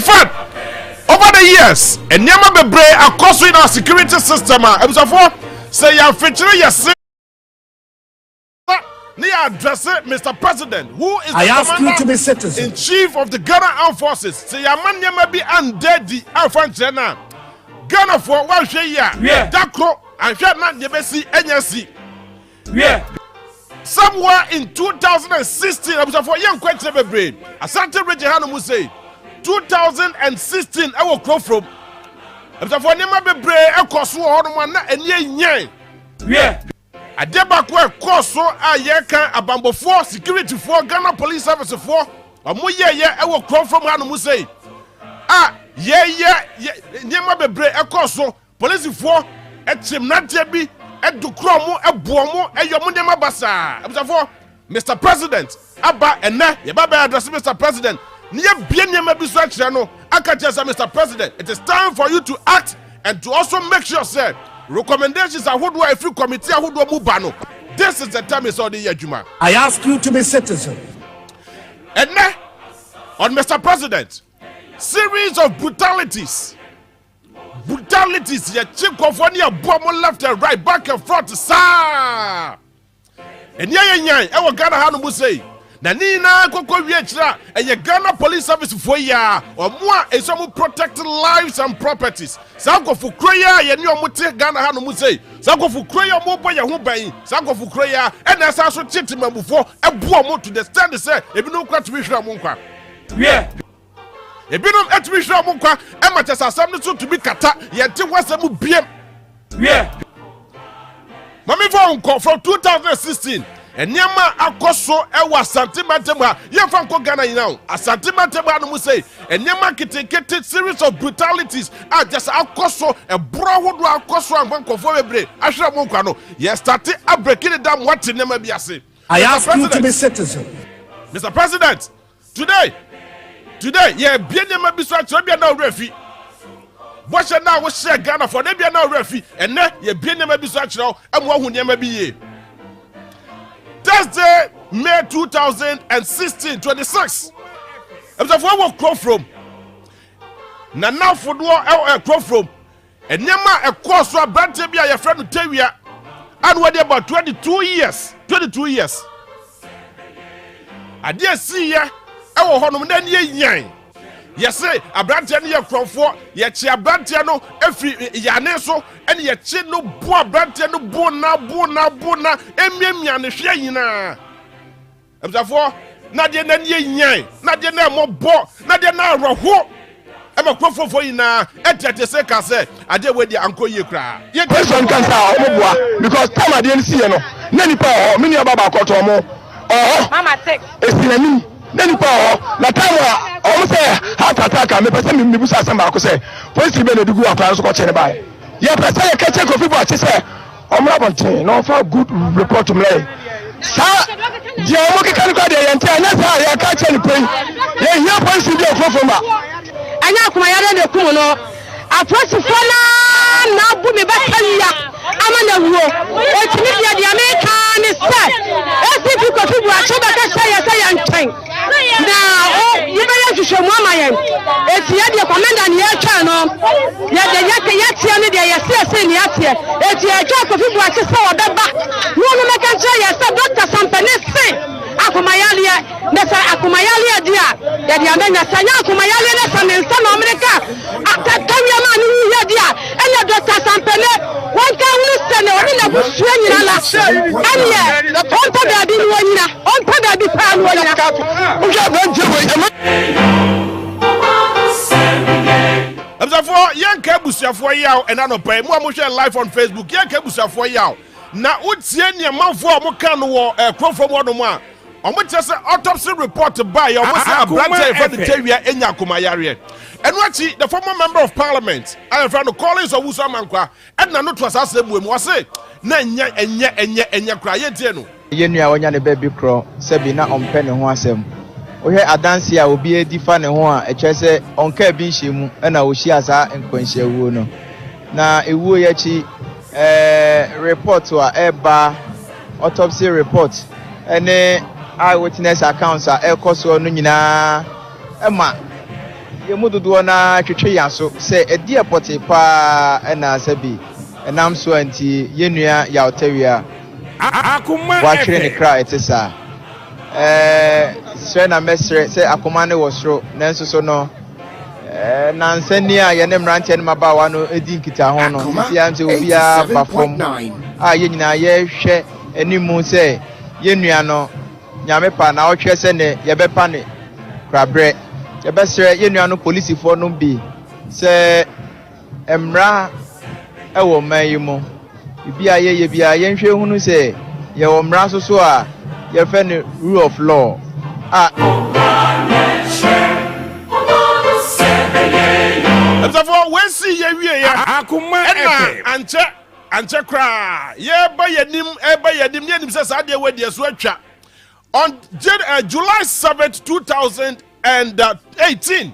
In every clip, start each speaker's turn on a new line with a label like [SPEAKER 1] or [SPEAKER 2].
[SPEAKER 1] fact, over the years, and Yama Bebre are causing our security system. Say, you're featuring your address Mr. President, who is the commander-in-chief of the Ghana Armed Forces. Say, your man Yama be undead the Alpha Ghana for 1 year. Dakro, and shall not Yabesi NSC. Somewhere in 2016, I was for young question of a brain. Asante Regihano Musay. 2016, I will come from. I was for Nema Bebre, a course one and ye. A debakwe course so a yeka a bamboo for security for Ghana Police Service for a more year. I will come from Hanu Musay. Nema Bebre, a course so police for a chimnatiabi. Do cromo a buomo a yomundema basa. Mr. President, Abba and Na, Yababa address Mr. President. Near Bienya Mabiswachano, Akachasa Mr. President. It is time for you to act and to also make sure, sir, recommendations are who do I free committee who do Mubano. This is the time it's all the year, Juma.
[SPEAKER 2] I ask you to be citizen.
[SPEAKER 1] And now, on Mr. President, series of brutalities, your chief of one year, bomb left and right, back and front, sir. And I Ghana Hanu say, Nanina Coco Viechra, and your Ghana Police Service for ya, or more, and some protect lives and properties. Sanko Fukraya, and your Mutte Ghana Hanu say, Sanko Fukraya, Mopa Yahubai, Sanko Fukraya, and that's also Chitima before a bomb to the stand to say, if you know what we shall Munka. Ebinum etwisha mukwa emachasa asam so to be kata yente wasam biem mami for from 2016 enyama akoso ewa santimatema yefa nko Ghana now asantimatema no mu say enyama kitekete series of brutalities just akoso ebrohodo akoso ankonkofo bebre ahwera mukwa no ye start a breaking it down what enyama bi ase.
[SPEAKER 2] I ask you to be citizen.
[SPEAKER 1] Mr. President, Today, yeah, Bienya Mabiswa, be now refi. Watch now, we share Ghana for them, be now refi, and then yeah, Bienya Mabiswa now, and one who never be here. Thursday, May 2016, 26. I'm the one who come from. Now for the come from, and Nema a course for Brantebia, your friend Tavia, and what about 22 years. 22 years. I dare see ya. Ewo honom na nie nyan yese abrantia ne yekrofo ye chi abrantia no efi yane so ene ye chi no bo abrantia no bo na emiamia ne hwe yina abzafo na de na nie nyan na de na mobo na de na roho e makrofo yina etete se ka se ade wedi anko ye kra ye
[SPEAKER 3] question kan sa omoboa because time ade nsi ye no na nipa ho me ni baba akoto mo
[SPEAKER 4] mama take
[SPEAKER 3] esinani nani pa na time o say heart attack me pese me busa asamba ko say police be na dugu akwa so ko chere bai ye pese ye keche kofi bo achi say omra bonten no for good report to me sa je o mo ke kan ko de ye ntia na sa ye ka che ni pen ye here police be ofofoma
[SPEAKER 4] anya kuma ya de kumu no aproach fona na bu me ba tanya amana huo o timi dia de America ni say SCP kofi bo achi ba ka say ya nchen now, you better show Mamma. It's the commander in your channel. Yet the Yaki the SS in Yatia. It's your job of people to saw the back. No can tell you, Dr. Sampane. Akumayalia, Nessa Akumayalia, dear. That the Amanda Sayakumayalia, some America. After Kanyaman, dear. And your Dr. Sampane. One can listen or in a bush swing in a lash. And yet, on Pada be one, on Pada be found
[SPEAKER 1] for young Kabusia for yaw and I don't pay more live on Facebook. Young Kabusia for yaw. Now, what's your mouth for Mokano war a quote from one more? On which just an autopsy report by your brother from the Tavia in Yakumayari. And watch it, the former member of parliament, I am from the Collins of Usamankwa, and not was asked them was it. Nanya and ya cry yet.
[SPEAKER 5] Yenua wanya baby crow, Sabina on penny ho asem. Ohe adanse a obi edifa ne ho a echese onka bi nhyimu na wo hia sa nkwanhia wuo no. Na ewuo ya chi report wa eba autopsy report ene eyewitness accounts a ekoso no nyina ema yɛmu dodoɔ na twetwe yɛn so sɛ ɛdi ɛpɔte paa ɛna sɛ bi ɛnam so anti yɛnua Yawtewia watwere ne kra ɛte saa srɛ na mɛsrɛ sɛ akoma ne wɔ soro nanso so no nansani a yɛne mmeranteɛ no mabaawa no ɛdi nkitaho no nti am sɛ obiara ba fam a yɛn nyinaa yɛhwɛ animu sɛ yɛnua no nyame pa na ɔhwɛ sɛ ne yɛbɛpa ne krabrɛ yɛbɛsrɛ yɛnua no polisifoɔ no bi sɛ mmara ɛwɔ man yi mu bibi a yɛyɛ bi a yɛnhwɛ hunu sɛ yɛwɔ mmara so so a yɛfɛ ne rule of law a
[SPEAKER 1] Therefore, when see ye anche cry, ye by yedim says I dear with your on July 7th, 2018.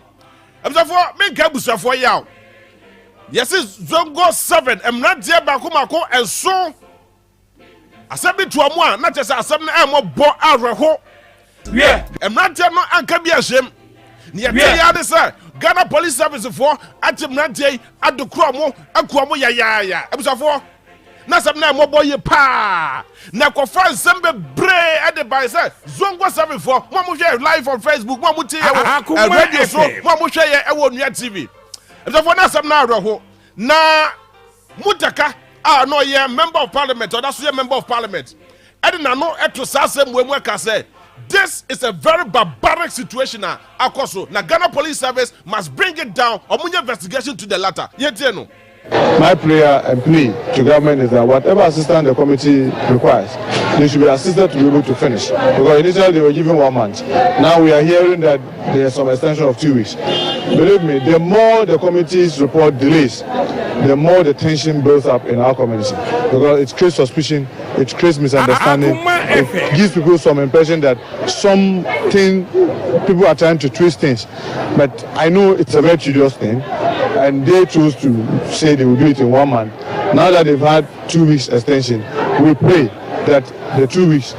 [SPEAKER 1] Therefore, make Kabusa for you. Yes, it's Zongo 7, and not dear Bakumako, and so I said it to a one, not just a 7 and bo arrow. Yeah, and not tell no Uncle Biashim. Near the other side. Ghana Police Service for Atimnante at the Cromo, a Cromo ya. Absafo. Nasam mo boy pa. Nakofan Sembe Bray at the by side. Zongo 7 for Mamu share live on Facebook, Mamuti and radio so Mamu share a one TV. Absafo Nasam na roho. Na Mutaka no ye member of parliament or that's a member of parliament. I didn't know to Sasem when work say. This is a very barbaric situation. Akoso, na Ghana Police Service must bring it down. Omunye investigation to the latter. Yetieno.
[SPEAKER 6] My prayer and plea to government is that whatever assistance the committee requires, they should be assisted to be able to finish. Because initially they were given 1 month. Now we are hearing that there is some extension of 2 weeks. Believe me, the more the committee's report delays, the more the tension builds up in our community. Because it creates suspicion, it creates misunderstanding, it gives people some impression that something, people are trying to twist things. But I know it's a very tedious thing, and they chose to say they will do it in 1 month. Now that they've had 2 weeks extension, we pray that the 2 weeks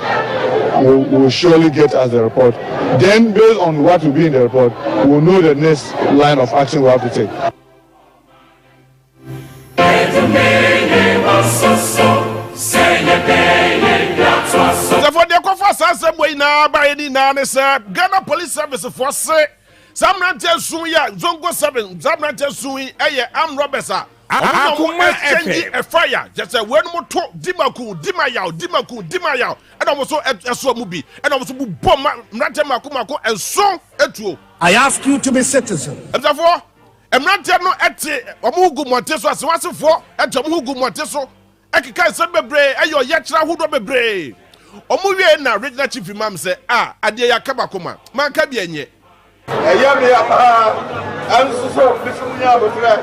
[SPEAKER 6] will surely get us the report. Then, based on what will be in the report, we'll know the next line of action we have to take.
[SPEAKER 1] Ghana Police Service for say some rantel suya Zongo 7 Zamrantel sui am robesa exchange a fire just a word more talk dimaku dimayao and also a so movie and also bomb rantel and so etuo.
[SPEAKER 2] I ask you to be citizen.
[SPEAKER 1] And therefore Emrantel no ete omugu monteso aswase for and omugu monteso ekika se bebre ayo yechra hudo bebre omuwie na regional chief imam say ade yakaba koma man ka bienye
[SPEAKER 7] eyame apa ansuso bifumunya abotre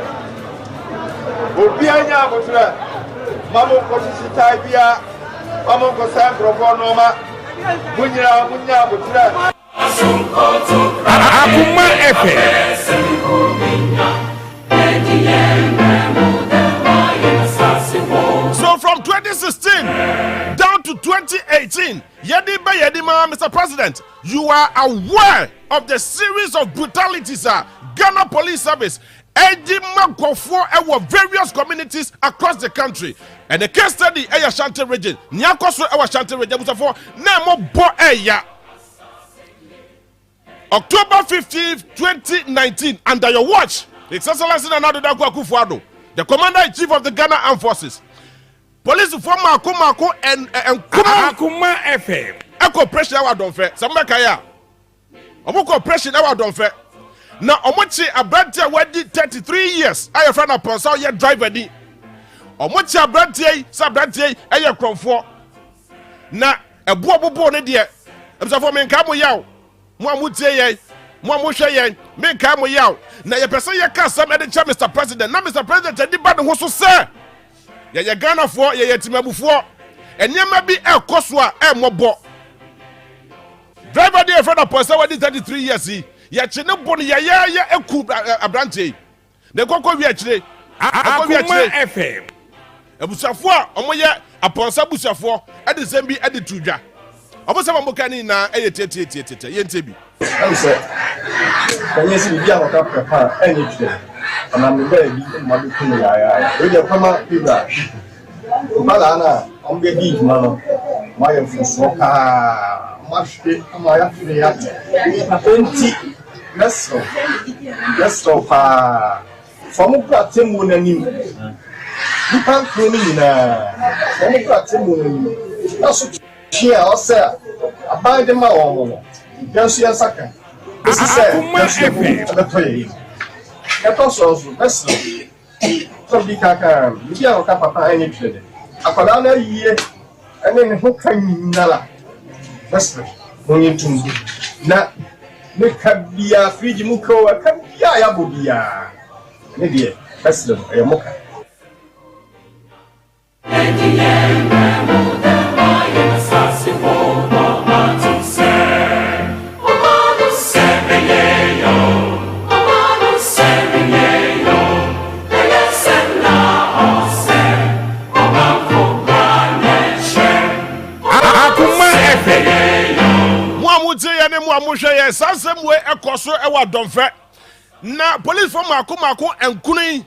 [SPEAKER 7] obianya abotre mamo ko sisitai bia mamo ko san profo no ma munya abotre
[SPEAKER 1] akuma efe. So from 2016 down to 2018, Yedima, Mr. President, you are aware of the series of brutalities Ghana Police Service Edima go for our various communities across the country. And the case study Ashanti region, Nyakoso Ashanti region, for Nemo Bo Eya. October 15th, 2019, under your watch, His Excellency Nana Dankwa Akufo-Addo, the Commander-in-Chief of the Ghana Armed Forces, Police former Kumako and Kuma FM. Echo pressure our don't fair. Sambakaya. Omoko pressure our don't fair. Now Omochi Abrantia wedi 33 years. I friend upon so ye driver di. Omochi Abrantia Sabrantia aye kromfo. Na ebuobobo ne de. Emsa for me nka mo yaw. Mo amutie ye. Mo amuhwe ye. Me nka mo yaw. Na ye person ye ka sam e de cha Mr. President. Na Mr. President edi ba ne ho so sir. Ye Ghana for ye timabufoɔ enyema bi ekoso a emobo driver dey friend of person wey 33 years ye chene bon ye eku abrante ne kokko wi akire akuma FM ebusuafo a omoye aponsa busuafo ede sembi ede tudwa obo se mamoka ni na eye tietie ye ntebi
[SPEAKER 7] I'm saying, can you see the young papa any day? And I'm very mother to me. With your mama, people. Malana, I'm the big man. My for much my after 20 let's so far. From a platinum woman, you can't claim me now. From a platinum, that's what she also about the mouth. Just see a second. This is the play. That also, that's so big. You are a papa any trade. A colonna year, and then who can nala. That's only to not make a beer, free Muko, a cabia, Budia. Maybe that's the Mocha.
[SPEAKER 1] Some way a coso ewa donfe na police from mako enkuni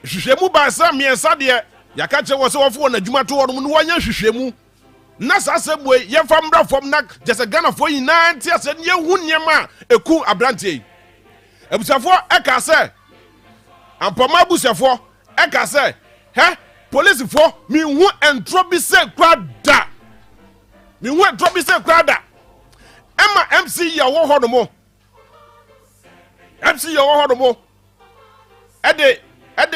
[SPEAKER 1] hwehwemu ba sam miensa de ya ka che wo se wo fo na dwuma to wo no wanya hwehwemu na sasem we ye famra from na just Ghana for yina nti ase ye hu nyema eku abrante ebusafo e ka se ampoma busafo e ka se he police fo mi hu entro bi se kwada mi hu entro bi se kwada Emma MC ya wo hono mo MC ya wo hono mo ede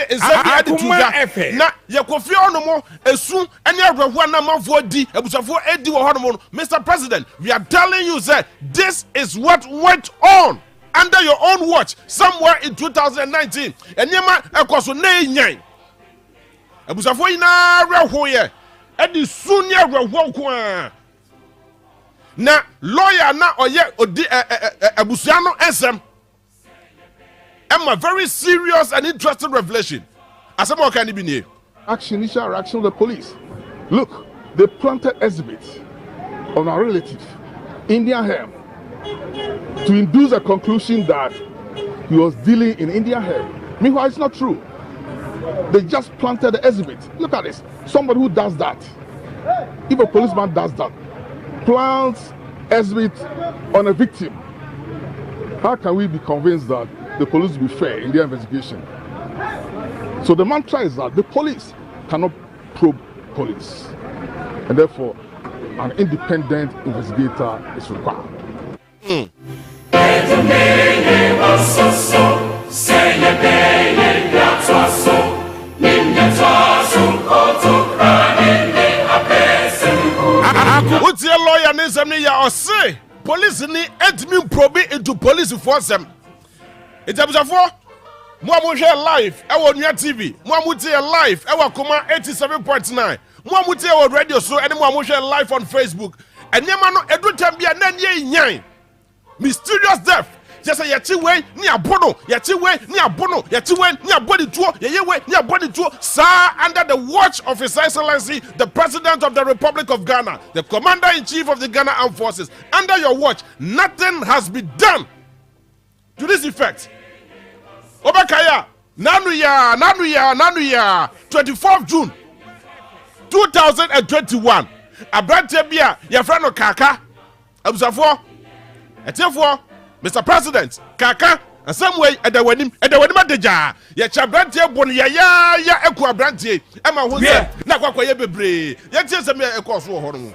[SPEAKER 1] ezabi ede tuja na ye kofi hono mo esu ene ahwehwa na mafo di ebusafo edi wo hono mo. Mr. President, we are telling you that this is what went on under your own watch somewhere in 2019 enyema ekoso na enyan ebusafo ina ahwehwo ye edi su ne ahwehwo ko na lawyer na oye odi abusuano ensem a very serious and interesting revelation. Asemo can be near.
[SPEAKER 8] Initial reaction of the police. Look, they planted exhibits on our relative, Indian hemp, to induce a conclusion that he was dealing in Indian hemp. Meanwhile, it's not true. They just planted the exhibit. Look at this. Somebody who does that, if a policeman does that, plants exhibit on a victim, how can we be convinced that the police will be fair in their investigation? So the mantra is that the police cannot probe police, and therefore an independent investigator is required.
[SPEAKER 1] What's your lawyer name or say police ni admin probe into police force them. It's a for Mwamuche live, our new TV, Mwamuche live, our Kuma 87.9, Mwamuche our radio show, and Mwamuche live on Facebook. And Yamano Edu Tambia Nanye mysterious death. Just say Yachiwe, near Bono, Yachiwe, near Bono, Yachiwe, near body tour, Yawe, near body tour, sir, under the watch of His Excellency, the President of the Republic of Ghana, the Commander in Chief of the Ghana Armed Forces. Under your watch, nothing has been done to this effect. Obakaya, Nanuya, 24th June 2021. Abrantebia, your friend of Kaka, Abusafo, Etefo. Mr. President, Kaka, and some way at the wedding Deja, yet Chabrantia Bonia, Equa Branti, Emma was there, Nakwa Bebre, yet just a mere equal for Horn.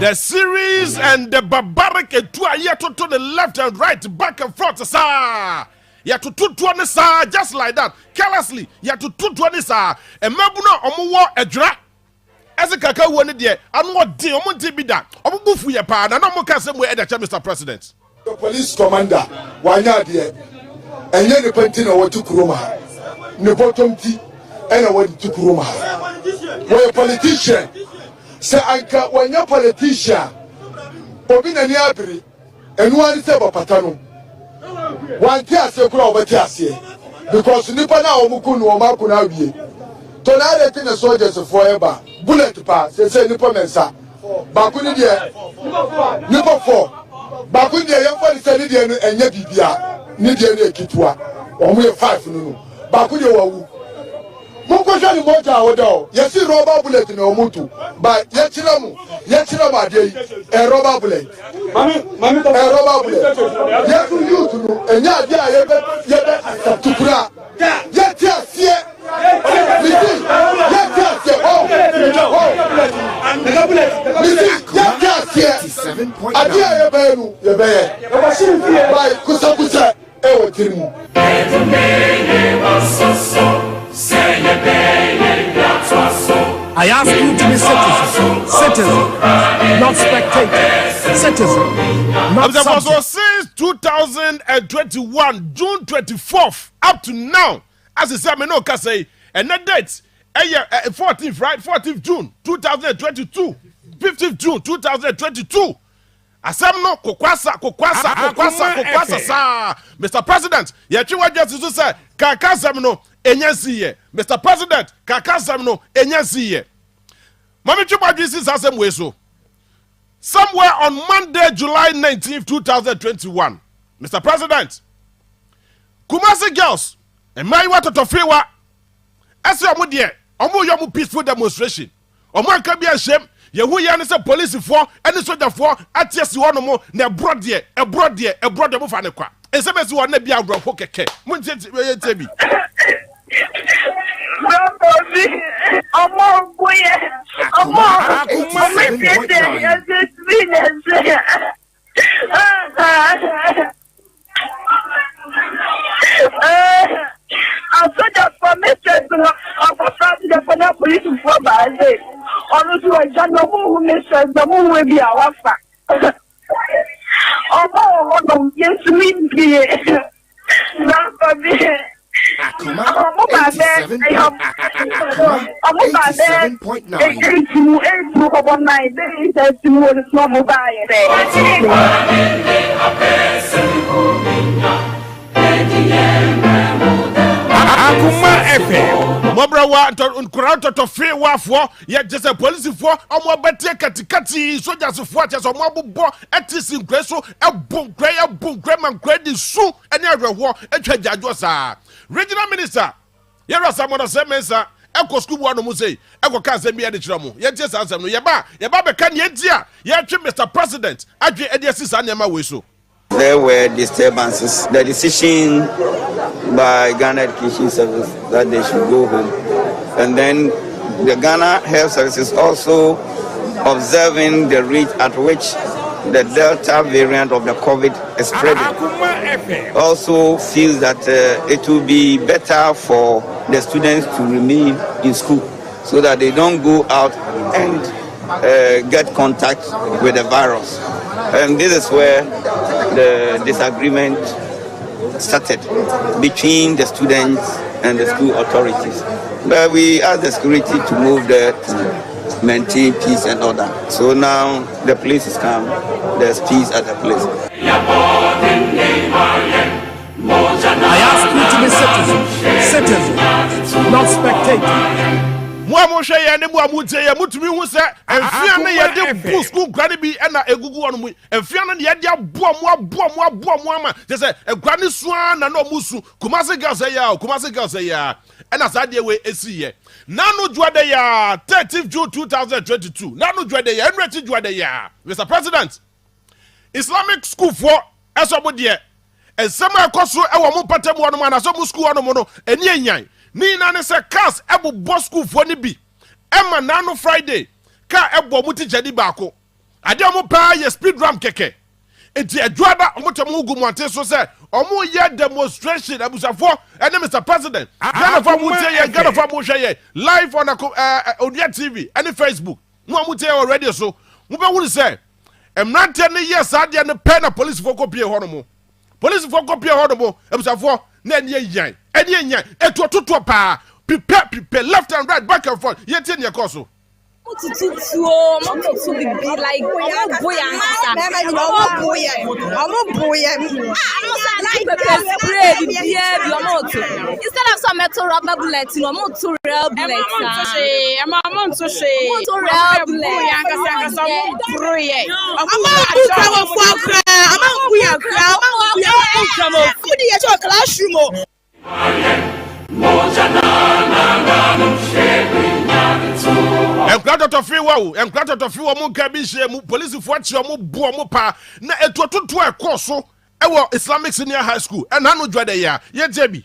[SPEAKER 1] The series and the barbaric tour yet to the left and right, back and front, sir. Yet to 220, sir, just like that, carelessly. Yet to 220, sir. And Mabuna Omuwa Edra. Ese kaka wo ne de anu odi o monte bi da o bufu ye pa na no mo ka se mo e da Mr. President.
[SPEAKER 3] The police commander wanya de enye ne panti na wo tukuroma ne bottom ti ena wo tukuroma wo politician se anka wanya politician obi na ni abiri enu ani se bapata no wanti ase kura obati ase because nipa na omuku no omaku na awie to na dey tin soldiers forever bullet pa say nipa mensa ba ku ni de nipa 4 ba ku de yem for say ni de no enye bibia ni de no ekitwa omo ye 5 no ba ku de wawu mo ko jani mo ja wodo ye si rubber bullet na omutu ba ye kira mu ade e rubber bullet mami rubber bullet ye ku youth no enye ade a ye be tukura ye ti asie
[SPEAKER 2] I ask you to be citizen, not spectator, citizen, not subject.
[SPEAKER 1] Since 2021, June 24th, up to now, as I said, I know can say, and that date, 14th, right? 14th June 2022, 15th June 2022. Asamno kokwasa sa. Mr. President, yechiwa just say kaka samno enyansiye. Mr. President, kaka samno enyansiye. Mami chuma this asem we so. Somewhere on Monday, July 19th, 2021, Mr. President, Kumasi girls, and my water to freewa. As you are there, omo peaceful demonstration. Omo can be ashamed. Yehu ya ne se police for any soldier for atiesi wono mo na broad there mo fa ne kwa esebesi wo na bia agro keke mo ntete tebi
[SPEAKER 9] Omo boye I'm so just for Mr. the police for Baze. Honestly, I don't know who Mr. The moon will be our fact. Oh, yes, me. Not for me. I'm about there. I have. I'm about there. 8.9 days. That's more than normal buy
[SPEAKER 1] Akuma FM. Mobrawa nkurauto to free wafo ye just a police for omo bete katikati soldiers for just omo bobo etisi nkreso ebon man credit su ene arewo etwa jajo sa regional minister yero samono semensa eko school wano mu sei eko ka asem bia de kira mu ye tie sa asem no ye ba be ka ne ntia ye twe Mr. President adwe ede asisa nema we so.
[SPEAKER 10] There were disturbances. The decision by Ghana Education Service that they should go home. And then the Ghana Health Services also observing the rate at which the Delta variant of the COVID is spreading. Also feels that it will be better for the students to remain in school so that they don't go out and get contact with the virus. And this is where the disagreement started between the students and the school authorities. But we asked the security to move there to maintain peace and order. So now the place is calm, there's peace at the place.
[SPEAKER 2] I ask you to be citizen, not spectator.
[SPEAKER 1] Mo hwe ye ne mo amute ye mutumi hu se enfia ne ye de bu school grade bi na egugu wonu mu enfia ne ye de abo mo ama je se egwane suan na no musu Kumasi girls ya na sa de we esi ye nanu juade ya 30th June 2022 nanu juade ya enreti juade ya Mr. President Islamic school for esobo de esema ekoso e wo mo patam wonu ma na so mu school wonu mo no eni enyan ni na ne se cars ebo boss school for ni bi ema nanu Friday ka ebo mu teacher di baako ade mo pa ye speed ram keke enti adwada omotamu gumwante so say omo ye demonstration abusafo ene Mr President Ghana for mu tie Ghana for mu hwe live on Odia TV and Facebook mu amutie already so mu be wunu say emrante ne yes ade ne pen na police for copy ho no mo police for copy ho no mo abusafo na ene yan eto toto pa prepare left and right back and forth yeti ne yakoso
[SPEAKER 11] Tutuo, to be like boy and boy. Instead of some metal rubber bullets, no more to real bullets. I'm to say,
[SPEAKER 1] Enkrato to free wo mo ka bi hye mu police fo achi mo bo mo pa na etototo ekoso ewo Islamic Senior High School and hanu dwade ya ye jebi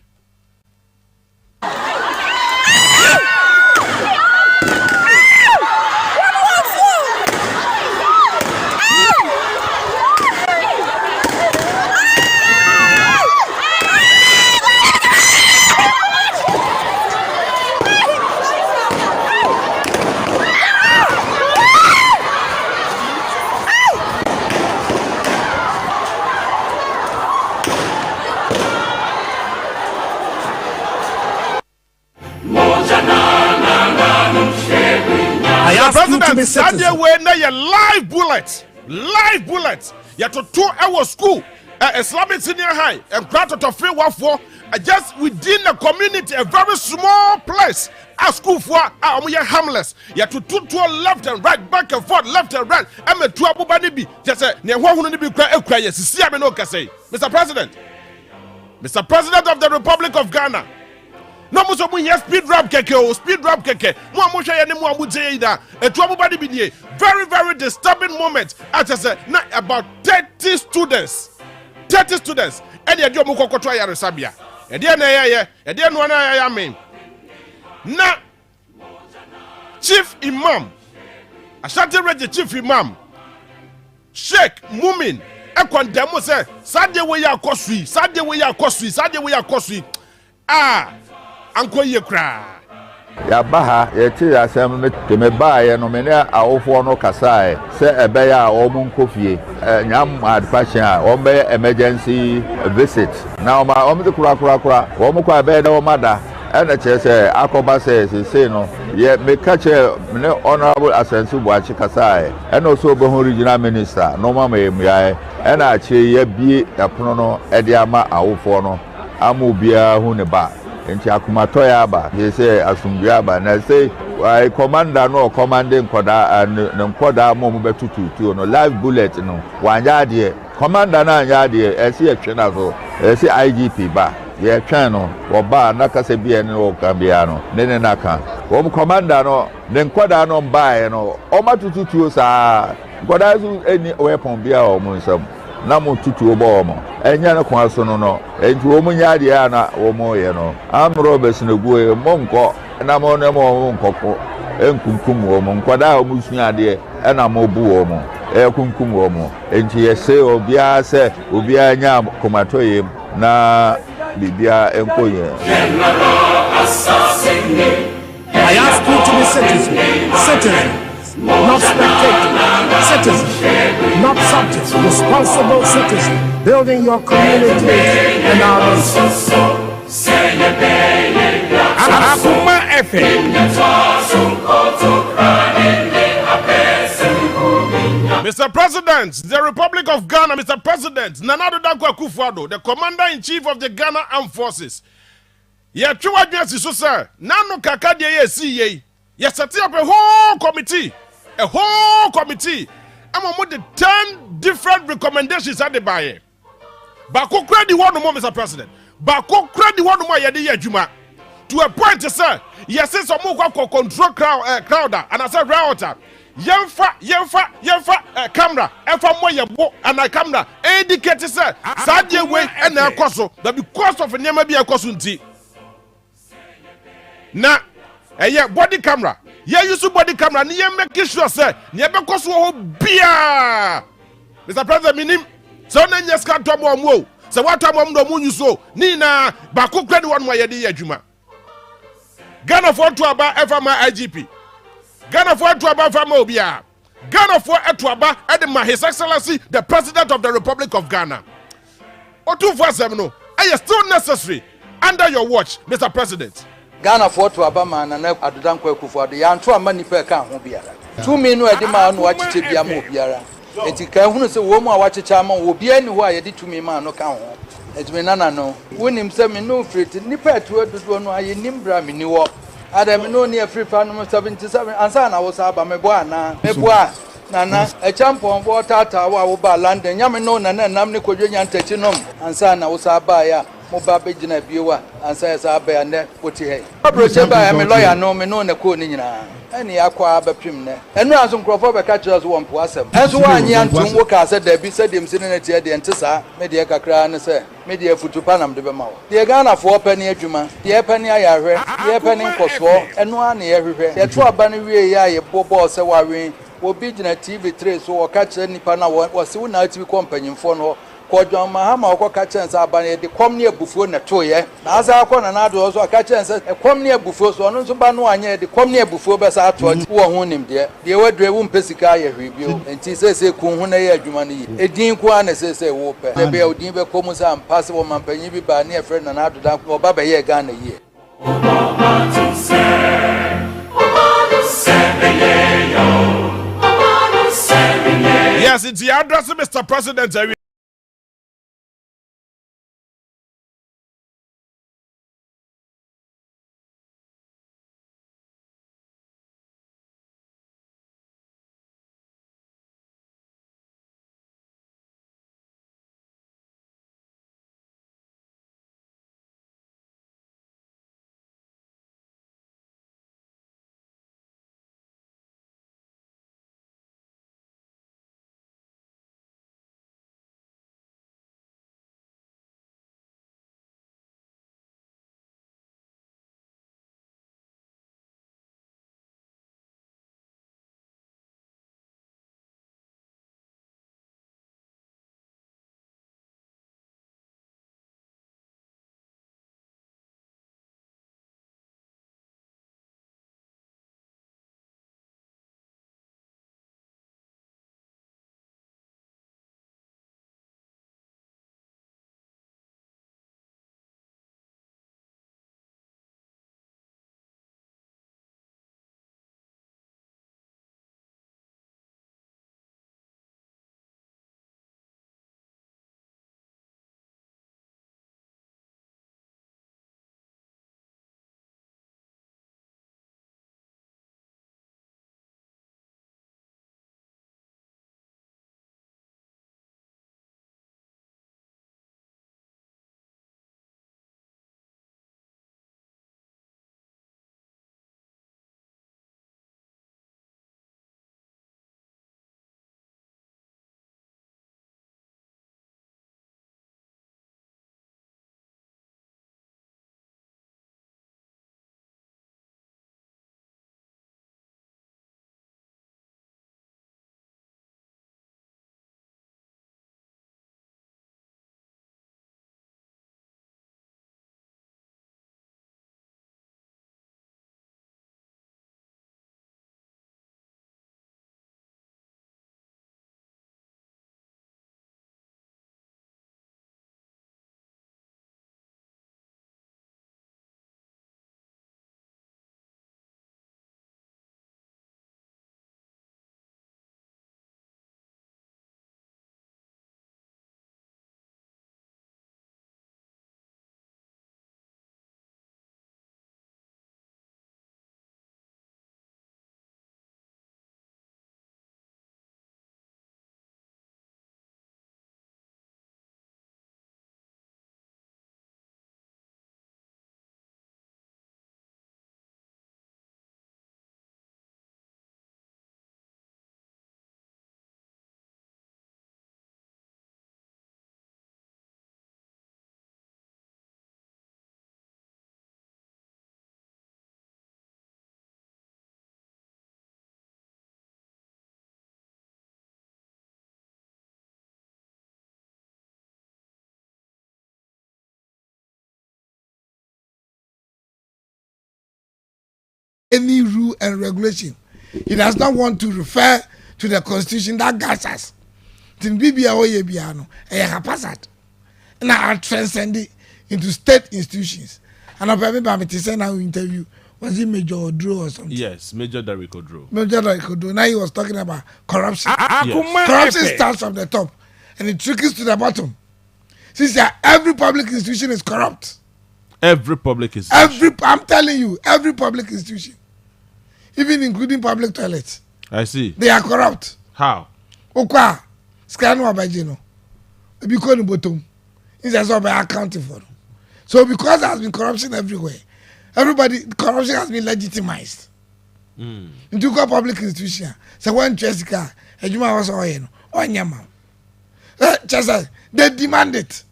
[SPEAKER 1] President Sadia we na ye live bullet ya to our school Islamic Senior High and Krato to free wafo just within the community a very small place a school for we are harmless ya to left and right back and forth left and right am a two abubani bi just say ne ho hunu ni bi kwa ekwa ye sisi am no kase Mr President of the Republic of Ghana. No mo so mo here speed rap keke mo hwe ye ne mo amuje ida etu abubadi bi die very disturbing moment at say na about 30 students and ye mo kokoto ya resabia e de na ye e de no na ya amen na chief imam Ashanti Reggae chief imam Sheikh Mumin e condemn say sade we ya akosui Anko ye kra
[SPEAKER 12] ya baha ye ti asem me ba ye no me ne awofo no kasae se ebe ya o mu nkofie nyam adpassion a o be emergency visit na o me kura o mu kwa be na o mada ena che se akoba se no ye me ka che me honorable Asensu Buachi kasae ena so be ho regional minister no ma me ya ena che ye bie apono no e de ama awofo no amu bia hu ne ba nti akumato ya ba he say asumdua ba na say I commander no commanding koda ne nkoda mo betututu no live bullet no wanya de commander na anya de ese etwe na so ese IGP ba ye twan no wo ba na kase bia ne wo kan bia no ne naka wo commander no ne nkoda no ba no o matututu sa nkoda su eni weapon bia o mo nsam na mo tutu obo mo enya ne kwa so no enti wo mu nya de ya na wo mo ye no amro besinagu e mo nko na mo ne mo nkoko enkunkum wo mo nkwada o mu sua de e na mo bu wo mo e kunkum wo mo enti ye se obia se obia nya komato ye na bibia enkoye.
[SPEAKER 2] I ask you to be citizens, not spectators, citizens, not subjects, responsible citizens, building your community and our nation.
[SPEAKER 1] Mr. President, the Republic of Ghana, Mr. President, Nana Addo Dankwa Akufo-Addo, the Commander-in-Chief of the Ghana Armed Forces. Ye twa adwesi so sir, nanu kaka de ye si ye. Ye set up a whole committee. I'm with the 10 different recommendations at the buyer. Bako credit one more, Mr. President. Bako credit one more yadi yajuma. To a point, sir. Yes, it's a more control crowder, and I said router. Yemfa camera. Efa mo yebo and a camera. Indicate sir. Sadie way and a koso. That because of a name be a kosunti. Na, body camera. Yeah, use body camera. Ni making sure, sir. Ni be koso ho bia. Mr. President, minim. So na nyeska to mo mo se wato mo ndo munyu so ni na ba ko kwani won mo yede adwuma Ghana for to aba FMA IGP Ghana for to aba FMA obia Ghana for to aba edema His Excellency the President of the Republic of Ghana Otu for asem no are still necessary under your watch Mr. President
[SPEAKER 13] Ghana for to aba man na adodan kwakufu ado ya nto ama nipa ka ho biara 2 million edema no wachiche bia ma obiara enti ka hunu se wo mu a wachiche ama wo bia ni ho a yede 2 million no ka ho enti nana no wonim se me no friti nipa etu adodo no aye nimbra me ni wo adam no ne free fan no 77 ansa na wo sa aba mebo ana mebo a nana e champion bo tata wo ba London nyame no nana nam ne kodwe nya ntachi nom ansa na wo sa aba ya mo ba be gina biewa ansa ya sa aba ya ne poti he abroche ba ya me lawyer no me no ne ko ni nyina eni akwa abapim ne enu aso nkrofo be ka kire so wompo asem enso wa anyi antum wo ka se da bi se dem se ne tie de ntesa me de kakra ne se me de futu panam de be ma wo de Ghana fo pani adwuma de pani ayahwe de pani nkoso enu a ne ye hwehwe de to aba ne wie ya ye bobo se wa wen obi gina TV3 so wo ka kire nipa na wo se wo na TV company mfo no Kodwan Mahama okoka chense abane de kom ne abufuo na toye na asa akọ na ado so aka chense kom ne abufuo so no so ba no anye de kom ne abufuo be sa ato wo ho nim de wadre wo mpesika ye hwebio enti sese kun ho na ye adwuma no yi edin ko ana sese wo pe de be odin be komu sa ampase wo mampanyi bi ba ne e friend na ado da ko ba be ye Ghana yi
[SPEAKER 1] Yes, it's the address Mr. President
[SPEAKER 14] any rule and regulation. He does not want to refer to the constitution that guides us. Tin bibia oye biano e haphazard. Na transcend into state institutions. And I'm say now interview was it Major Odro or something?
[SPEAKER 1] Yes, Major Derrick Odro.
[SPEAKER 14] Major Derrick Odro. Now he was talking about corruption.
[SPEAKER 1] Yes.
[SPEAKER 14] Corruption starts from the top and it trickles to the bottom. Since every public institution is corrupt.
[SPEAKER 1] Every public institution.
[SPEAKER 14] I'm telling you, every public institution, even including public toilets.
[SPEAKER 1] I see.
[SPEAKER 14] They are corrupt.
[SPEAKER 1] How?
[SPEAKER 14] Okwa, scan wabajino. Because the bottom, it's as well by accounting for them. So because there has been corruption everywhere, corruption has been legitimized. Into public institution. So when Jessica, Ejuma was on Yama. They demand it.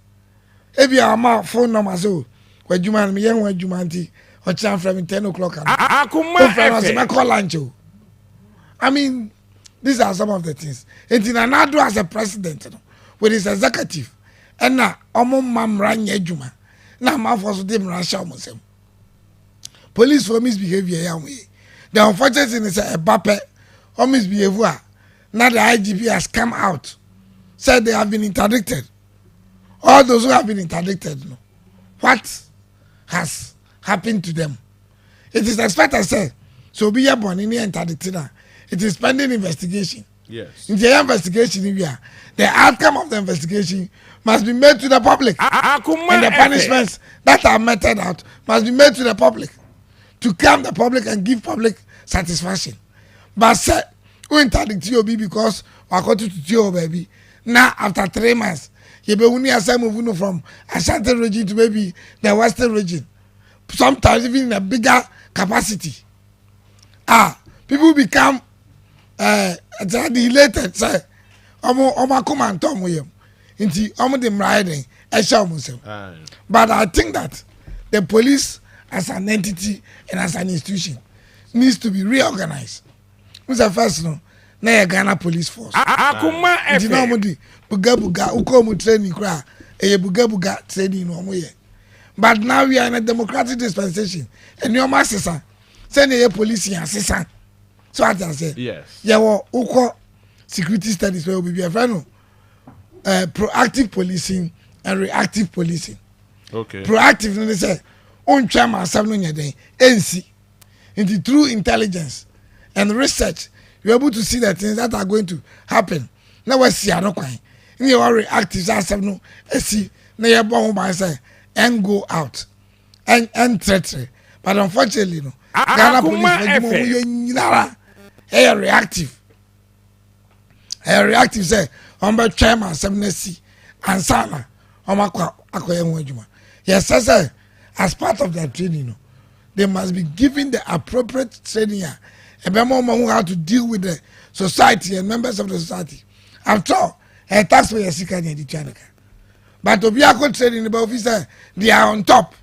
[SPEAKER 14] If you are phone number so, where you man, me young when you manti, or chance from 10 o'clock. I call lunch. I mean, these are some of the things. And in another as a president, with his executive, and now, mam ran yejuma. Now, my force with them rush almost. Police for misbehavior, young way. The unfortunate thing is a bape or misbehavior. Now the IGP has come out, said they have been interdicted. All those who have been interdicted, what has happened to them? It is expected, say, so be a born in the interdicted. It is pending investigation.
[SPEAKER 1] Yes.
[SPEAKER 14] In the investigation, the outcome of the investigation must be made to the public. And the punishments that are meted out must be made to the public to calm the public and give public satisfaction. But say, we interdict you because we are going to you, baby. Now, after 3 months, you be only moving from Ashanti region to maybe the Western region. Sometimes even in a bigger capacity. People become elated. Say, Oma come and tell me, into them riding, but I think that the police as an entity and as an institution needs to be reorganized. Who's the first no? Na Ghana police force. Nti na mo di buga uko training kra buga training no mo ye. But now we are in a democratic dispensation. And your master say na police yan sesa. So what I say?
[SPEAKER 1] Yes.
[SPEAKER 14] Yeah, uko security studies where we be a friend. Proactive policing and reactive policing.
[SPEAKER 1] Okay.
[SPEAKER 14] Proactive, they say, on chairman, 7 on your day, NC. Into through intelligence and research, you're able to see the things that are going to happen. Now, we see, I don't quite. In your reactive, no, see, now you're born by say, and go out and treachery. But unfortunately, no, Ghana police, they are reactive. Reactive say, Omba chairman 7C and Sana Omaka Akoyamwajuma. Yes, sir. As part of their training, they must be given the appropriate training and be more who how to deal with the society and members of the society. After all, a taxpayer seeker near the China. But to be a good training about officer, they are on top.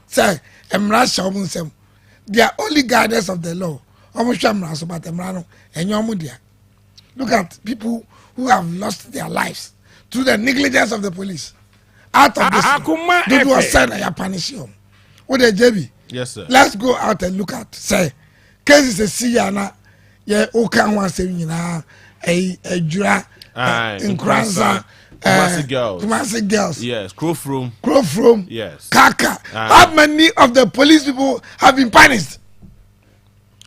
[SPEAKER 14] Say, Emrasha, they are only guidance of the law. Almost Shamras about Emrano and Yomudia. Look at people who have lost their lives through the negligence of the police. Out of this, they do a sign and punish you. What the JB?
[SPEAKER 1] Yes, sir.
[SPEAKER 14] Let's go out and look at. Say, cases a Siana, yeah, Okan was saying, a Jura, in Kranza, Kumasi girls.
[SPEAKER 1] Yes, Crowfroom. Yes.
[SPEAKER 14] Kaka. How many of the police people have been punished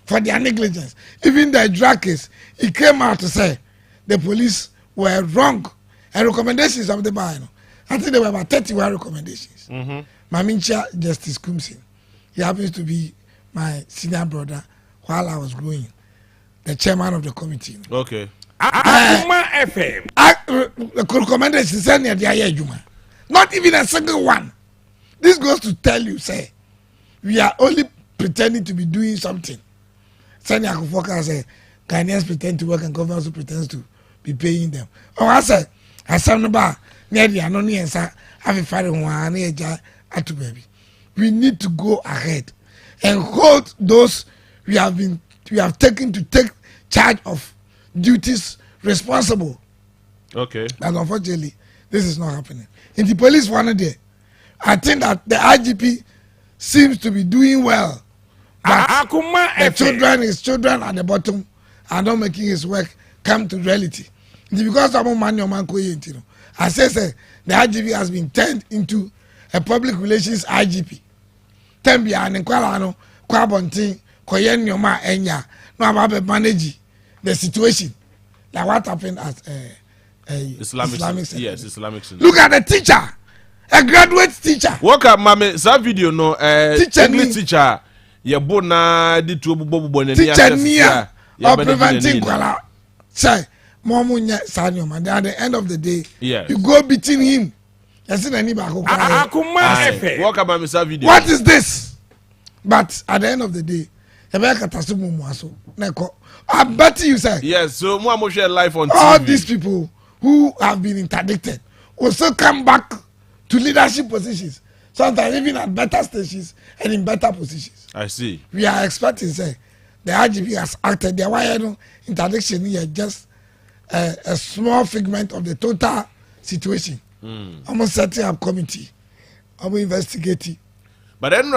[SPEAKER 14] for their negligence? Even the drug case, he came out to say the police were wrong. And recommendations of the bar, I think there were about 31 recommendations. Mamincha Justice Kumsin, he happens to be my senior brother while I was growing, the chairman of the committee.
[SPEAKER 1] Okay.
[SPEAKER 14] Recommendations, not even a single one. This goes to tell you, say, we are only pretending to be doing something. Sani Akufoka say, Ghanaians pretend to work and government also pretends to be paying them. Oh, I said, I said, near the anony and say, have a fire one atu baby. We need to go ahead and hold those we have taken to take charge of duties responsible.
[SPEAKER 1] Okay.
[SPEAKER 14] And unfortunately, this is not happening. In the police one day, I think that the IGP seems to be doing well the children, his children at the bottom are not making his work come to reality. Because of money, I say the IGP has been turned into a public relations IGP. Tembia and Kwalano, Kwabontin, Koyen Yoma Enya, no about manage the situation. Like what happened at Islamic Center.
[SPEAKER 1] Yes, Islamic Center.
[SPEAKER 14] Look at the teacher, a graduate teacher.
[SPEAKER 1] Work up, mama. That video no English teacher. Yabona di tu bobo
[SPEAKER 14] teacher near or preventing Kwala. Say, Momunya Sanyom, and at the end of the day, you go beating him. What is this? But at the end of the day, I bet you say
[SPEAKER 1] yes. So more share life on
[SPEAKER 14] all
[SPEAKER 1] TV.
[SPEAKER 14] These people who have been interdicted will still come back to leadership positions. Sometimes even at better stations and in better positions.
[SPEAKER 1] I see.
[SPEAKER 14] We are expecting say the IGP has acted. The why interdiction is just a small figment of the total situation. I'm setting up committee. I'm investigating.
[SPEAKER 1] But then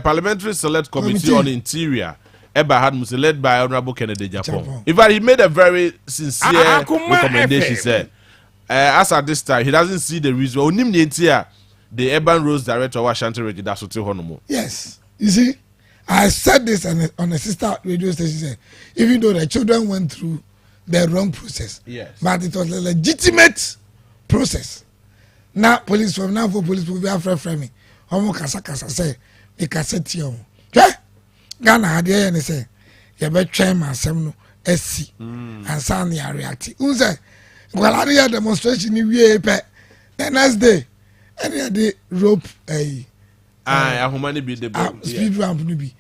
[SPEAKER 1] parliamentary select committee on interior. Had led by Honorable Kennedy Japan. In fact, he made a very sincere recommendation. Said, as at this time, he doesn't see the reason. The Urban Roads Director of Ashanti Region, that's what Honomo.
[SPEAKER 14] Yes, you see, I said this on a sister radio station. Said, even though the children went through the wrong process,
[SPEAKER 1] yes,
[SPEAKER 14] but it was a legitimate process. Now, police will be afraid of me. Omo kasa say, me kasa tiyo. Okay? Ghana had here and say, you better try my seminal SC and sound the reacting. Who say, well, I had demonstration in the next day, and they rope a speed ramp. These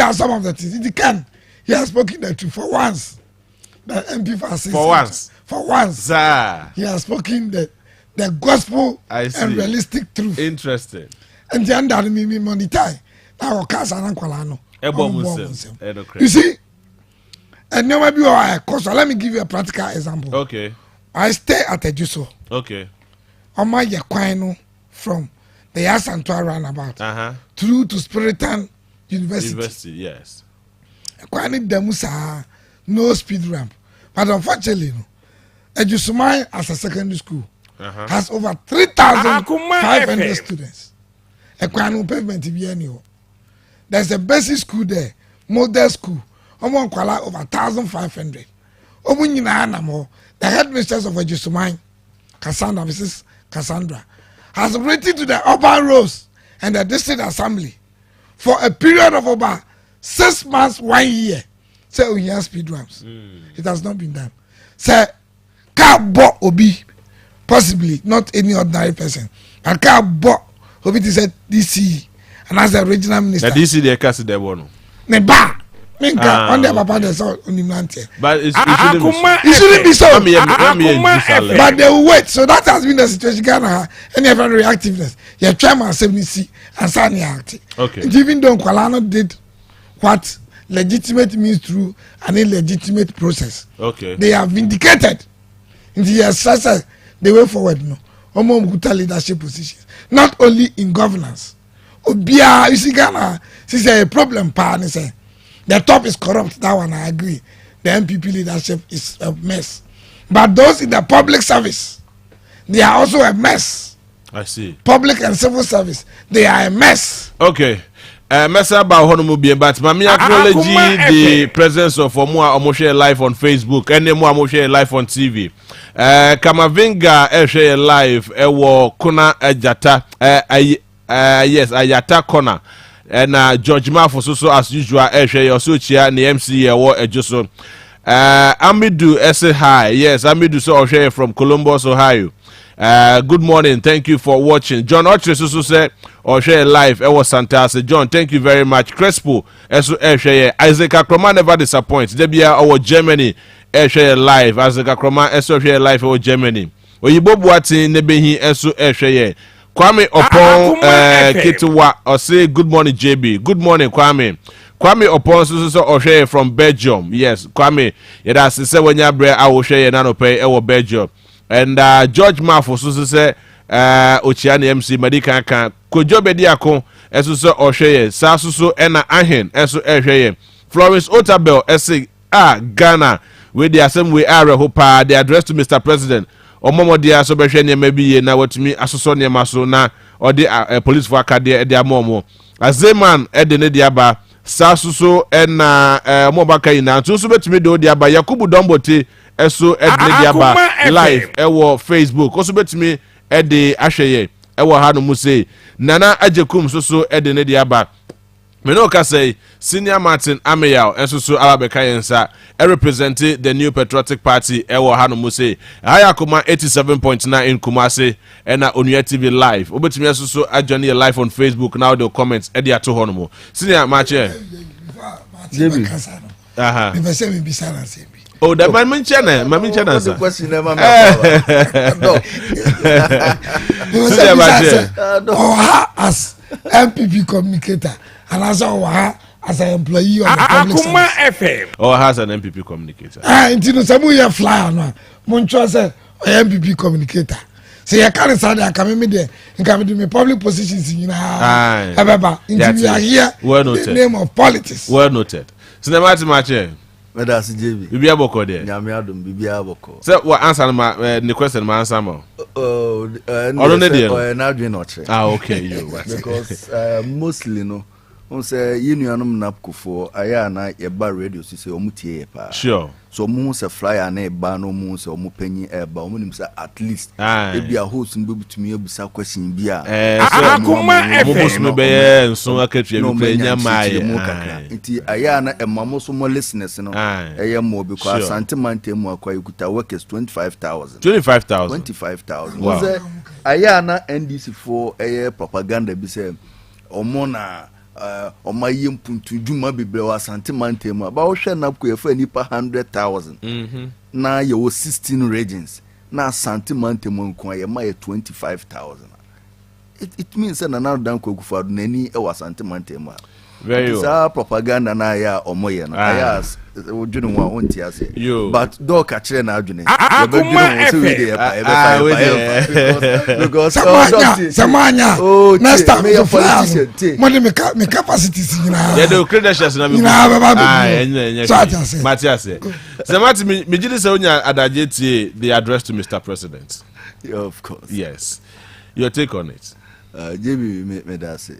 [SPEAKER 14] are some of the things. It can. He has spoken the truth for once. The MP for once, he has spoken the gospel and realistic truth.
[SPEAKER 1] Interesting.
[SPEAKER 14] And the under me money tie. Now Kwalano. You see, and never be a course. Let me give you a practical example.
[SPEAKER 1] Okay.
[SPEAKER 14] I stay at a Juso.
[SPEAKER 1] Okay.
[SPEAKER 14] On my Yakwano from the Yasantua roundabout through to Spiritan University.
[SPEAKER 1] Yes.
[SPEAKER 14] Kwani Demusa, no speed ramp. But unfortunately, Ejusumai as a secondary school has over 3,500 students. Ekwano pavement BNO. There's a basic school there, model school. Over 1,500. The headmistress of Ejusumai, Cassandra, Mrs. Cassandra, has written to the urban roads and the district assembly for a period of about 6 months, 1 year. Say we have speed ramps. It has not been done. Say car bought Obi, possibly not any ordinary person. A car bought Obi to say DC and as the regional minister.
[SPEAKER 1] The DC they cast the one.
[SPEAKER 14] Neba. On the papa they saw Unimante.
[SPEAKER 1] But it
[SPEAKER 14] shouldn't be so. But they will wait. So that has been the situation. Ghana any ever reactiveness. You try my 70 and Sani acting.
[SPEAKER 1] Okay.
[SPEAKER 14] Even though Kwalano did what legitimate means through an illegitimate process.
[SPEAKER 1] Okay.
[SPEAKER 14] They have vindicated in the assessor the way forward. No, Omo leadership positions, not only in governance. Obia, you see Ghana, this is a problem. Say the top is corrupt. That one I agree. The MPP leadership is a mess. But those in the public service, they are also a mess.
[SPEAKER 1] I see.
[SPEAKER 14] Public and civil service, they are a mess.
[SPEAKER 1] Okay. Messa ba hono but mami acknowledge the presence of Omo share live on Facebook and Omo share live on TV. Kamavinga share live wo Kona Ajata yes Ayata Kona and George Mafo so as usual share also chia the MC wo ejoso. Amidu say hi. Yes, Amidu so share from Columbus, Ohio. Good morning, thank you for watching. John Otres also said or share live. It was fantastic. John, thank you very much. Crespo, share. Isaac Akroma never disappoints. Debia our Germany, share live. Isaac Akroma, share live our Germany. Oyibo Boati nebehi share. Kwame Opon Kitwa or say good morning JB. Good morning Kwame. Kwame Opon so share from Belgium. Yes, Kwame. It has to say when you bre I will share nano pay our Belgium. And George Mafo so say Ochiani MC Madika Kojo Bediako eso so ohweye sa so ena ahen eso ehweye Florence Otabel ese Ghana we the same way are hopa the address to Mr. President omomo dia so behwe ne ma biye na watumi asoso ne ma so na odi police for akade e dia momo Azeman e de ne dia ba sa so ena mo baka ina nso so betumi de odi aba Yakubu Dombote eso e de ne dia ba live e wo Facebook so betumi e de ahweye e wo ha no mu sei Nana Ajekum so e de ne dia ba Menoka say Senior Martin Ameyao Ensusu Alabeka Yensa represent the New Patriotic Party Ewo Hano Muse Hayakuma 87.9 in Kumasi and Onuya TV live. Obetimi Ensusu Ajani live on Facebook now the comments Eddie Ato Honomo. Senior Martin
[SPEAKER 14] JB. Aha. Me say me bisala say.
[SPEAKER 1] Oh, that my mention
[SPEAKER 15] the question never
[SPEAKER 14] as MPP communicator and as an employee of the public
[SPEAKER 1] service. FM. Or has an MPP communicator.
[SPEAKER 14] Into the Samuel flyer no. Moncho say MPP communicator. Say I can't say I come in there and come to me public positions in Ababa. Into we are here.
[SPEAKER 1] Well noted.
[SPEAKER 14] The name of politics.
[SPEAKER 1] Well noted. So the match.
[SPEAKER 15] Medasi JB.
[SPEAKER 1] Bibi aboko there.
[SPEAKER 15] Nyame adom bibi aboko.
[SPEAKER 1] So what answer my the question my answer mo?
[SPEAKER 15] Na dwen no che.
[SPEAKER 1] Okay, you.
[SPEAKER 15] Because mostly no on say union napkufo aya na ye ba radio so say omutie pa.
[SPEAKER 1] Sure.
[SPEAKER 15] So mu say flyer na e ba no mu say omu panyi e ba omu nim say at least e bia host mbebutumi abusa question bia.
[SPEAKER 1] Akuma FM no be nso akatwa bi planya mai.
[SPEAKER 15] Nti aya na emamo so mo listeners no eye mo because santimante mu akwa ikuta workers 25,000.
[SPEAKER 1] 25,000.
[SPEAKER 15] Wow. Say aya na NDC for eye propaganda bi say omo na omaye mpuntu djuma bebre wa santimante mu ba wo hwe napko ye fa nipa 100,000 na ye wo 16 regions na santimante mu nko ye ma ye 25,000 it means na na dan ko gufadu nani e wa santimante mu
[SPEAKER 1] very
[SPEAKER 15] well propaganda na ya omoye na ya ojunu wa onti ase but do ka kire na adwene
[SPEAKER 14] because samanya next time me money me capacities
[SPEAKER 1] yeah the credentials na me Matthias Samati me gidi say onya adaje tie the address to Mr. President.
[SPEAKER 15] Of course.
[SPEAKER 1] Yes. Your take on it.
[SPEAKER 15] JB me da say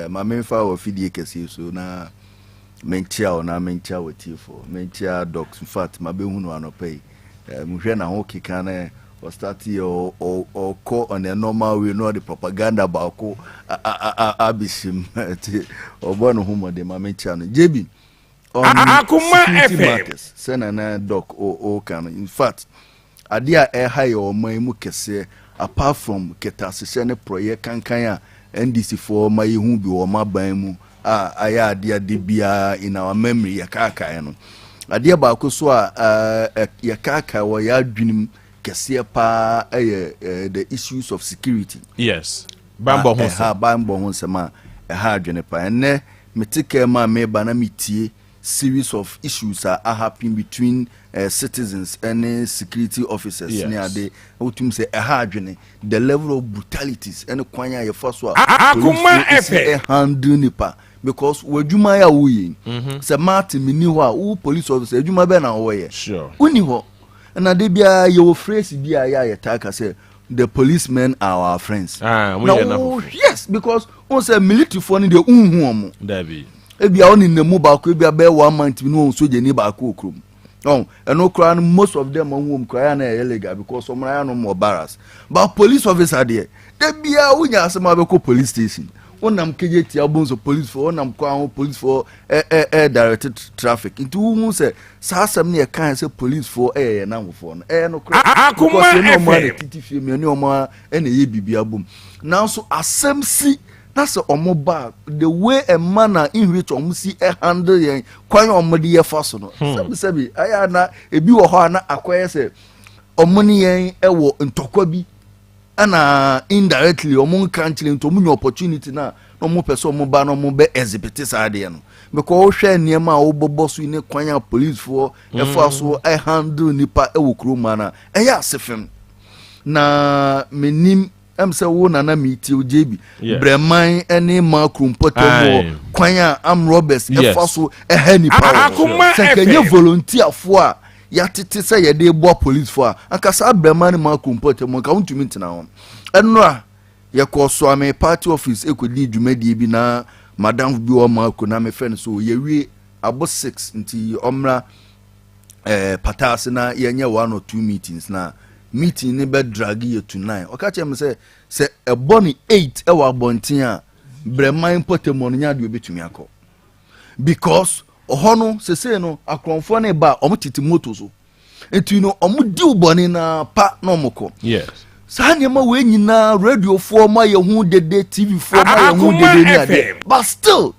[SPEAKER 15] ma memfa wo fidie kesi so na mentia wetifo mentia docs in fact ma be hunu anopai muhwe na ho kika na o start your or call on a normal way no the propaganda ba ko abisim obono humo de ma mentia no JB
[SPEAKER 1] Akuma FM
[SPEAKER 15] sena na doc o kan in fact adia e high o man mu kese apart from ketasese ne project kankan a NDC for my hu bi o maban mu aya adia de bia in our memory yakaka no adia ba ko so yakaka wo ya dwunim kese pa the issues of security.
[SPEAKER 1] Yes. Bambo
[SPEAKER 15] ho sema ha dwene pa ene metike ma me ba na mitie series of issues are happening between citizens and security officers.
[SPEAKER 1] Yes.
[SPEAKER 15] The level of brutalities and kwanya ye first one handle nipa because wejuma ya wuyi se Martin miniwa u police officer ejuma be na woye
[SPEAKER 1] sure
[SPEAKER 15] uniho na de bia ye wo phrase bia ya yetaka say the policemen are our friends. Yes, because on say military for ni de unhu omo
[SPEAKER 1] David
[SPEAKER 15] ebia oni nemu ba ko ebia be 1 month no soje ni ba ko okrum eno kra most of them on kra na illegal because some na no more barracks but police officer there they bia unya asema be ko police station onam kejeti abonzo police for onam kwa police for directed traffic into who say sasam ne kan say police for na for no kra because no more titifie me ne omo na ye bibia bom now so asem si that's omoba the way a manner in which omusi handle yen kwan omode ye faso no sabi aya na ebi wo ho na akoye se omoni yen ewo ntokwa bi ana indirectly omun kanchile nto munyo opportunity na no mo pese omoba no mo be exhibit saade no because wo hwe niam a wo boboso ne kwan police for e faso handle nipa ewo kroma na eya asefem na menim am say wo na meet you JB breman ene ma krumpotemo kwanya am robbers e fa so e ha ni power say kenye volunteer fo a yatete say ye dey bo police fo a akasa breman ma krumpotemo ka untumi ntina ho eno a ye ko so am party office ekodi dwumadi bi na madam bi o ma ko na me friend so ye wi abo 6 nti omra patas na yenye 1 or 2 meetings na meeting ni be drag ye to 9 okache me say e boni 8 e wa bontin a breman potemo nya de obetumi akọ because ohono sese no akronfo na ba omtiti moto so etu no omudi uboni na pa na omko
[SPEAKER 1] yes
[SPEAKER 15] Sanya ma we nyina radio for ma ye hu dede TV for ma ye hu dede ni ade but still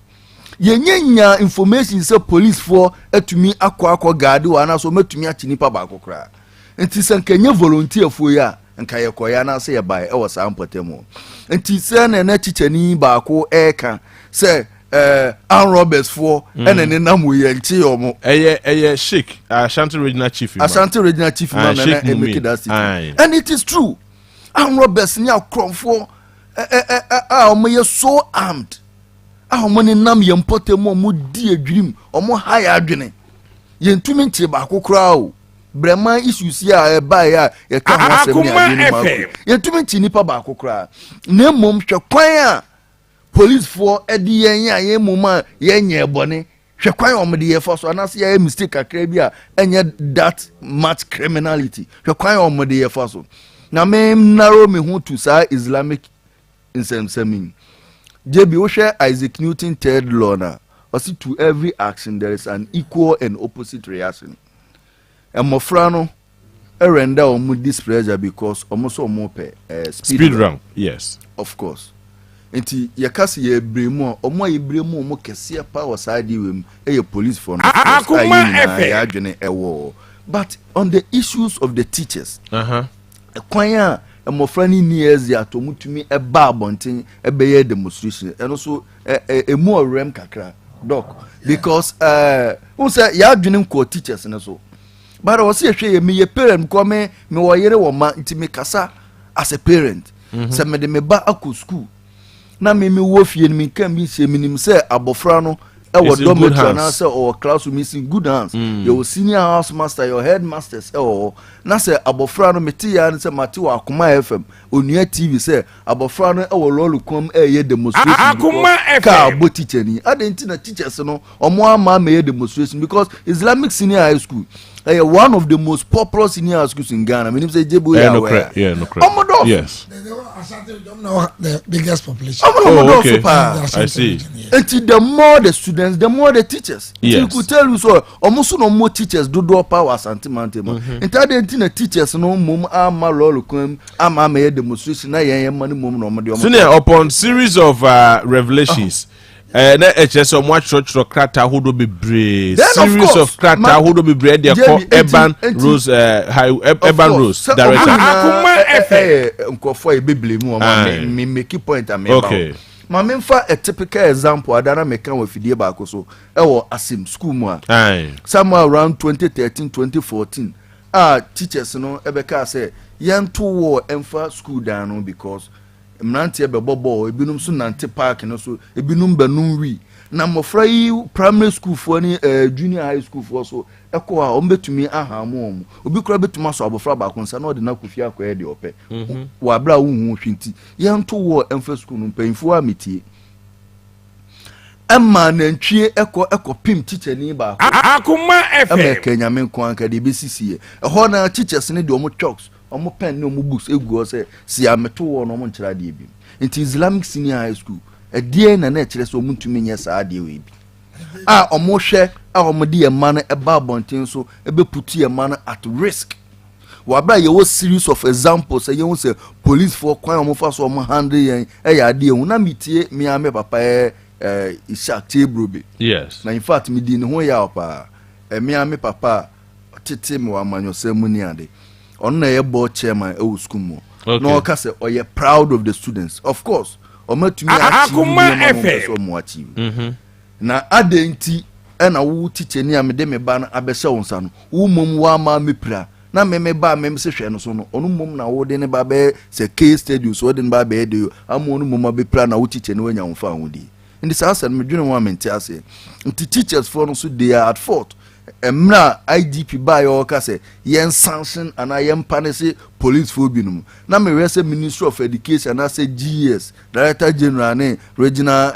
[SPEAKER 15] ye nyanya information say police for etumi akọ guard wa na so metumi achi nipa ba akokra enti sankenye volunteer for ya nka ye koya na say ye bai e wo sa mpotemo enti se na chichani ba ako eka say Armed Robbers for and then namu ye nchi omo
[SPEAKER 1] eye Sheikh Ashanti Regional Chief
[SPEAKER 15] man na make that statement and it is true. Armed Robbers ni akromfo omo ye so armed omo ni nam ye mpotemo mu di adwim omo haya adwene ye ntumi nche ba akokra o brema issues ya e ba ya ye ka ho asem ni adwene ma ye ntumi nche nipa ba akokra na mom hwe kwan a police for edi yen a ye moma ye nye bone hwe kwan omo de ye for so na se ye mistake akra bi a enye that much criminality hwe kwan omo de ye for so na me narrow me hu to sa Islamic insensamin JB wo share Isaac Newton third law na osi to every action there is an equal and opposite reaction emofra no render omo displeasure because omo so omo pe
[SPEAKER 1] speed round yes
[SPEAKER 15] of course enti yakase ye bremu omo ye bremu omo kese pa wo side wem e police for no ya adwene ewo but on the issues of the teachers kwanya emofra ni niezi atomutumi eba abonten ebeye demonstration eno so emu orem kakra doc because who say ya adwene ko teachers ne so but wo se hwe ye me parent ko me wo yere wo ma ntimi kasa as a parent se me de me ba akọ school na me wo fie ni me kan bi se minim se abofra no ewo dormitory na say or classroom is in good hands your senior house master your headmasters na say abofra no meti ya na say mati wa akoma FM onua TV say abofra no ewo lolu kom ye demonstration
[SPEAKER 1] akoma FM
[SPEAKER 15] ka bo teacher ni adenti na teachers no omo ama me demonstration because Islamic Senior High School one of the most popular senior high schools in Ghana. Meaning say Jebo
[SPEAKER 1] yes.
[SPEAKER 14] The biggest population.
[SPEAKER 1] Okay. I see.
[SPEAKER 15] And the more the students, the more the teachers.
[SPEAKER 1] Yes.
[SPEAKER 15] You could tell you so. Almost no more teachers do power sentiment. And the teachers no mum ama lolukum ama me demonstration na yen money mum no.
[SPEAKER 1] So upon series of revelations. Na HSO mo church krata hodo bebre series of krata hodo bebre dey call Urban Rose Urban Rose director
[SPEAKER 15] akuma nkofo e beble mu me make point am
[SPEAKER 1] okay
[SPEAKER 15] ma me fa a typical example adana me kan wa fidie ba ko so e wo asim school mu a somewhere around 2013-2014 teachers no e be ka say yento wo emfa school down no because mnante be bobo ebinum so nante park no so ebinum banum wi na mofra yi primary school for ni junior high school for so eko a ombetumi ahamu obi kura betuma so abofra ba konsa na odi na kofia akwa de ope wa bra wu hu hwinti yanto wo emfa school no panfo ametie amma na ntwie eko pim teacher ni ba
[SPEAKER 1] akoma FM
[SPEAKER 15] Kenya men ko anka de besisi ho na teachers ni de omo chalks omo pen ni omo books egu o se si ameto wo no omo nkyira de bi nti Islamic Senior High School edie na kyerɛ so omo ntumi nyɛ saa de we bi omo hwɛ omo de ye man eba bonten so ebe putu ye man at risk wa bra ye wo series of examples ye wo say police for kwan omo fa so omo handle yen ya de hu na mitie mi ame papa Ishak Tebrobe
[SPEAKER 1] yes
[SPEAKER 15] na in fact mi di ne ho ya opa mi ame papa tete me wa manyosem ni ade on na ye board chairman e school mo no ka say o ye proud of the students of course o matumi achieve na adenti e na wo teacher ni amede me ba na abehye won sa no wo mom wa ma mepira na me ba me se hwe no so no onu mom na wo de ne ba be se case study so de ne ba be de am onu mom be plan na wo teacher ne wanya mfa ahudi in this house me dwene ho amenti ase nti teachers for no so they are at fault emna IDP ba yo ka se yen sanction ana yen panese police for binum na me we say Ministry of Education na say GS Director General ne Regional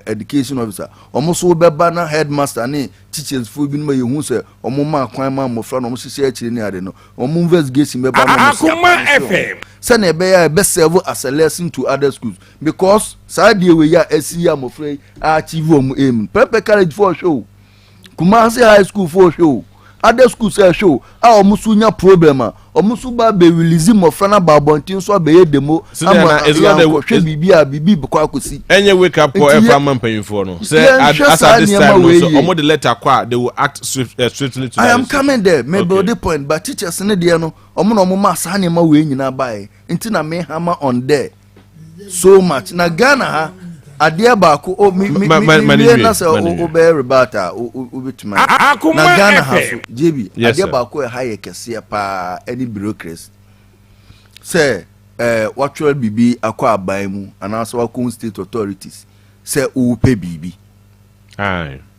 [SPEAKER 15] Education Officer omo so be ba na headmaster ne teachers for binum ye hu se omo ma kwan ma mofra no omo sisi akiri ne ade no omo investigation be ba no
[SPEAKER 1] Akuma FM
[SPEAKER 15] say na be ya be serve as a lesson to other schools because side we ya esi amofra achieve omo aim prepare college for show Kumasi High School for show. Other schools say show. Our musunya problem. Or musuba be release mo frana babontin so be demo.
[SPEAKER 1] Ama is not the
[SPEAKER 15] bibi kwa kusi.
[SPEAKER 1] Any wake up for every man paying for no. Say as at this time no, so omo the letter kwa they will act swiftly to.
[SPEAKER 15] I am coming there. Maybe the point but teachers ne there no. Omo no ma sa nema we nyina bae. Nti na me hammer on there. So much. Na Ghana ha adia baako o mi na se o be rebata o bituma na Ghana hafu JB adia baako e haye kese pa any bureaucracy se watual bibi akwa aban mu anaso wakon state authorities se o pe bibi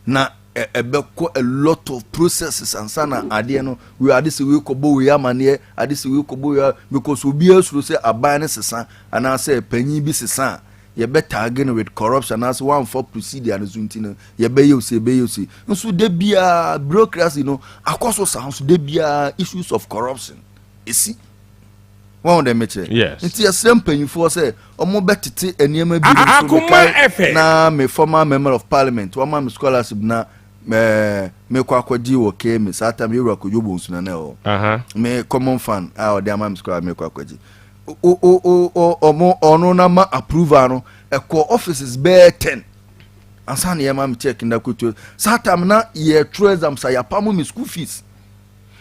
[SPEAKER 15] na ebeko a lot of processes ansana ade no we ade se we kobo we amane ade se we kobo we because obi asuro se aban ne sesa anase panyin bi sesa ye better again with corruption as one for procedure and zuntina ye be you say nso de bia bureaucracy no akoso sounds de bia issues of corruption esi one of them
[SPEAKER 1] yes
[SPEAKER 15] nti ye sempanyi for say omo betete eniema bi na me former member of parliament one man scholarship na me kwakwaji wo kemi sata me yura ko yobo nsuna na o me common fan o de amam scholar me kwakwaji ono na ma approval no eko offices be 10 ansa na yema me check nda kuto satam na ye true exam sa ya pamu me school fees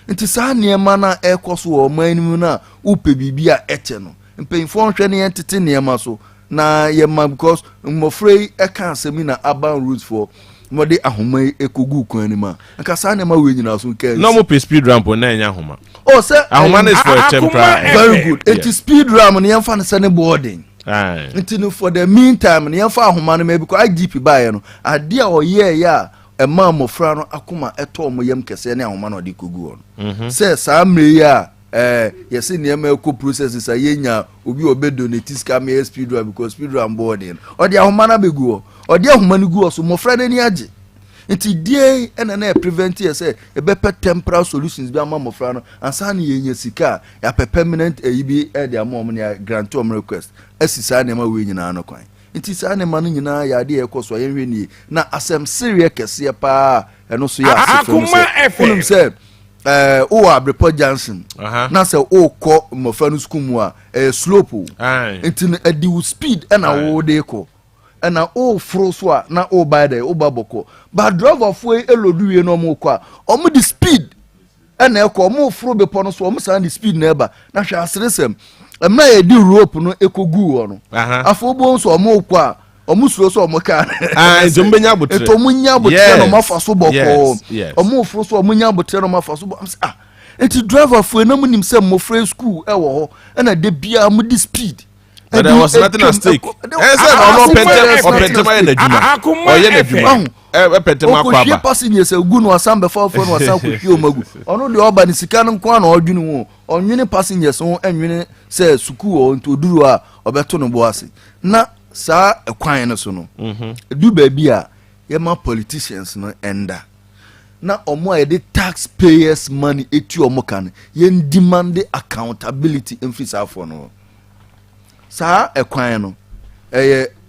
[SPEAKER 15] nti sa na yema na ekoso o manimu na upe bibia eche no mpemfo nhwe ne entete na yema so na yema because mofrey eka seminar urban rules for mode ahoma ekogu kwan ni ma nka sa na ma we nyina so nka
[SPEAKER 1] no mo speed ramp na nya ahoma
[SPEAKER 15] oh say
[SPEAKER 1] ahoma is for a temporary
[SPEAKER 15] very good it speed ramp na yemfa na sane boarding nti no for the meantime na yemfa ahoma na maybe ko IGP bae no ade a oye ya ema mofra no akoma eto mo yem kese na ahoma na odi kogu on say sa mre ya yesi niema eko processes ayenya obi obedo ne tiska me speed ramp because speed ramp boarding odi ahoma na begu odi ahoma ni gu so mofra na ni age nti die na prevent ye say e be temporary solutions bi ama mofra no ansa na yenya sika ya permanent eyibi e de amom na grant om request asisa na ma we nyina no kwan nti sa na ma no nyina ya de ekoso yenhwe ni na asem serious kese pa eno so ya asefo say o Abreport Johnson na say o ko mofra no school mu a slope nti e di speed na wo de ko na o froso na o by there o baboko but driver for eloduwe no mo kwa omo the speed na ekọ omo fro be pono so omo san the speed na eba na hwa asresem emna ye di rope no ekogu wo no afo bo so omo kwa omo suro so omo ka
[SPEAKER 1] zombenya botre
[SPEAKER 15] to munya botre no mafa so boko omo fro so omo nya botre no mafa so enti driver for na munim se mo free school e wo ho na de bia mo the speed.
[SPEAKER 1] But there was nothing at stake.
[SPEAKER 15] Passengers gu no asam be for no asam ko hwe omagu ono de oba ni sika no kwa na odwene wo onwene passengers ho enwene say suku o ntoduru a obeto no boase na sa ekwan no so no du ba bia ye ma politicians no enda na omo a de taxpayers money etu omo kan ye demand accountability in free for no sa ekwan no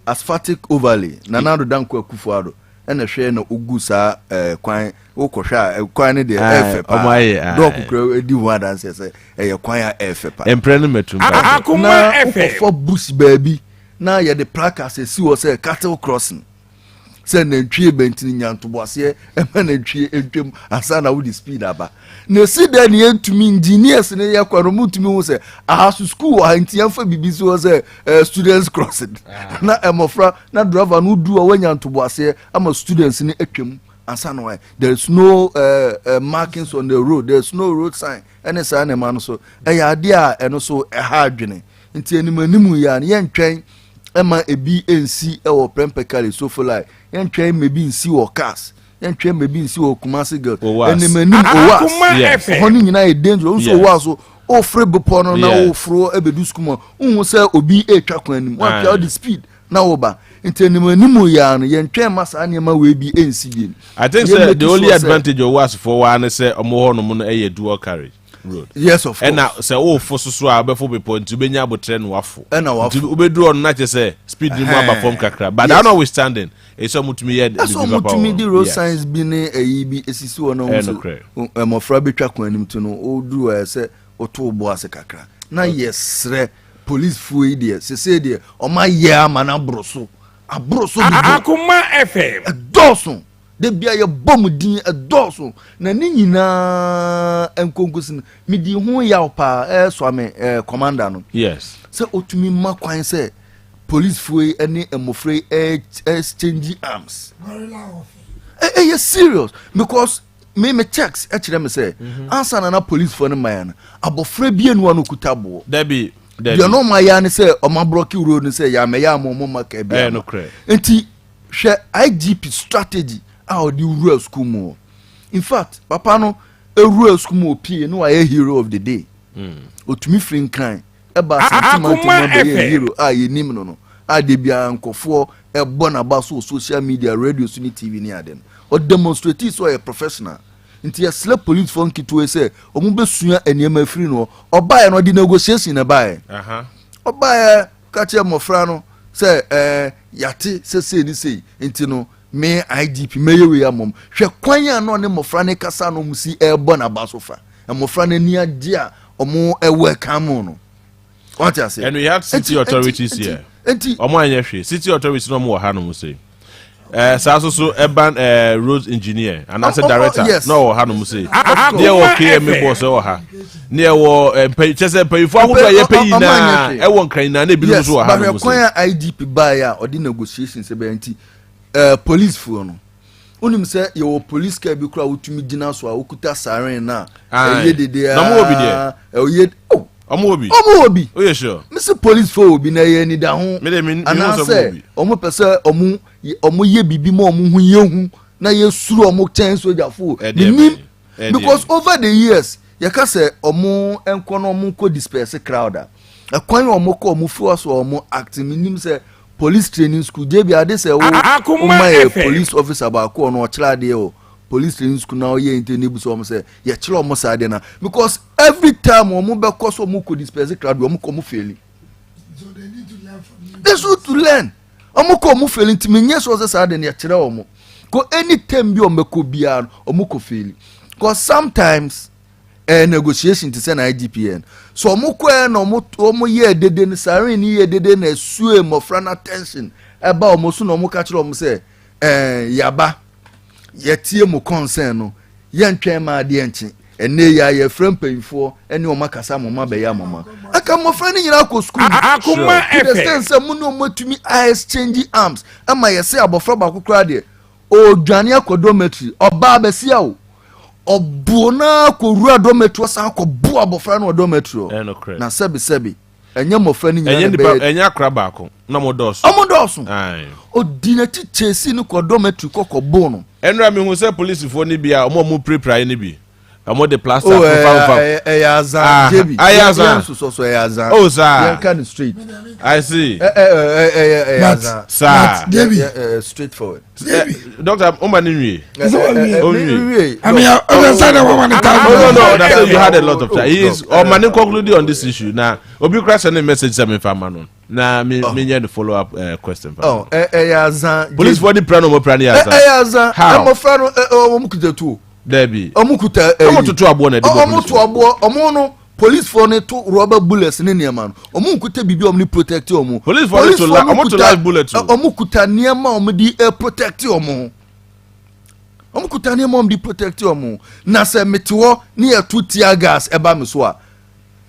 [SPEAKER 15] asphaltic overlay na nado danko akufuado ena hwe na ogu sa kwan wokohwa ekwan ne de efepa do kokro edi ho adanse se kwan ya efepa
[SPEAKER 1] emprene metum
[SPEAKER 15] akoma efepa bus baby na ye de placas esi wo se cattle crossing se na ntwie bentini nyantoboase ema na ntwie entwem asa na wo di speed aba na si da ne entumi engineers ne ye kwaro mutumi wo se ahasu school ha ntiamfa bibisi wo se students crossing na emofra na driver no du wa nyantoboase ama students ne atwem answer there is no markings on the road, there is no road sign any sign man so idea and also a hard journey nti animanimu ya yen twen ema ebi ensi e prempekali so for like yen twen maybe nsi wo cars yen twen maybe nsi wo Kumasi girl animanimu owas honi nyina e dangerous so owas so o free bopo no na o fro ebedu skuma unhu say obi etwa kwan anim what all the speed na oba nti animanimu ya no yen twen masa anema we bi ensi bi
[SPEAKER 1] I think say the only advantage owas for one say omo ho no no e dual carriage road.
[SPEAKER 15] Yes, of course.
[SPEAKER 1] And now say for so abefo be point to benya abotren wafo. And now wafo. Ubedu on na say speed limit abafom kakra. But that notwithstanding, it's so mutumi here.
[SPEAKER 15] That's so mutumi the road signs bi ne eyi esisi wono so. Mofra betwa kwan anim to no odu say oto bo ase kakra. Na yesre police fuwe there. Say there o ma ye ama na broso. Abroso bi.
[SPEAKER 16] Akuma FM.
[SPEAKER 15] Doson. De bia ye bom din edoso na ni nyina enkonkosin me di hu ya opa so ame commander no
[SPEAKER 1] yes
[SPEAKER 15] say otumi makwan say police fuwe any emofrey exchange arms yes serious because me checks actually me say answer na police for no man abofre bia no anu kutabo
[SPEAKER 1] debi
[SPEAKER 15] you know my ya ni say o ma block road ni say ya me ya mo maka bia
[SPEAKER 1] no cre
[SPEAKER 15] enti hwe IGP strategy how the rural school more. In fact, Papa no a rural school more P no a hero of the day. Otumi free kind. Eba sentiment be hero ye nim no. De bia ankofo e bona baso social media radio suni TV ni aden. O demonstrate so a professional. Nti ya slap police phone kitu say omu besua eniema free no. Oba no di negotiation na bae. Oba ka che mofra no say yate say ni say nti no me IGP meyewe amom hwe kwan ya no ne mofra ne kasa no musi ebo na basofa mofra ne ni ade a omo welcome no what you say
[SPEAKER 1] and we have city authorities here omo anya hwe city authorities no mo ha no musi so urban road engineer and as a director no ha no musi there wo KM boss wo ha near wo chese payifo ahodo ye payi na e won kan na bi no so ha no musi
[SPEAKER 15] kwan IGP ba ya odi negotiations e be anti police for no unim say your police car bi kura utumi gina so a okuta siren na ye dede
[SPEAKER 1] na mo obi there omo obi oh yeah sure
[SPEAKER 15] Mr police for obi na ye ni da ho ana say omo pese omo ye bibi mo omo hu ye hu na ye suru omo chen soldier fo because over the years ye ka say omo enko no omo ko disperse crowd a kwan omo ko omo fu so omo act minim say police training school debi ade say my police officer ba ko no chira de o police training school now ye intenibu so mo say ye chira o mo sa de na because every time o mo be ko so mo ko disperse crowd o mo ko mo faili so they need to learn from you they should to learn o mo ko mo faili ntimenye so say de na ye chira o mo ko anytime bi o me ko bia o mo ko faili because sometimes negotiation to send IGPN so omukwe na omo ye dede ni sarin ni ye dede na sue mofra na tension eba omosu na omuka kire omo say yaba ye tie mo concern no ye ntwen ma de enchi ene ya ye frem payfo ene o makasa mama be ya mama aka mofra ni nyina ko school
[SPEAKER 16] akoma
[SPEAKER 15] sense mu no matumi exchange arms ama ye say abofra ba kokra de o dwane akodometry oba besia o obuna ko rua dometro san ko bu abofra no dometro na sebi enye mofra ni nyina be
[SPEAKER 1] enye akra ba ko na modoso
[SPEAKER 15] ai odinati chesi ni ko dometro ko bu no
[SPEAKER 1] enra mi hu say police fo ni bia omo prepare ni bi omo de plaster fa
[SPEAKER 15] Ayazan jebi
[SPEAKER 1] Ayazan
[SPEAKER 15] so Ayazan
[SPEAKER 1] oh sir
[SPEAKER 15] Yankan street
[SPEAKER 1] I see
[SPEAKER 15] Ayazan
[SPEAKER 1] sir
[SPEAKER 15] jebi straightforward
[SPEAKER 1] doctor omanimwe
[SPEAKER 14] I mean understand that one
[SPEAKER 1] no that you had a lot of time he is omanim concluded on this issue now obi crash any message say me fama no na me the follow up question
[SPEAKER 15] Ayazan
[SPEAKER 1] police for the plan no plan
[SPEAKER 15] Ayazan am fra no omukuta tu
[SPEAKER 1] Debbie
[SPEAKER 15] omukuta
[SPEAKER 1] omututu abo na
[SPEAKER 15] omutu abo omo no police for ne to rubber bullets ne niam no omukuta bibi omni protect omo
[SPEAKER 1] police for to live bullet
[SPEAKER 15] omukuta niam omdi protect omo omukuta niam omdi protect omo na se metewo ne atu tear gas eba me so a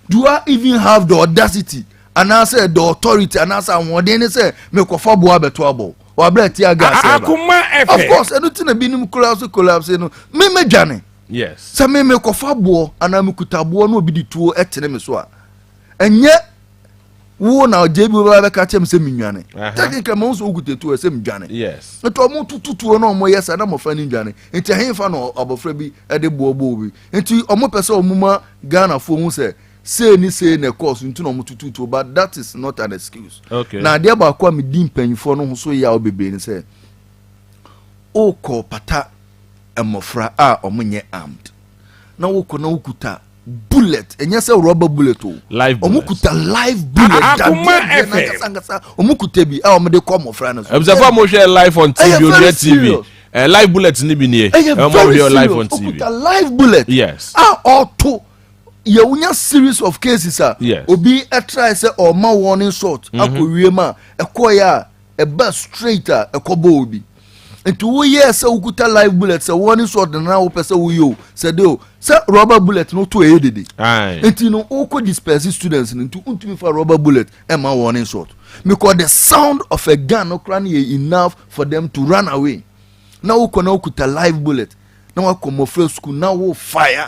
[SPEAKER 15] do I even have the audacity and I say the authority and I say won dey say me ko fa bo abeto abo or bread tear gas. Of course, I don't think a binum collapse, no. Me Johnny.
[SPEAKER 1] Yes.
[SPEAKER 15] Some me make a fabo, and I'm kutabu no be the two at Tenemeswa. And yet, wo now JB will catch him same Johnny. Technically, most who could to a same Johnny.
[SPEAKER 1] Yes.
[SPEAKER 15] Not almost two no more, yes, and I'm a friend in Johnny. Into him fan or Frebi at the Bobo. Into a more person, Muma Ghana for who say in a course into no to, but that is not an excuse.
[SPEAKER 1] Okay.
[SPEAKER 15] Now, there about me dim pen for no so ya be being say, oh, call pata and mofra or munye armed. Now, no kuta bullet, and yes, a rubber bullet.
[SPEAKER 1] Live bullet.
[SPEAKER 15] Omukuta live bullet. Omukutebi, our medical mofranos.
[SPEAKER 1] Observe motion live on TV, on TV. Live bullets nibi live on TV.
[SPEAKER 15] Live bullet.
[SPEAKER 1] Yes.
[SPEAKER 15] Or two. Yewunya series of cases
[SPEAKER 1] yes.
[SPEAKER 15] Obi try say or ma warning shot akoriema ekoya e ba straight ekobo obi nti wo yes ukuta live bullet say warning shot na wo pese wo yo say do say rubber bullet no to edede nti no uko disperse students nti untumi for rubber bullet e ma warning shot because the sound of a gun no kran enough for them to run away na uko na ukuta live bullet. Now I come from school now will fire.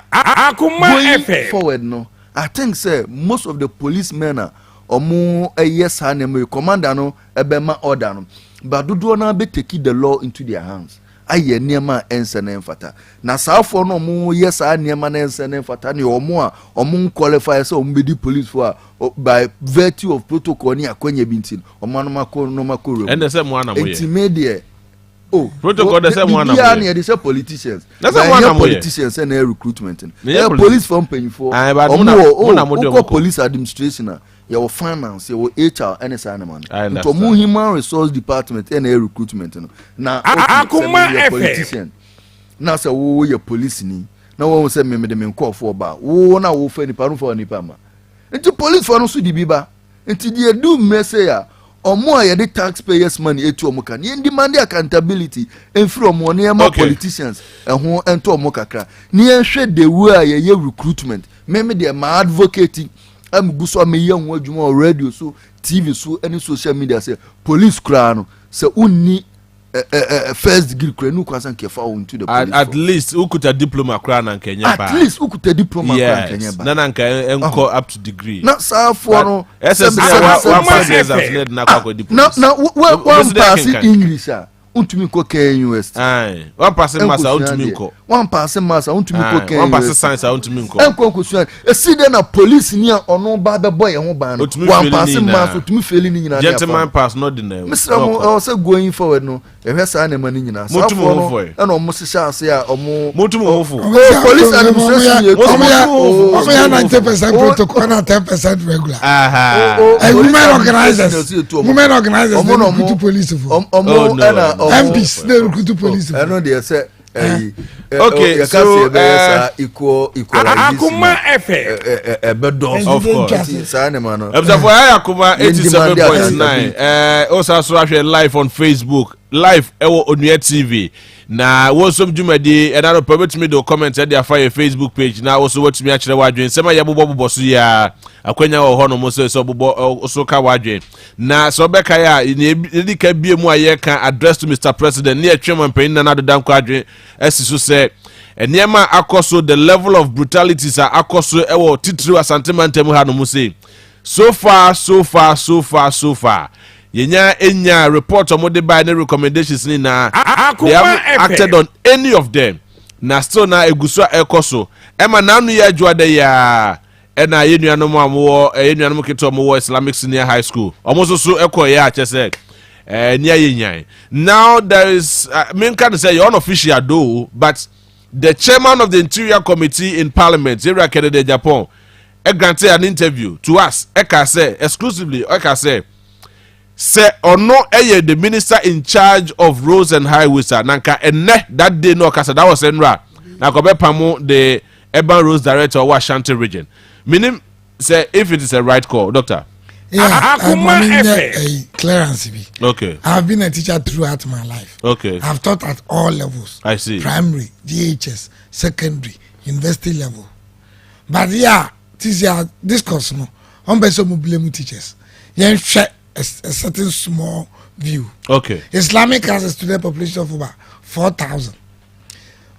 [SPEAKER 15] Going forward no. I think say most of the policemen or more a yes and commander no ebema order no. But do not be taking the law into their hands. I hear near my answer and fata. Na south for no more yes I near my answer and fata ni or more qualifiers or be police for by virtue of protocol near Kwenye Bintin or Manamako no Makuru.
[SPEAKER 1] And the same one
[SPEAKER 15] away. Oh,
[SPEAKER 1] protocol the same one.
[SPEAKER 15] They say politicians.
[SPEAKER 1] That's one
[SPEAKER 15] politicians and recruitment. Police from paying for. Police administration. Your finance, your HR, and it's animal. To human resource department and recruitment. Now, politician. Now, say, oh, your police ni. Now, one say me the men call for bar. Oh, now we find the pardon for any pama. Into police for no sudi biba. Into the do messaya. Or more the taxpayers' money etu omuka. Ni demand accountability and from one more politicians and who enter omokakra. Ni shade the way ye recruitment. Maybe they are advocating. I'm buso me young wajuma radio so TV so any social media say police crown say unni first degree crown no kwasan kefa into the police.
[SPEAKER 1] At least who could a diploma crown and Kenya.
[SPEAKER 15] At least who could a diploma crown Kenya.
[SPEAKER 1] Nananka enko up to degree.
[SPEAKER 15] Not so for no.
[SPEAKER 1] Now
[SPEAKER 15] one pass English untumi ko Kenya University.
[SPEAKER 1] One passing master untumi ko.
[SPEAKER 15] One passing master untumi ko Kenya.
[SPEAKER 1] One passing science untumi ko.
[SPEAKER 15] Enko kusuan. E see dey na police ni ono ba be boy ho ba no. One passing master untumi feli ni nyina.
[SPEAKER 1] Gentleman pass not in there.
[SPEAKER 15] Mr. Mo say going forward no. E hwesa na mani nyina.
[SPEAKER 1] Mutumu hofo.
[SPEAKER 15] E no mo sisa ase a omo
[SPEAKER 1] mutumu hofo.
[SPEAKER 15] Police administration ye
[SPEAKER 14] omo ya 90% protocol na 10% regular. Women organizers. Women organizers. Omo police for.
[SPEAKER 15] Omo
[SPEAKER 14] MPs they recruit police.
[SPEAKER 15] I know they say
[SPEAKER 1] okay, so
[SPEAKER 14] Akuma FM.
[SPEAKER 15] Of course.
[SPEAKER 1] For Akuma 87.9. Also live on Facebook, live on your TV. Na wosom dwumadi e na no permit me do comment e dey afire Facebook page na also watumi a kire wadwen sema ya bobo so ya akwanya wo ho no mo so bobo so ka wadwen na so beka ya ni ka bie mu aye kan address to Mr. President ne atwema mpanin na adodan kwa adwen esiso se eniema akoso the level of brutalities are akoso e wo titiri asantemantam ha no mo say so far Yenya enya report on the by the recommendations ni na they haven't acted on any of them. Na still na egusua ekoso. Ema nanu ya juade ya ena yenuanom amwo yenuanom keto amwo Islamic Senior High School. Omo so eko ya chese nia yenyan. Now there is me can say you're unofficial though, but the chairman of the Interior Committee in Parliament, Zera Kennedy Japan, granted an interview to us. Eka say exclusively eka say or no the minister in charge of roads and highways nanka enne that day no kasa that was enra na ko be pamo the urban roads director of Ashanti region meaning say if it is a right call doctor
[SPEAKER 14] clearance be
[SPEAKER 1] okay
[SPEAKER 14] I've been a teacher throughout my life
[SPEAKER 1] okay
[SPEAKER 14] I've taught at all levels
[SPEAKER 1] I see
[SPEAKER 14] primary DHS secondary university level but yeah this course no on be so blame teachers yen a certain small view.
[SPEAKER 1] Okay.
[SPEAKER 14] Islamic has a student population of over 4,000.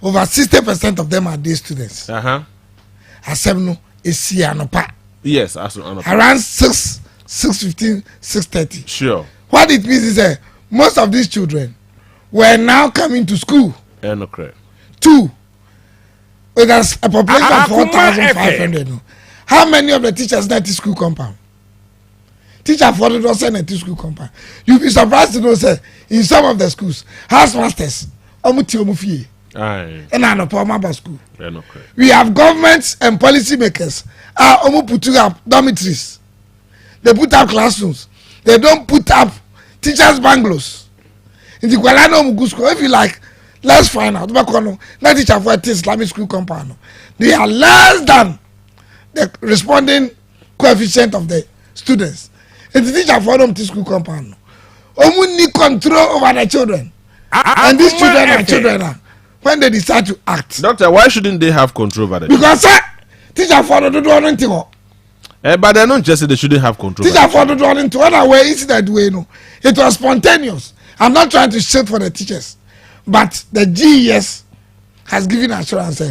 [SPEAKER 14] Over 60% of them are day students. Asemno is Sianopa.
[SPEAKER 1] Yes,
[SPEAKER 14] around 6:15, 6:30.
[SPEAKER 1] Sure.
[SPEAKER 14] What it means is that most of these children were now coming to school. Two, with a population of 4,500. How many of the teachers that school compound? Teacher for the send to school compound. You'll be surprised to know, sir, in some of the schools, housemasters, and school. We have governments and policy makers putting up dormitories. They put up classrooms. They don't put up teachers' bungalows. In the Kuala school, if you like, let's find out. Not teacher for Islamic school compound. They are less than the responding coefficient of the students. And the teacher for them to school compound. Need control over the children. And these children are children when they decide to act.
[SPEAKER 1] Doctor, why shouldn't they have control over the
[SPEAKER 14] because teacher for them to do anything.
[SPEAKER 1] But they're not just they shouldn't have control.
[SPEAKER 14] Teacher for them to do anything. Other way is that way. No, it was spontaneous. I'm not trying to shit for the teachers, but the GES has given assurance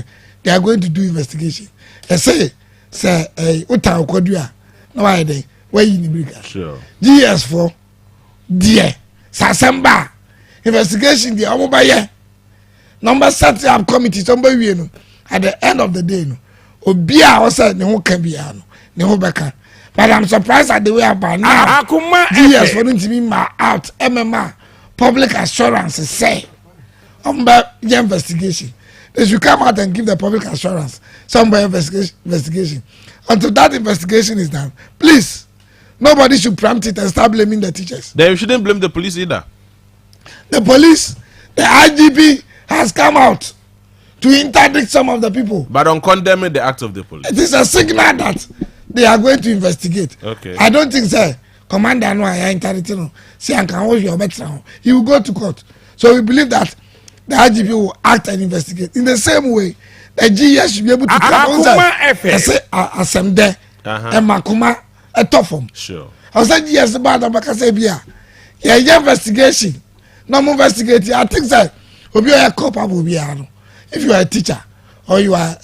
[SPEAKER 14] they are going to do investigation. They say uta okodua no why they where you need
[SPEAKER 1] sure
[SPEAKER 14] GES for dear Sasemba investigation the omobaye number set up committee somebody we know at the end of the day no obia also ne ho ka bia no ne ho beka but I'm surprised at the way about now GES for them to be out MMA public assurance say investigation. They should come out and give the public assurance. Somebody investigation. Until that investigation is done, please, nobody should prompt it and start blaming the teachers.
[SPEAKER 1] Then you shouldn't blame the police either.
[SPEAKER 14] The police, the IGP has come out to interdict some of the people.
[SPEAKER 1] But on condemning the act of the police.
[SPEAKER 14] It is a signal that they are going to investigate.
[SPEAKER 1] Okay.
[SPEAKER 14] I don't think, sir, Commander no I interdicting. See, I can hold your better. He will go to court. So we believe that the IGP will act and investigate. In the same way, the GES should be able to come on side and say, "Asem there, and Makuma a tough."
[SPEAKER 1] Sure.
[SPEAKER 14] I said yes about the Bakasebia. Yeah, investigation. No more investigate. I think that will be a culpable. If you are a teacher or you are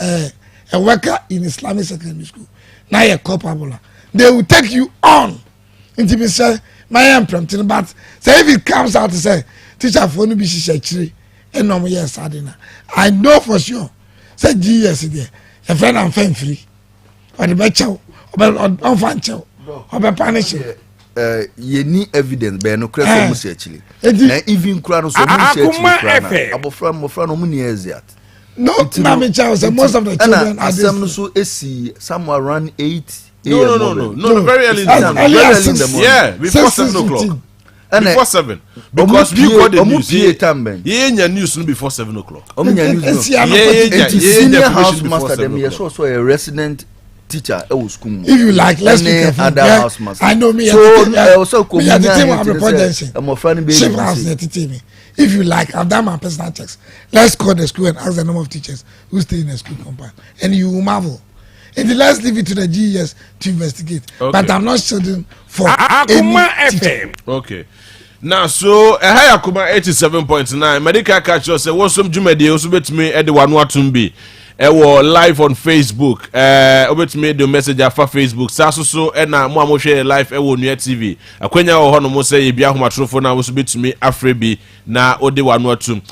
[SPEAKER 14] a worker in Islamic secondary school, now you're culpable. They will take you on into me say my impromptu. But say if it comes out to say teacher for no be she and no yes I know for sure say GES there a friend and friend free or the bechow or fan chow or be punish
[SPEAKER 15] you need evidence be no credit mo actually na even kura no so mo actually abofra mo fra no mo near yet
[SPEAKER 14] no na me chow say most of the children are
[SPEAKER 15] some so esi somewhere around 8
[SPEAKER 1] no very early in the morning yeah before 7 o'clock. Before 7, because you got the news. Yeah, news before 7 o'clock.
[SPEAKER 15] Senior house master them yes also a resident teacher at school.
[SPEAKER 14] If you like, let's look at
[SPEAKER 15] other house master.
[SPEAKER 14] I know me.
[SPEAKER 15] So also
[SPEAKER 14] I'm a friend. If you like, I've done my personal checks. Let's call the school and ask the number of teachers who stay in the school compound, and you will marvel. And let's leave it to the GES to investigate. Okay. But I'm not shooting for any teacher.
[SPEAKER 1] Okay. Now, so a higher Kuma 87.9 medical catcher say what's some Jumedi also bet me at the one watumbi. Live on Facebook. Obet me the message for Facebook. So and now mo share live near TV. Akwenya ho no mo say bia homatrofo na also bet me afrebi na ode one watum.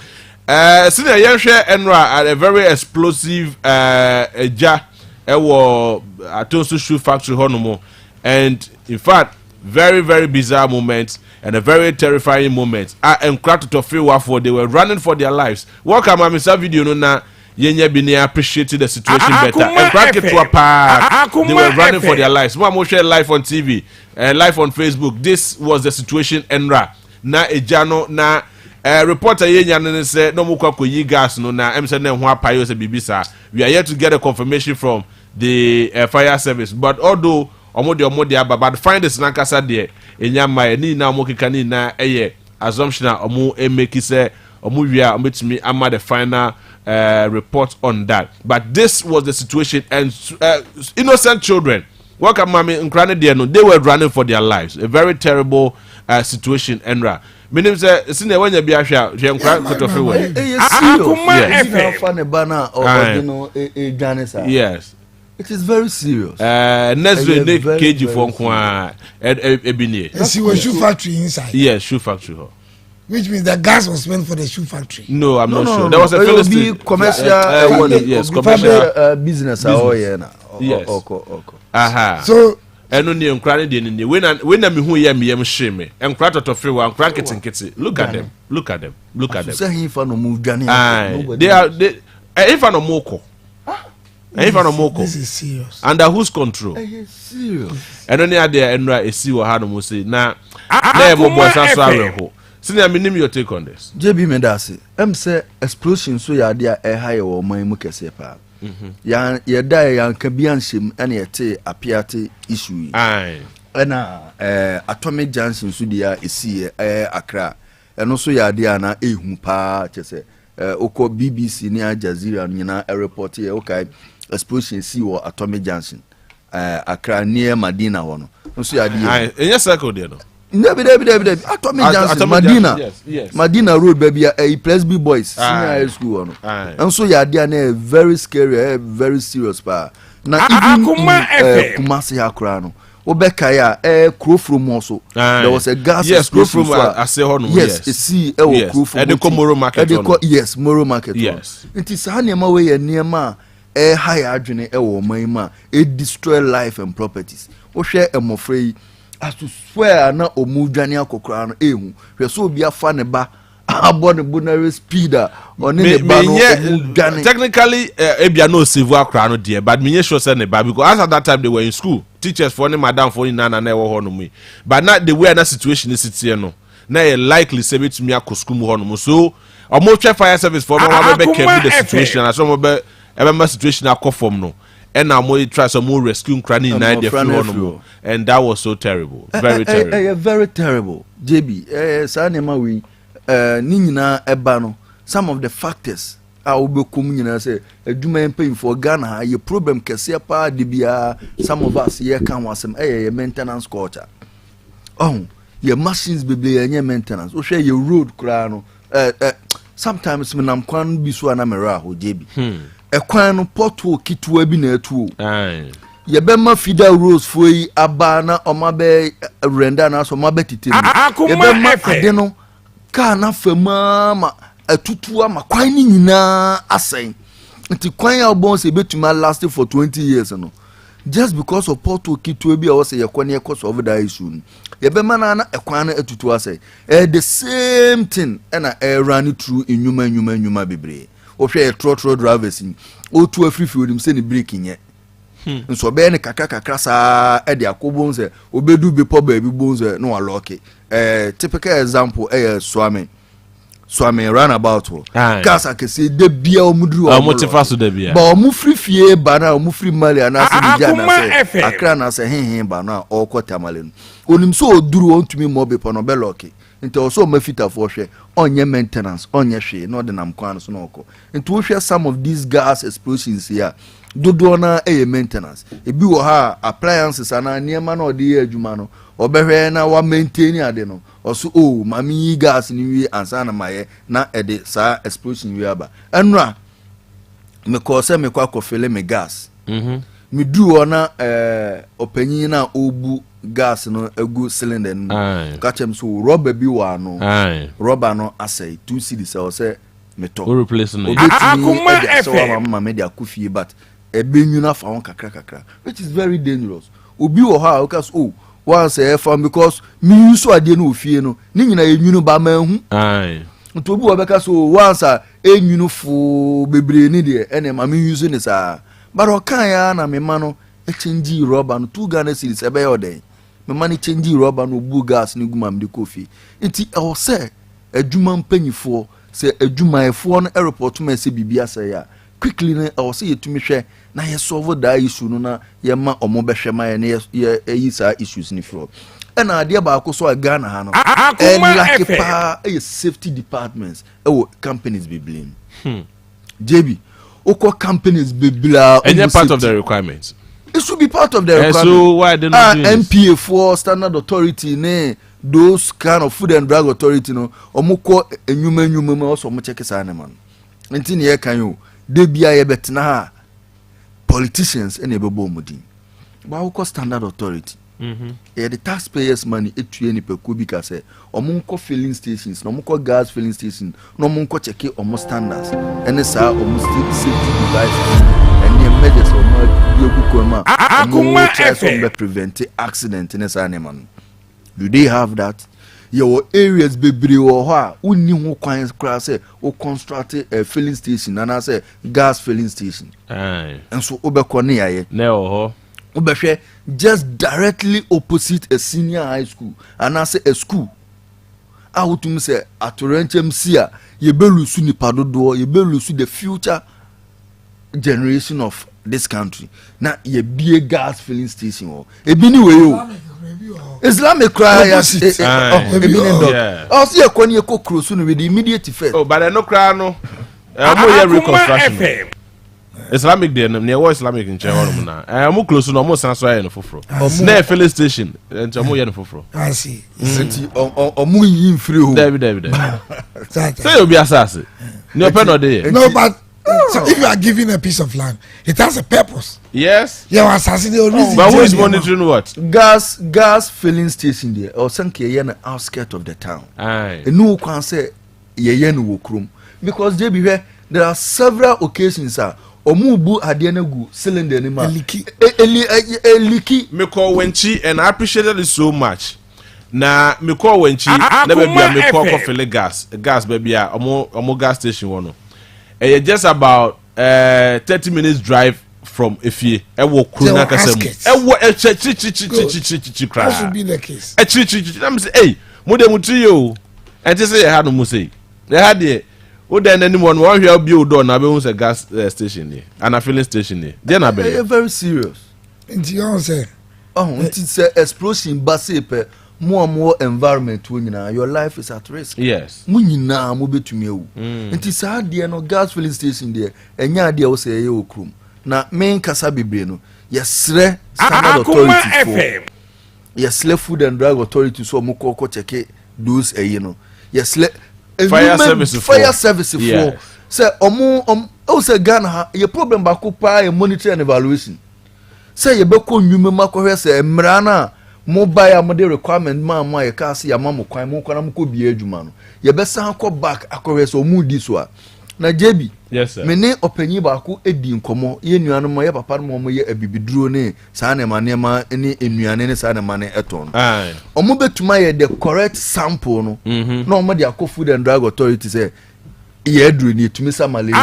[SPEAKER 1] Senior Yenhwe Enra a very explosive ja Atonso shoe factory honomo, and in fact very very bizarre moment and a very terrifying moment. And cracked to feel what they were running for their lives. Welcome, Mr. Video no na yenya bini appreciated the situation better and crack it to a park. They were running for their lives. Mo share live on TV and live on Facebook. This was the situation. Enra na ejano na reporter yenya say no mo kwa yi gas no na em say na ho apayo se bibisa. We are yet to get a confirmation from the fire service, but although omo de but find this nankasa there enyama ni na omo keka ni na eye assumption omo make say omo wia ometimi ama the final report on that. But this was the situation, and innocent children Waka mami nkrane de no, they were running for their lives. A very terrible situation enra. Meaning say sine wanya bi ahwa hwe nkra kotofe we. Yes.
[SPEAKER 15] It is very serious.
[SPEAKER 1] Next week KG for nkwa ebinie.
[SPEAKER 14] See a shoe factory inside.
[SPEAKER 1] Yes, shoe factory.
[SPEAKER 14] Which means the gas was meant for the shoe factory.
[SPEAKER 1] No, I'm not sure. There was a
[SPEAKER 15] commercial business.
[SPEAKER 1] Yes.
[SPEAKER 14] Aha. So
[SPEAKER 1] eno ni enkrane de ni when me hu ye me sheme enkra totofe wa enkra kitinkiti. Look at them.
[SPEAKER 15] Say he fa no mu dwane.
[SPEAKER 1] They are if an omoko.
[SPEAKER 14] This is serious.
[SPEAKER 1] Under whose control?
[SPEAKER 15] Serious.
[SPEAKER 1] Eno ni ade enra esi wo ha no mo say na e mo boy so areho. Senior minim your take on this.
[SPEAKER 15] JB Medasi, say explosion so ya dia e high wo man mu kese pa. Ya die yan kabian shim ene yete apiate issue. Na atomic junction so dia esi Accra. Eno so ya dia na ehu pa chese oko BBC ni Al Jazeera nyina report here okay explosion si wo atomic junction Accra near Madina wono. So ya dia.
[SPEAKER 1] Enye circle there no.
[SPEAKER 15] Atomic Johnson, Madina. Yes. Madina Road, baby, a plus B boys, senior high school. And so, yeah, they are very scary, very serious. Now, even Kumasi Hakrano, Obekaya, crew from also. There was a gas.
[SPEAKER 1] Yes, crew from I say,
[SPEAKER 15] yes, see, crew from
[SPEAKER 1] the Moro Market.
[SPEAKER 15] Yes, Moro Market.
[SPEAKER 1] Yes,
[SPEAKER 15] it is Hanyama way near ma, high adrenaline, Maima, it destroy life and properties. O share am afraid. As to swear na omudwane akokra no ehu hwe so obi afa ne ba abone bonary speeder on ne ba no omudwane
[SPEAKER 1] technically ebia no save akra no there but me sure say ne ba because as at that time they were in school teachers for ne madam for na ewo ho no mu but now the way na situation is here no na likely say betumi akosku mu ho no so omo twa fire service for no wa be keep the situation as omo be ebe situation akofom no. And I'm going to try some more rescue cranny and that was so terrible. Very terrible.
[SPEAKER 15] Very terrible. JB, Sanema we Nina Ebano. Some of the factors I will be coming say a domain paying for Ghana, your problem can see a part DBA. Some of us here can want some maintenance culture. Oh, your machines be and your maintenance. Or share your road crown. Sometimes when I'm quan be so an amera who JB. Ekwan no porto kitwa bi na atu ye be ma fida rose foi abana omabe renda na so mabe titemi ye be ma ade no ka na fama ma atutu ama kwan ni nyina asen nti kwan ya obon se betuma last for 20 years no just because of porto kitwa bi a wo se ye kwan ye cause of that issue ye be ma na ekwan na atutu asen the same thing na run through nyuma bebre o hwe trotro drivers ni o tu afrifield nim se ni breaking ye nso be ne kakra sa e de akobon se obedu be po ba bi bonze no aloke typical example swame runabout gas akese de bia omudru
[SPEAKER 1] o motifa so de bia
[SPEAKER 15] ba omufrifie ba na omufri mali ana se bia na se akra na se henhen ba na o kwota mali no onim so oduru ontumi mo be po no be loke nti also mafita for hwe onye maintenance onye hwe no de nam kwan so no ko nti wo hwe some of these gas explosions here dodo na maintenance ebi wo ha appliances ana niema na odi adwuma no obehwe na wa maintain ade no also mami gas ni wi ansa na maye na ede sa explosion wi aba enra me ko se me kwa kofele me gas me du ona opanyin na obu gas no egu cylinder no kachem so rubber bi wa no rubber no asay 2 cedis o say meto
[SPEAKER 1] o replace no
[SPEAKER 15] akuma so mama me dia kufie but ebenyu na fa won kakra which is very dangerous obi wo ha because once farm because me use ade no ofie no ni nyina enyu ba ma hu nto obi wo beka so once enyu fu bebre ni de ene ma me use ni sa but o kan ya na me ma no change rubber no 2 Ghana cedis ebe yoden me mani change rubber no bu gas ni gumam de kofi enti o se adwuma mpanyifo se adwuma efo no airport ma se bibia se ya quickly na o se yetumi hwe na ye solve da issue no na ye ma omo behwe ma ye na ye yisa issues ni fro na ade ba ko so Ghana ha no like pa safety departments companies be blame JB oko companies be bla
[SPEAKER 1] any part of the requirements
[SPEAKER 15] It should be part of the requirement.
[SPEAKER 1] So why they not doing
[SPEAKER 15] MPA for Standard Authority, those kind of Food and Drug Authority, no, omuko enyuma also omu check sana man. Ntini ye kan yo, de bia ye betina politicians ene bebo mudi. Ba wo Standard Authority. The taxpayers' money etu ni peku bi ka say omunko filling stations, no omunko gas filling station, no omunko check omo standards. Ene sa omu safety devices. And measures of my prevent accident in a animal. Do they have that? Your areas be or uni who class or construct a filling station and I say gas filling station. And so Oberconia
[SPEAKER 1] no
[SPEAKER 15] Obershare just directly opposite a senior high school and I say a school. I would say at Torrentium Sia, you belu suni padodo, you belu the future generation of this country. Now ye be a gas filling station or a bini way Islamic cry I see a see a corny cockroach soon with the immediate effect.
[SPEAKER 1] Oh, but I no cry no reconstruction. Islamic day near Islamic in China. I am close to almost answer in the fufro. Near filling station and to moya fufro.
[SPEAKER 14] I see.
[SPEAKER 15] Or muy free.
[SPEAKER 1] David. So you'll be assassin. No pen or day.
[SPEAKER 14] No, but so if you are given a piece of land, it has a purpose.
[SPEAKER 1] Yes.
[SPEAKER 14] You are assassinating.
[SPEAKER 1] But who is monitoring what?
[SPEAKER 15] Gas filling station there or sanke yen outskirts of the town.
[SPEAKER 1] Aye.
[SPEAKER 15] No can say yen wokrum because they be where there are several occasions omubu adienegu cylinder anima eliki
[SPEAKER 1] me call Wenchi and I appreciated it so much. Na me call Wenchi never be a me call coffee gas baby omo gas station one. Just about 30 minutes drive from Efie. Ewo Krona Kasemu. Ewo chi cry.
[SPEAKER 14] That should be the case.
[SPEAKER 1] I'm say, hey, mode mutrio. And just say had no muse. They had the then anyone one here be do na be a gas station here and a filling station here. They na be
[SPEAKER 15] very serious.
[SPEAKER 14] Nti you say,
[SPEAKER 15] oh, it is explosion basepe more and more environment when your life is at risk.
[SPEAKER 1] Yes.
[SPEAKER 15] Munyina mo betumi ewu. Nti sa de no gas filling station there enya de wo say ye okrum. Na men kasa bebre no yesre Standard Authority for. Yesle Food and Drug Authority so mo ko check those no. Yesle
[SPEAKER 1] fire service
[SPEAKER 15] for. Say o say Ghana ye problem ba ko pa e monitor and evaluation. Say ye be ko nwuma makọ say mra na mobile mo de requirement ma ye ka se ya ma mo kwan mo kwana mo ko bia adwuma no ye be san ko back akọhwe so mu di so a na jebi
[SPEAKER 1] yes sir
[SPEAKER 15] me ne opanyi ba ko edi nkomo ye nuanu mo ye papa mo ye abibiduro ne sa na ma ne enuane ne sa na ma ne eton omo betuma ye the correct sample no na omo de akọ Food and Drug Authority say ye aduru ni tumi sa malaria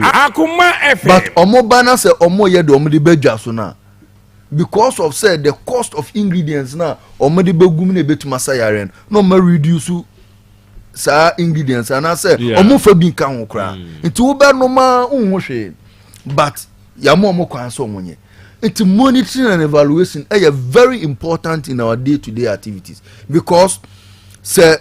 [SPEAKER 15] but omo ba na say omo ye de omo de badwa so na because of say the cost of ingredients now omedi begum na betuma sayaren no ma reduce sa ingredients and I say omo fa bi kan ho kra nti wo be no ma unho hwe but ya mo kwan so onye nti monitoring and evaluation is very important in our day-to-day activities because say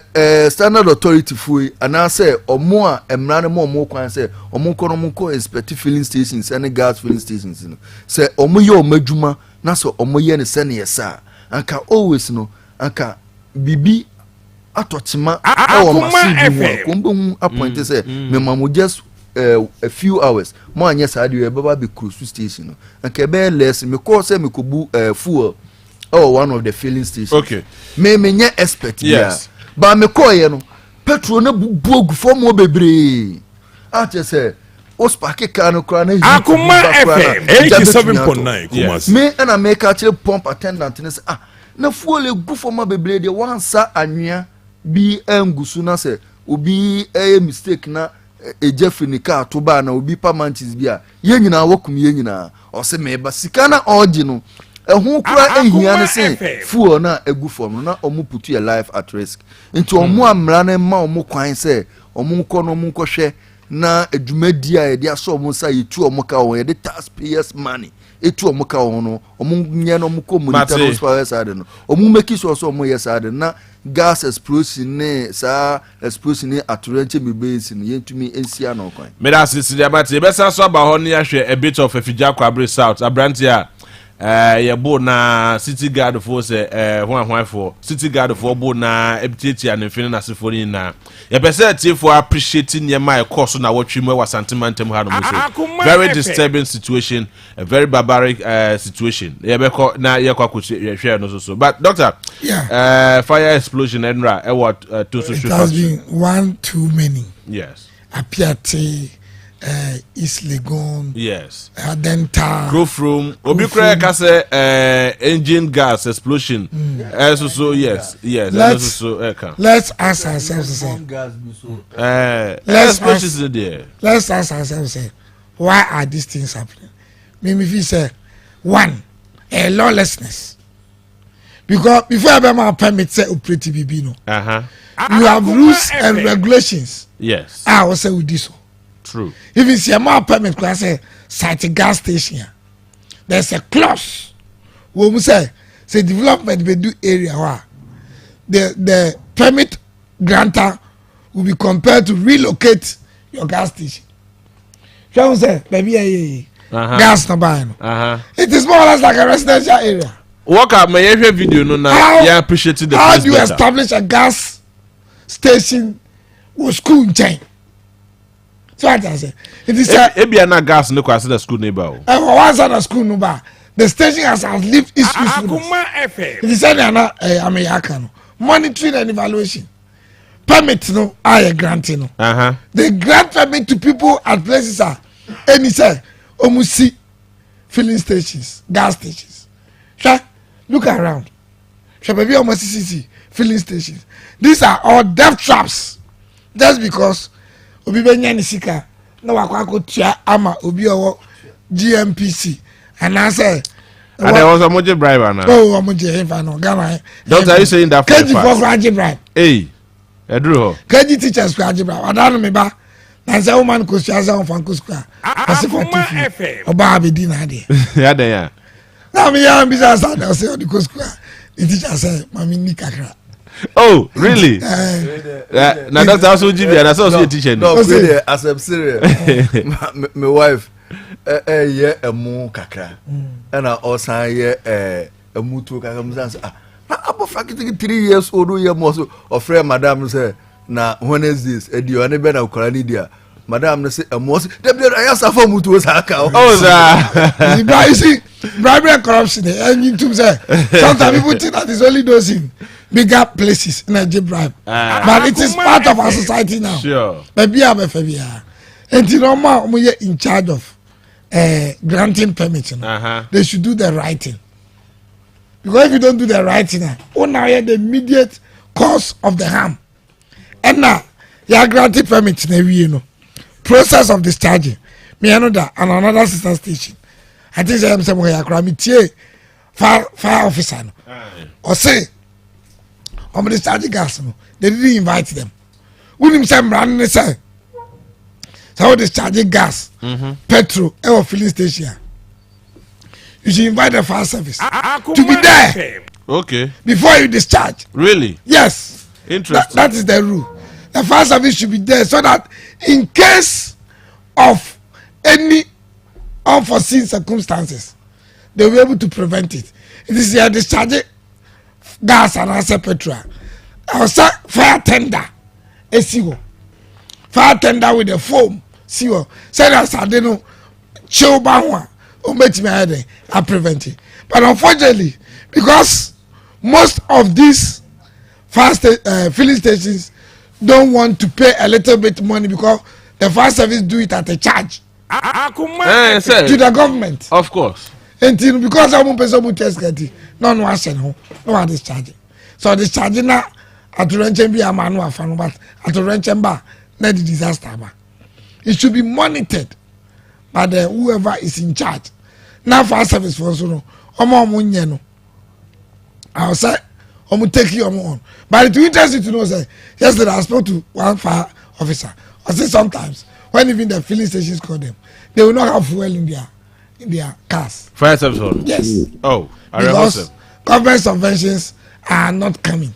[SPEAKER 15] Standard Authority fui and I say omo a emrane mo kwan say omo ko inspect filling stations and gas filling stations no say omo ye omadwuma na so omo ye ne se ne yesa anka always no anka bibi atochima e wo machine ko mbo appoint say me mamu just a few hours mo anya sa de baba be cruise station no anka be less me call say me ko bu fuel one of the filling stations
[SPEAKER 1] okay
[SPEAKER 15] me nye expert
[SPEAKER 1] yes
[SPEAKER 15] ba me call ye no petrol na bu ogu form o bebre ate say o spark car no kra na
[SPEAKER 1] Akuma FM 87.9
[SPEAKER 15] Kumasi me and I make actually pump attendant ne say na fuel egu form o bebre de wansa anwea bi engusu na say obi mistake na Jeffrey ni car to ba na obi pamanches bia ye nyina wakum ye nyina o se me ba sika na orgy no ehun kura ehia ne say fuel na egu form na omu put your life at risk into omu amra na ma omu kwan say omu nko no omu hwe na edwumadi a ye dia so omu sa yitu omu ka won ye de taxpayers money etu omu ka won no omu nye no omu ko monitor no power side no omu make sure so omu yes side na gas explosion ne sa explosion ne atorenche mebase no yentumi ensia no kwan
[SPEAKER 1] me da sisi dia but e be sa so aba ho ne ya hwe a bit of afija kwabre south abrantia yɛbo na city guard for sɛ hwan for city guard for bo na ebitiati anefin na sefo ni na yɛpɛ sɛ tiefo appreciate nneɛma ɛkɔ so na wɔtwe mu wɔ santimantem ha no mo so very disturbing situation, a very barbaric situation yɛbɛkɔ na yɛkɔ akɔhwɛ hwɛ no so but doctor fire explosion enra what to so
[SPEAKER 14] it has been one too many.
[SPEAKER 1] Yes.
[SPEAKER 14] Apiate East Legon.
[SPEAKER 1] Yes.
[SPEAKER 14] Adenta.
[SPEAKER 1] Growth room. Obi kura ka say engine gas explosion. So yes.
[SPEAKER 14] Let's ask ourselves let's ask ourselves why are these things happening? Maybe if you say one, lawlessness. Because before I permit say operate BB no. You have rules and regulations.
[SPEAKER 1] Yes.
[SPEAKER 14] I will say with this one.
[SPEAKER 1] True.
[SPEAKER 14] If it's a more permit class site a gas station, there's a clause where we say development will do area where the permit grantor will be compelled to relocate your gas station. Shall we say, baby, gas no buying. It is more or less like a residential area.
[SPEAKER 1] Work out my video no now. Yeah, appreciate the
[SPEAKER 14] how do you establish a gas station with school in chain? So what I say, it is
[SPEAKER 1] a gas no kwase the school neighbor.
[SPEAKER 14] Once on a school neighbor, the station has lived its usefulness. It is American monitoring and evaluation. Permit no, I grant no. They grant permit to people at places are any say omusi filling stations, gas stations. Look around. Maybe almost CCC filling stations. These are all death traps. Just because obi benya ni sika na wakwa tia ama obi owo GMPC and I say
[SPEAKER 1] and there was a moje bribe now.
[SPEAKER 14] Oh, moje if I know Ghana.
[SPEAKER 1] Doctor, are you saying that
[SPEAKER 14] KG for graduate bribe?
[SPEAKER 1] Hey, Edru.
[SPEAKER 14] KG teachers graduate bribe. Adano me ba na say woman ko siaza on fanko school. Asifa TV. Oba abedi na de.
[SPEAKER 1] Ya den ya.
[SPEAKER 14] Na me ya business and say on the school. The teacher say mami ni kakra.
[SPEAKER 1] Oh, really? Now that's also GB and that's also a teacher.
[SPEAKER 15] No, as I'm serious. My wife, yeah, a moon kakra. And I also a mutu kakam. I'm fucking 3 years old. You're most of friend, madam, say, now, when is this? A you any better Coranidia? Madam, say, a most. I asked for mutu was a cow.
[SPEAKER 1] Oh, sir.
[SPEAKER 14] You see, bribery and corruption. And you too say, sometimes people think that is only those in bigger places in a bribe. But it is part of our society now.
[SPEAKER 1] Sure.
[SPEAKER 14] Maybe I'm a favor. And you know, we are in charge of granting permits. They should do the right thing. Because if you don't do the right thing, now you the immediate cause of the harm. And now, you are granting permits, you know. Process of discharging. Me, I know that, and another sister station. I think I am somewhere, I cry, fire officer. Or say, on the discharging gas, they didn't invite them. Wouldn't some brand say, so discharging gas, petrol, or filling station. You should invite the fire service to be there.
[SPEAKER 1] Okay.
[SPEAKER 14] Before you discharge.
[SPEAKER 1] Really?
[SPEAKER 14] Yes.
[SPEAKER 1] Interesting.
[SPEAKER 14] That is the rule. The fire service should be there so that in case of any unforeseen circumstances, they will be able to prevent it. It is here discharging gas and also petrol. I was fire tender, a seal. Fire tender with the foam, seal. Say that I don't know, chill banwa. I prevent it. But unfortunately, because most of these filling stations don't want to pay a little bit money because the fire service do it at a charge to the government.
[SPEAKER 1] Of course.
[SPEAKER 14] And because I'm person test getting no one is charging. So the charging now at the be a man who fan but at the renchemba not the disaster. It should be monitored by the whoever is in charge. Now fire service for so no omo I was say omo take you on. But it will interest you to know say yesterday I spoke to one fire officer. I say sometimes when even the filling stations call them, they will not have fuel in their cars.
[SPEAKER 1] Fire service on?
[SPEAKER 14] Yes.
[SPEAKER 1] Oh,
[SPEAKER 14] because government subventions are not coming.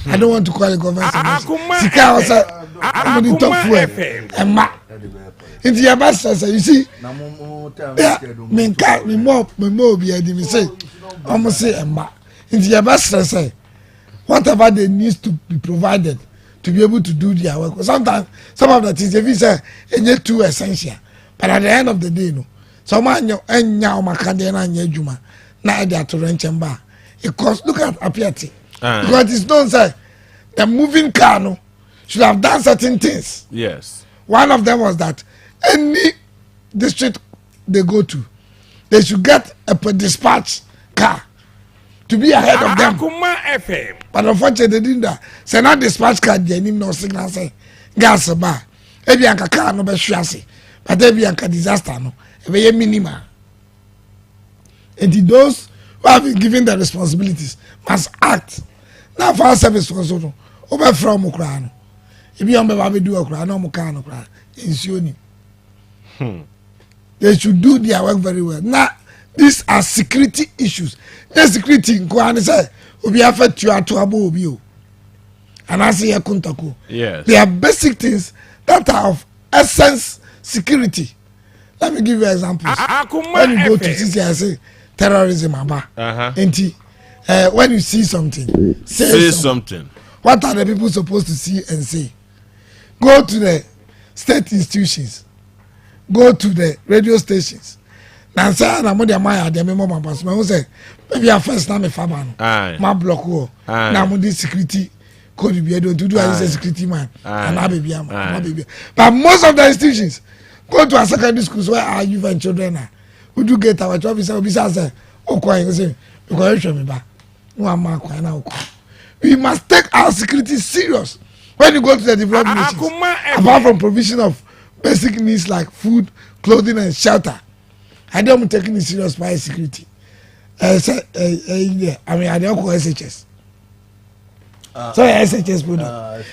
[SPEAKER 14] I don't want to call it government subventions. Sika also I'm top fuel. Emma. Into your master say you see. Yeah, me more be me say. Almost say Emma. Into your master say whatever they need to be provided to be able to do their work. Sometimes some of the things if you say it's too essential, but at the end of the day, no. Someone you enya makadena nya juma na dia to rent chamber. It costs. Look at Apiati because it's not say the moving car no should have done certain things.
[SPEAKER 1] Yes.
[SPEAKER 14] One of them was that any district they go to, they should get a dispatch car to be ahead of them. But unfortunately, they didn't that. Say not dispatch car, they need no signal say gas bar. Ebi anka car no be shasi, but ebi anka disaster no. Ebi minima. And those who have been given the responsibilities must act. Now for service also no. Over from Ukraine. If you remember do Ukraine, no Mukano Ukraine. Insioni. They should do their work very well. Now these are security issues. The security in Kuani say obi affect you to abo obi o. And I say yakuntako.
[SPEAKER 1] Yes.
[SPEAKER 14] They are basic things that are of essence security. Let me give you examples. When you go to CCI, terrorism, when you see something, say
[SPEAKER 1] something.
[SPEAKER 14] What are the people supposed to see and say? Go to the state institutions. Go to the radio stations. Now say na mo dey maya dey me mama pass me say maybe I first na me faba no. Ma block wo. Na mo dey security code be do as a security man. And na baby am. But most of the institutions go to a secondary schools where our youth and children are. Who do get our job is say okwa you say because you show me back. One man kwa na okwa. We must take our security serious when you go to the developed nations. Apart from provision of basic needs like food, clothing, and shelter, I don't taking it serious by security. I mean, I don't call SHS. Sorry, SHS,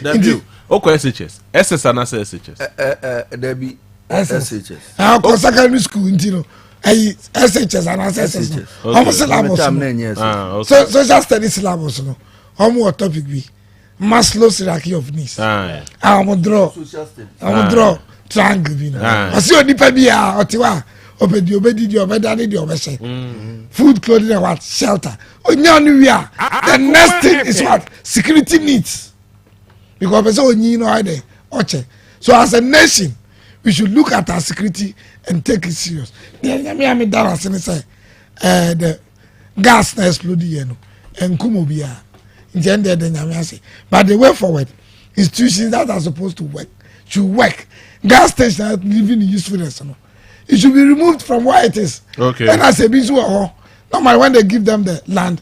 [SPEAKER 1] W. Okay, SHS. SS and SHS.
[SPEAKER 15] There be SHS.
[SPEAKER 14] I call secondary school, you know. SHS and SSS. Almost syllabus. So social studies syllabus, no. Almost topic be Maslow's hierarchy of needs. I'm draw triangle, you know. I see only baby otiwa obedi food, clothing, and what shelter. The next thing is what security needs. Because so as a nation, we should look at our security and take it serious. The gas na explode and kumobia. But the way forward, institutions that are supposed to work should work. Gas stations are living in usefulness. It should be removed from where it is.
[SPEAKER 1] Okay.
[SPEAKER 14] And as a business, normally when they give them the land,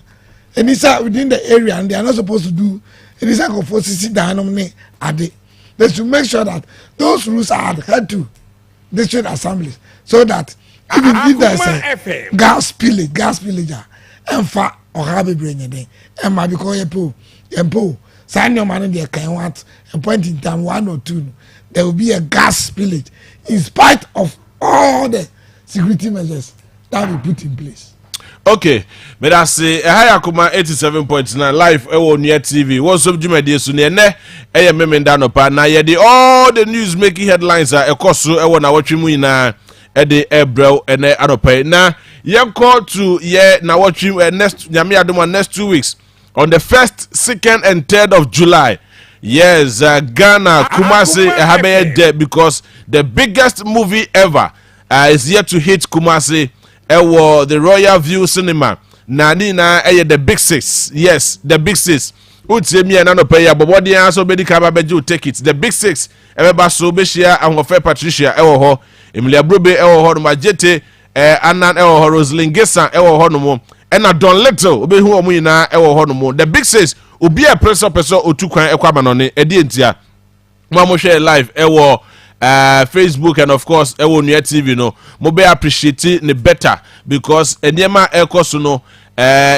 [SPEAKER 14] and it's within the area, and they are not supposed to do it is like a forces dynamic ade. They should make sure that those rules are adhered to district assemblies, so that even if there's a gas spillage, and far or have a brain again, and might be called a pool, sign your money there can want a point in time 1 or 2. There will be a gas spillage in spite of all the security measures that we put in place.
[SPEAKER 1] Okay, but I say a higher kuma 87.9 live on near TV. What's up, Jimmy? Dear Sunne, a memendano pa na ye all the news making headlines are a cost so I want to watch you na Eddie Ebro and Anope. Now, you call to na watch you next Yami next 2 weeks on the 1st, 2nd, and 3rd of July. Yes, Ghana, Kumasi, Habeye dead because the biggest movie ever is yet to hit Kumasi. The Royal View Cinema. Nina, the Big Six. Yes, the Big Six. Uti me and Anope, but what the answer be the Kababeju take it. The Big Six. Everybody so Beshia and Hofe Patricia, Ewoho, Emilia Brube, Ewoho, Majete, Annan, Ewoho, Rosalind Gessa, Ewoho, and a Don Little, Obe who Amina, Ewoho. The Big Six. Ubi a press up person or 2 coin equamanone edientia. Mamo share live ewo Facebook and of course ewo near TV no. Mobe appreciate it better because enema ekoso no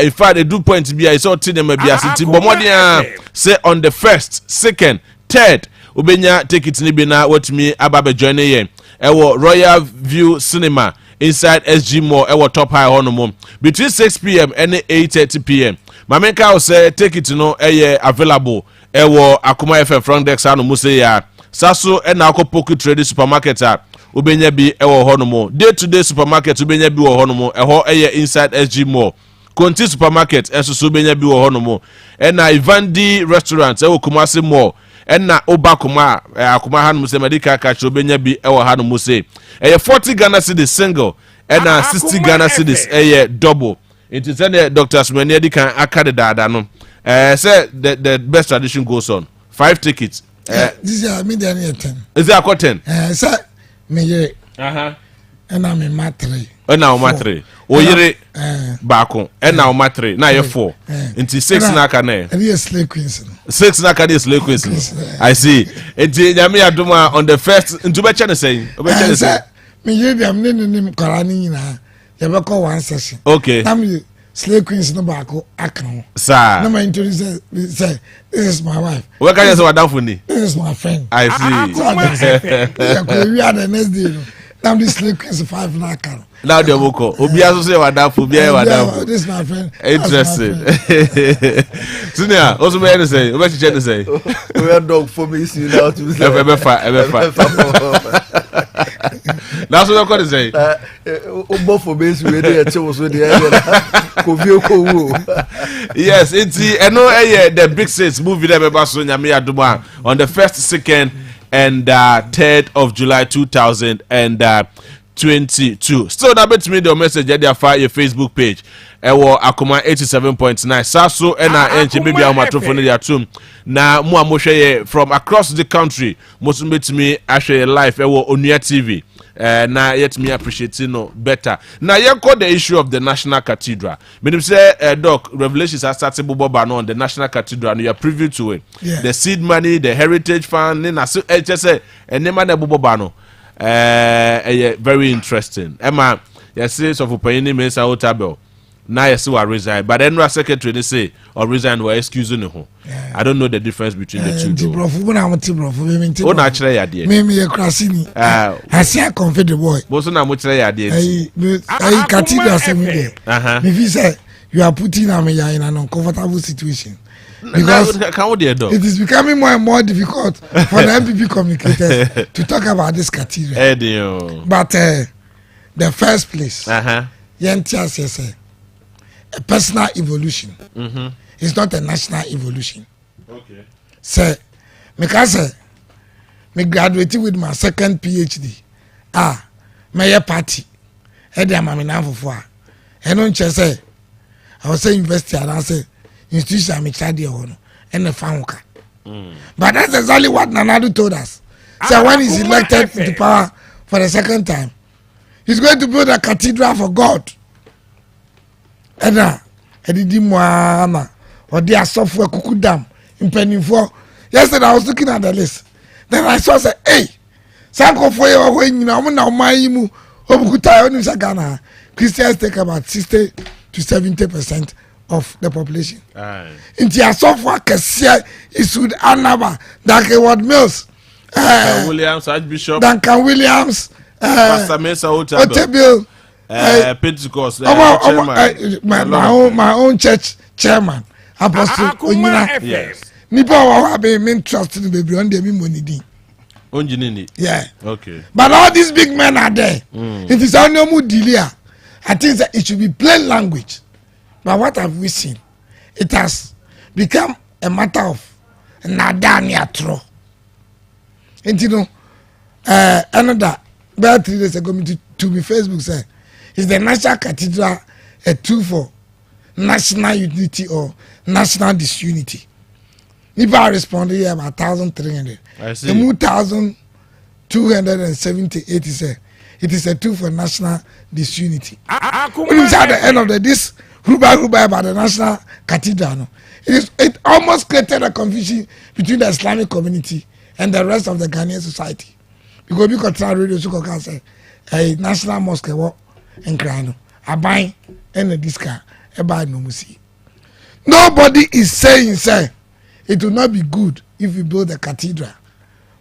[SPEAKER 1] in fact they do point be I saw them be asiti bomodia say on the 1st, 2nd, 3rd ubenya take it ni be na what me ababe join here. Ewo Royal View Cinema inside SG Mall ewo top high honomo between 6 p.m. and 8:30 p.m. Mamenka will say take it available. Ewo Akuma FM front desk anu muse ya saso ena akopoku trade supermarket a ubenya bi ewo hɔ no mo day to day supermarket ubenya bi wɔ hɔ no mo ɛhɔ ɛyɛ inside SG Mall Konti supermarket enso so ubenya bi wɔ hɔ no mo ena Ivandi restaurant ɛwɔ Kumasi Mall ena oba kuma akuma hanu se medical catch ubenya bi ɛwɔ hanu mo se ɛyɛ 40 Ghana cedis single ena 60 Ghana cedis ɛyɛ double it is Dr. Asmani edi kan akade dada no say the best tradition goes on 5 tickets
[SPEAKER 14] this year me there 10
[SPEAKER 1] is it a 10
[SPEAKER 14] say me ye and I'm in matri
[SPEAKER 1] and now matri o yire baako and now matri na ye 4 into 6 na ka na
[SPEAKER 14] e slay queens
[SPEAKER 1] 6 na ka dey slay queens I see enti nyame adoma on the first into be chene say
[SPEAKER 14] me ye dem ne korani nyina ye be call one session
[SPEAKER 1] okay
[SPEAKER 14] am slay queens no baako akran
[SPEAKER 1] sir
[SPEAKER 14] no my introduce say this is my wife
[SPEAKER 1] we can say what for ni
[SPEAKER 14] this is my friend
[SPEAKER 1] I see
[SPEAKER 14] we are the next day now this slay queens 5 na akran
[SPEAKER 1] now the boko obi aso say wadafo bia wadafo
[SPEAKER 14] this is my friend
[SPEAKER 1] interesting senior also me say we check say
[SPEAKER 15] we are dog for me see now to be
[SPEAKER 1] ebefa that's what I call say
[SPEAKER 15] obo for me see we dey chewo so dey
[SPEAKER 1] yes it's the big six movie that be so nyame adoma on the 1st, 2nd and 3rd of July 2022. Still that bet me the message there for your Facebook page. Ewo akoma 87.9 saso ena enche baby a microphone there too. Na mo amhwe from across the country. Mo so bet me ahwe live ewo Onua TV. Na yet me appreciate no better. Now you call the issue of the National Cathedral. Meaning say doc Revelations has started boba on the National Cathedral and you are privy to it.
[SPEAKER 14] Yeah.
[SPEAKER 1] The seed money, the heritage fund, na so just say and name na boba no. Very interesting. Emma, yes, so for paying me sa hotel. Now you see what resign, but then secretary they say or resign or excuse no. I don't know the difference between the two. Oh, naturally, I did.
[SPEAKER 14] Me a crasini. I see a confederate boy.
[SPEAKER 1] Most of them I did.
[SPEAKER 14] I cathedral assembly. If you say you are putting me in an uncomfortable situation. Because it is becoming more and more difficult for the MPP communicators to talk about this cathedral. But the first place, say a personal evolution. It's not a national evolution.
[SPEAKER 1] Okay.
[SPEAKER 14] Say, because me graduated with my second PhD. My party. I don't say I was saying university and I say institution I'm study on and the Famuka. But that's exactly what Nanadu told us. So when he's elected into power for the second time, he's going to build a cathedral for God. And or their software kukudam in penny for. Yesterday I was looking at the list. Then I saw say, hey, Sanko for you when you know my imu Obukuta on Sagana. Christians take about 60 to 70% of the population. In their software Cassia is with Anaba, Ward Mills,
[SPEAKER 1] Williams, Archbishop,
[SPEAKER 14] Duncan Williams,
[SPEAKER 1] Pastor Mesa
[SPEAKER 14] Otebil.
[SPEAKER 1] Pentecost,
[SPEAKER 14] my own church chairman, Apostle Onyina.
[SPEAKER 1] Yes.
[SPEAKER 14] Nipa wa be me trust in baby on the money di.
[SPEAKER 1] Onjinini.
[SPEAKER 14] Yeah.
[SPEAKER 1] Okay.
[SPEAKER 14] But all these big men are there. It is only mu delay. I think that it should be plain language. But what have we seen? It has become a matter of nadania tro. And you know, another about 3 days ago to me Facebook said, is the National Cathedral a tool for national unity or national disunity? If I responded here about 1,300,
[SPEAKER 1] I see.
[SPEAKER 14] The 1,278 is it is a tool for national disunity. When you say at the end of this ruba about the National Cathedral, no, it almost created a confusion between the Islamic community and the rest of the Ghanaian society. Because we could try radio so can say a national mosque and Grano, a buy and a discount, a buy no musi. Nobody is saying, say, it will not be good if we build a cathedral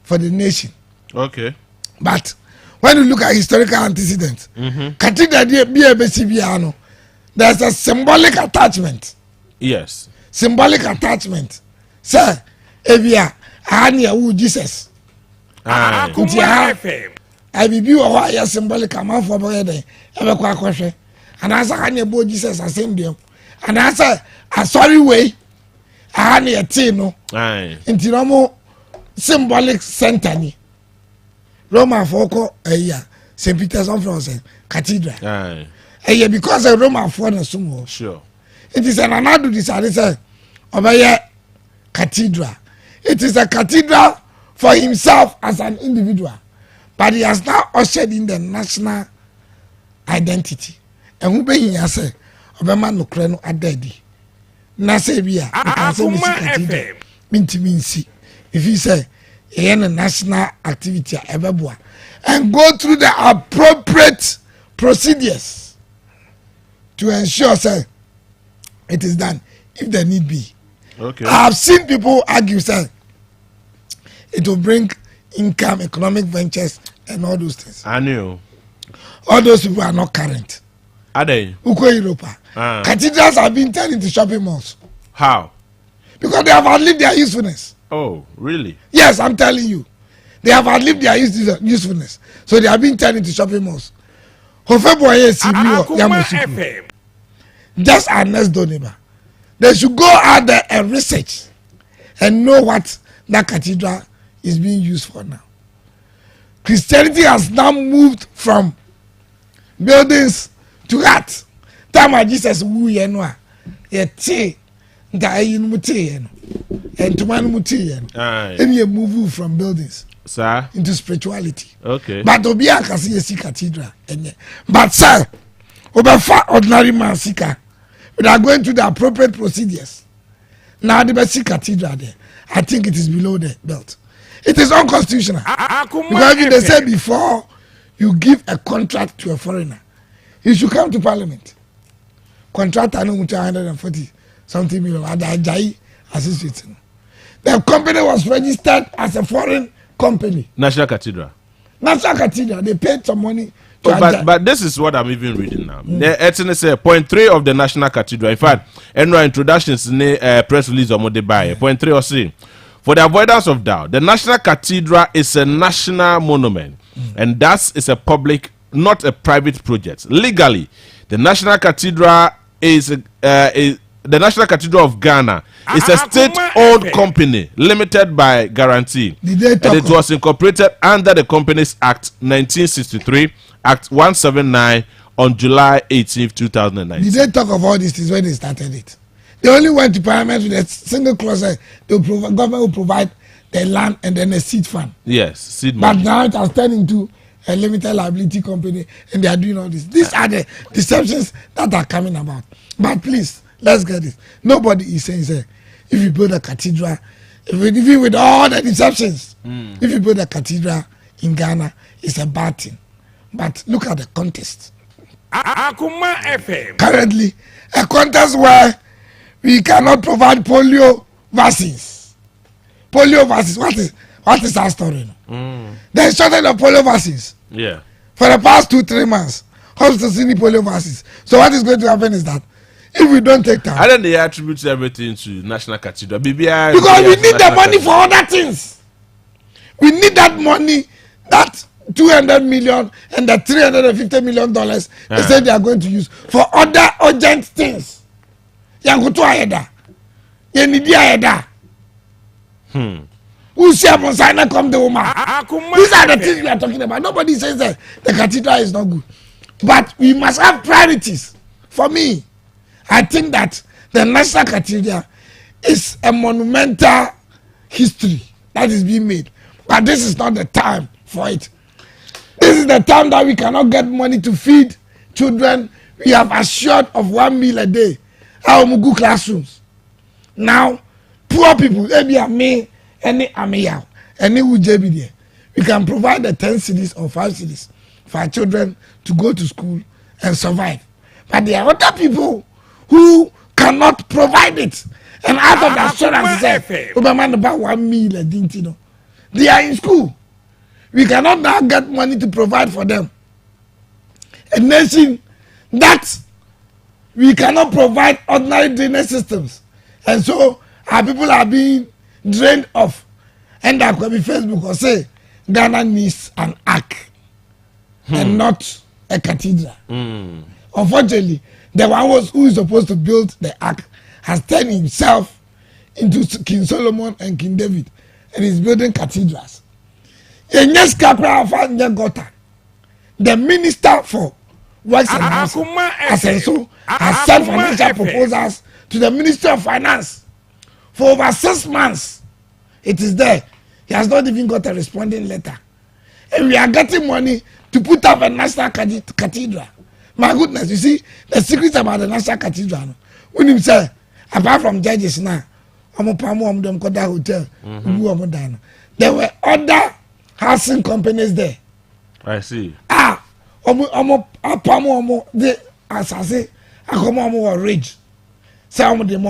[SPEAKER 14] for the nation.
[SPEAKER 1] Okay.
[SPEAKER 14] But when you look at historical antecedents, cathedral there's a symbolic attachment.
[SPEAKER 1] Yes.
[SPEAKER 14] Symbolic attachment. Sir, Evia, Ania, Jesus. nti ha abibi wɔ hɔ a yɛ symbolic amanfoɔ bɛyɛ dɛn ɛbɛkɔ akɔhwɛ anaasɛ ha ne ɛbɔ Jesus asɛmdeɛm anaasɛ asɔre wei aha ne yɛtee no nti na ɔmo symbolic center ni Romafoɔ kɔ ɛyi a St. Peter's ɔfrɛ cathedral ɛyɛ because Romafoɔ na som hɔ
[SPEAKER 1] sure
[SPEAKER 14] it is an anadu decide sɛ ɔbɛyɛ cathedral it is a cathedral for himself as an individual but he has now ushered in the national identity ɛho bɛhia sɛ ɔbɛma nokorɛ no adadi na sɛ bi a ɛka sɛ mesi cathedral mentimi nsi ɛfiri sɛ ɛyɛ no national activity a ɛbɛboa and go through the appropriate procedures to ensure say it is done if there need be. Okay. I have seen people argue say it will bring income, economic ventures, and all those things.
[SPEAKER 1] I knew.
[SPEAKER 14] All those people are not current.
[SPEAKER 1] Are they?
[SPEAKER 14] Uko Europa. Cathedrals have been turned into shopping malls.
[SPEAKER 1] How?
[SPEAKER 14] Because they have outlived their usefulness.
[SPEAKER 1] Oh, really?
[SPEAKER 14] Yes, I'm telling you. They have outlived their usefulness. So they have been turned into shopping malls. Just our next door neighbor. They should go out there and research and know what that cathedral is being used for now. Christianity has now moved from buildings to art. Time of Jesus wu yenwa yete nda ayin mutie and to man mutie and you move from buildings
[SPEAKER 1] sir
[SPEAKER 14] into spirituality.
[SPEAKER 1] Okay.
[SPEAKER 14] But obi akasi yesi cathedral enye. But sir, obefa ordinary man sika. We are going to the appropriate procedures. Now the best cathedral there. I think it is below the belt. It is unconstitutional. Because they say before you give a contract to a foreigner, you should come to parliament. Contract I know 140 something million. The company was registered as a foreign company.
[SPEAKER 1] National Cathedral.
[SPEAKER 14] National Cathedral. They paid some money.
[SPEAKER 1] But this is what I'm even reading now. The say point 3 of the National Cathedral. In fact, NRA introductions in press release of Modebai. Point 3 or say, for the avoidance of doubt, the National Cathedral is a national monument, and thus is a public, not a private project. Legally, the National Cathedral is the National Cathedral of Ghana is a state-owned company limited by guarantee, and it was incorporated under the Companies Act 1963. Act 179 on July 18th, 2009.
[SPEAKER 14] Did they talk of all this things when they started it? They only went to parliament with a single clause. Government will provide the land and then a seed fund.
[SPEAKER 1] Yes, seed
[SPEAKER 14] money. But
[SPEAKER 1] money.
[SPEAKER 14] now it has turned into a limited liability company and they are doing all this. These are the deceptions that are coming about. But please, let's get it. Nobody is saying, say, if you build a cathedral, even with all the deceptions, if you build a cathedral in Ghana, it's a bad thing. But look at the context.
[SPEAKER 2] Akuma FM.
[SPEAKER 14] Currently, a context where we cannot provide polio vaccines. Polio vaccines. What is our story? There is shortage of polio vaccines.
[SPEAKER 1] Yeah.
[SPEAKER 14] For the past 2-3 months, hospitals need polio vaccines. So what is going to happen is that if we don't take time,
[SPEAKER 1] I don't they attribute everything to National Cathedral. BBI,
[SPEAKER 14] because we need the money for other things. We need that money. That 200 million and the $350 million they say they are going to use for other urgent things. Yankutu ayeda. Yenidi ayeda. Who see upon sign come the woman? These are the things we are talking about. Nobody says that the cathedral is not good. But we must have priorities. For me, I think that the National Cathedral is a monumental history that is being made. But this is not the time for it. This is the time that we cannot get money to feed children. We have assured of 1 meal a day. Our Mugu classrooms. Now, poor people, maybe me, any Amiya, any Ujebi there. We can provide the 10 cities or 5 cities for our children to go to school and survive. But there are other people who cannot provide it. And out of the assurance, about 1 meal a day, they are in school. We cannot now get money to provide for them. A nation that we cannot provide ordinary drainage systems. And so our people are being drained off. And that could be Facebook or say, Ghana needs an ark and not a cathedral. Unfortunately, the one who is supposed to build the ark has turned himself into King Solomon and King David and is building cathedrals. The minister for Works and Housing has sent financial proposals to the Ministry of Finance for over 6 months. It is there. He has not even got a responding letter. And we are getting money to put up a national cathedral. My goodness, you see, the secret about the national cathedral. When you say, apart from judges now, hotel, there were other housing companies there.
[SPEAKER 1] I see.
[SPEAKER 14] They, as I say, were rich. Some of them,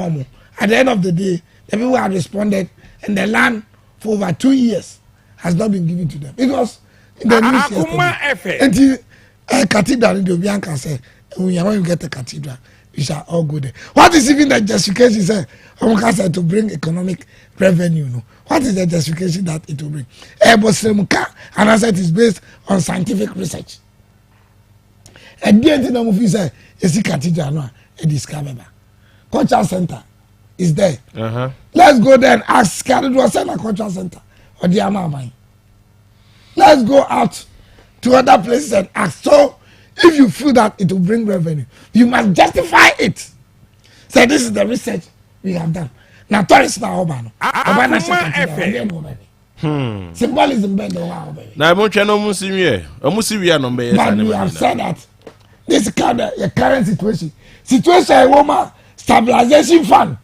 [SPEAKER 14] at the end of the day, the people have responded, and the land for over 2 years has not been given to them. It was in the news yesterday. Until a cathedral in the Obianka said, when you get a cathedral, we shall all go there. What is even the justification, sir? Said to bring economic revenue. No? What is the justification that it will bring? And I said it is based on scientific research. And the end of the is the cathedral, no, it is Kabeba. Cultural center is there. Let's go there and ask Cathedral Center Cultural Center or the Amamai. Let's go out to other places and ask. So, if you feel that it will bring revenue, you must justify it. So, this is the research we have done. Now, tourists now, Obano. Symbolism, but we have said that this kind of current situation. Woman stabilization fund.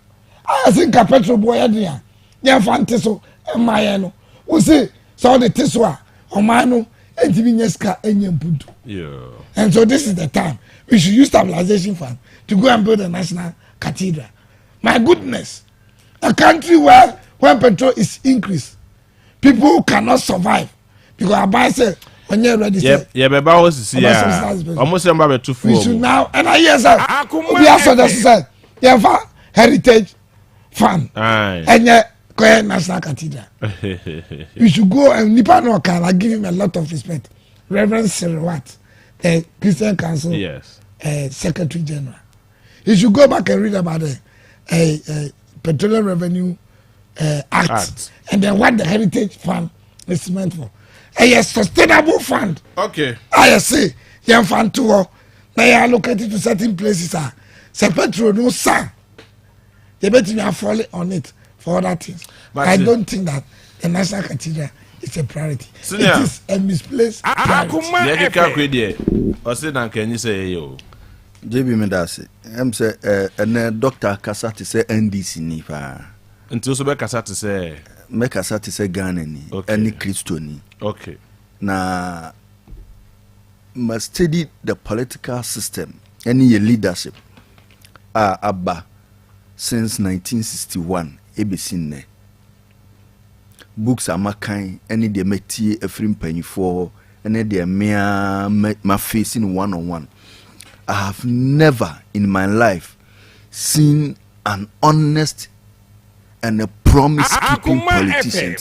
[SPEAKER 14] I think a petrol boy, yeah, fantasy, and my we say, so the Tiswa, or Mano, and Tivineska, and Yamputu. And so this is the time we should use stabilization fund to go and build a national cathedral. My goodness, a country where when petrol is increased, people cannot survive because I buy say when you're ready.
[SPEAKER 1] Yeah, but I was to see almost about 2
[SPEAKER 14] we should now, and I hear sir, we are suggested, yeah, heritage fund, and yeah, national cathedral. We should go and Nipa no can I give him a lot of respect. Reverend Cyril Watt, the Christian Council Secretary General. You should go back and read about the Petroleum Revenue Act and then what the Heritage Fund is meant for. A sustainable fund.
[SPEAKER 1] Okay.
[SPEAKER 14] I say, young fund too. Now you are allocated to certain places. Say petrol no sir. They bet me are falling on it for other things. But I don't think that the National Cathedral is a priority. It is a misplaced priority.
[SPEAKER 15] JB Medasi, I'm say and Dr. Kasati say NDC ni pa.
[SPEAKER 1] Until so be Kasati say
[SPEAKER 15] me Kasati say Ghana ni any Christian.
[SPEAKER 1] Okay.
[SPEAKER 15] Na must study the political system any leadership abba since 1961 ebesin books are makan any de metie efrim panyifo any de mea ma facing one on one. I have never in my life seen an honest and a promise-keeping politician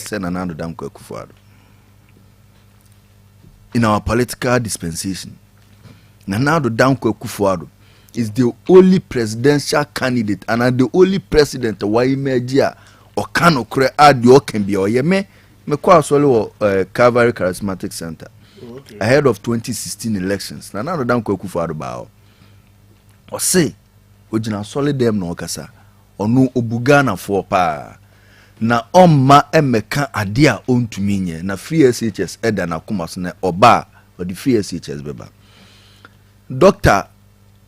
[SPEAKER 15] in our political dispensation. Nana Danko Akufo-Addo is the only presidential candidate and the only president why Media or Kano Kure Adio can be or Yeme Mekwa Solo Calvary Charismatic Center ahead of 2016 elections. Nana Danko Akufo-Addo bao. Or say, Ojina solid dem no kasa, or no obugana for pa. Na ma emeka adia on to minye, na free SHS eda na kumas ne oba, or the free SHS beba. Doctor,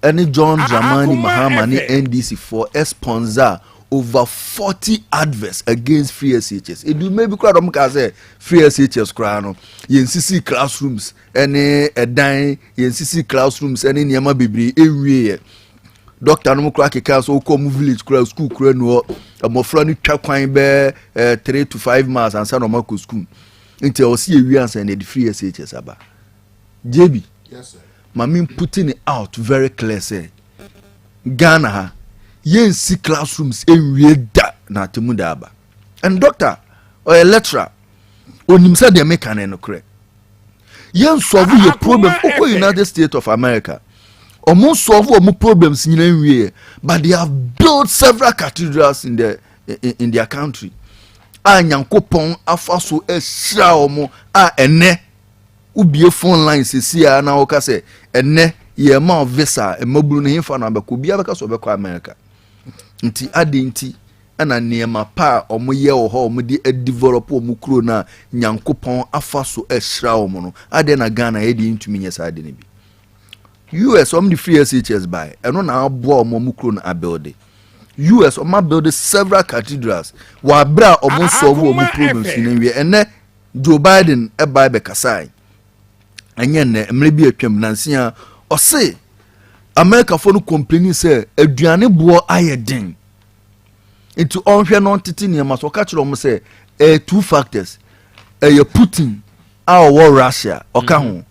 [SPEAKER 15] any John Dramani Mahama ni NDC for a sponsor over 40 adverts against free SHS. It do maybe crowd say free SHS crano. YNCC classrooms, any a dine, YNCC classrooms, any Nyama Bibri, every Doctor no crack a cast or come village crowd school crano, a more funny trapine bear 3 to 5 miles and San Marco school. Until see we answer and the free SHS aba. JB.
[SPEAKER 1] Yes, sir.
[SPEAKER 15] Mami putting it out very clear say Ghana see classrooms in da na temudaba and doctor or a lecturer onim say de make an enokre yen solve your problem oko United States of America omo solve omo problems nyina nwie but they have built several cathedrals in their country a nyankopon afa so ehira omo a ene ubie phone lines sia na woka say ene ye ma visa emaburu no himfa na abeko bia beka so beko America nti ade nti ana niema pa omo ye wo ho omo di develop omo kuro na nyankopon afa so ehira omo no ade na Ghana ye di ntumi nyesa ade ne bi US omo di free SHS by eno na abo omo kuro na abuild US omo build several cathedrals wa bra omo solve omo problems ni we ene Joe Biden e buy be kasai anya ne emre bi atwam nansia o say America for no complaining say aduane bo ayeden into onhwe no tete ne ma so ka kire o mo say two factors you Putin our Russia oka ho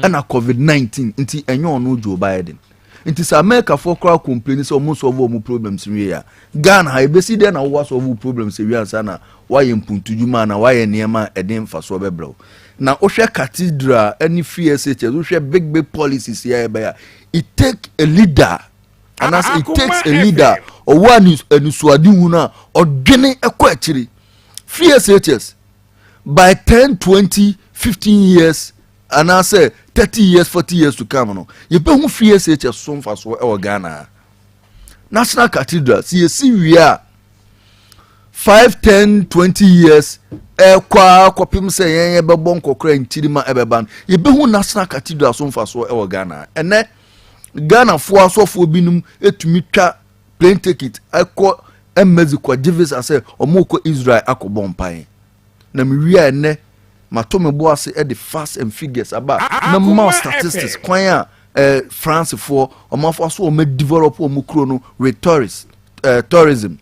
[SPEAKER 15] na COVID-19 nti enyo no Joe Biden nti say America for crowd complaining say o mo solve o mo problems we ya Ghana ha ebesi de na wo solve problems we ansa na waye mpuntujuma na waye niema eden fa so bebro na ohwe cathedral any free SHS ohwe big policies here by it take a leader and as it takes a leader or one is enusuadi hu na odwene ekọ akiri free SHS by 10 20 15 years and I say 30 years 40 years to come no you be hu free SHS so mfa so e Ghana national cathedral see we are 5 10 20 years kwa kopim se yen bebon kokra ntirima ebeban ye behu national cathedral so mfa so e Ghana ene Ghana fo asofo binum etumi twa plane ticket akọ Mexico divis ase omoko Israel akobọ mpan na miwia ene matomebo ase e the fast and figures aba na more statistics kwan France for omafo so o me develop omukro no with tourism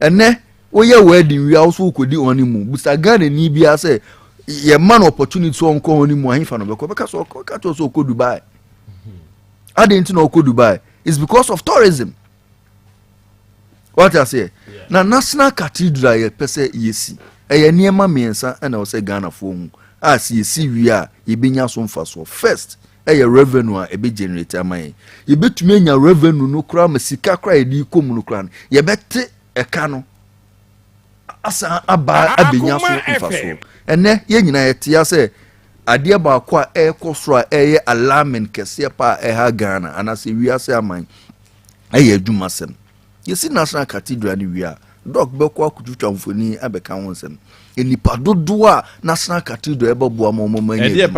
[SPEAKER 15] ene oye wedding we also kodi onimu busa Ghana ni bia say ye man opportunity so nko onimu ahifa no beko beka so ka to so ko Dubai I didn't know ko Dubai is because of tourism what I say na national cathedral ye pese yesi eye niema miensa na o say Ghana fo hu as yesi wi a ye benya so mfa so first eye revenue a ebe generate amai ye betumi anya revenue no kra masika kra ye di kom no kra ye bete eka no asa aba abenya so mfaso ene ye nyina yetia se ade ba kwa ekosro eye alarming kese pa ha Ghana anase wiase aman eye adwumasem yesi national cathedral ni wia dog be kwa kututwa mfoni abeka wonsem enipa dodo a national cathedral ebe bo amomoma nye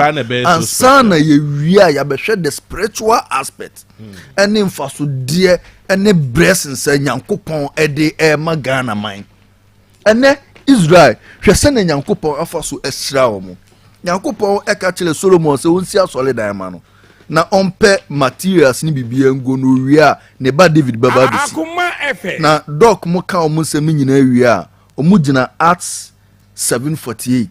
[SPEAKER 15] ansana ye wia ya behwe the spiritual aspect ene mfaso de ene blessings nyankopon ede ma Ghana man ene Israel hwese na nyankopon afaso esra omo nyankopon eka chile Solomon se wonsi asole dan ma no na ompe materials ni bibia ngo no wia ne ba David baba bisi na doc mo ka omo se nyina wia omo gina Acts 7:48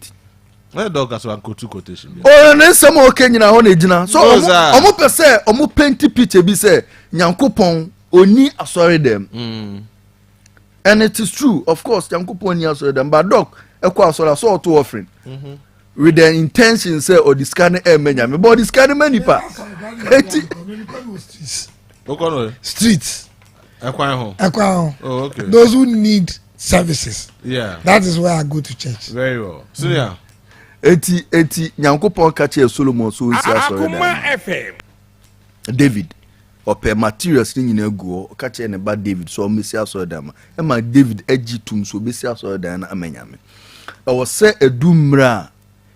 [SPEAKER 1] where dog as one quotation
[SPEAKER 15] oh na some okay nyina ho na gina so omo pese omo paint picture bi se nyankopon oni asore dem and it is true of course nyankopon ni asore dem but doc ekwa asore so to offering with the intention say or this kind menya me but this kind manipa
[SPEAKER 14] streets
[SPEAKER 1] ekwan oh okay
[SPEAKER 14] those who need services
[SPEAKER 1] yeah
[SPEAKER 14] that is where I go to church
[SPEAKER 1] very well so yeah
[SPEAKER 15] eti nyankopon ka che Solomon so nsi asore
[SPEAKER 1] FM
[SPEAKER 15] David ope materials ni nyina guo ka che ne ba David so mesi asore dama e ma David agitum so besi asore dan na amanyame I was say edumra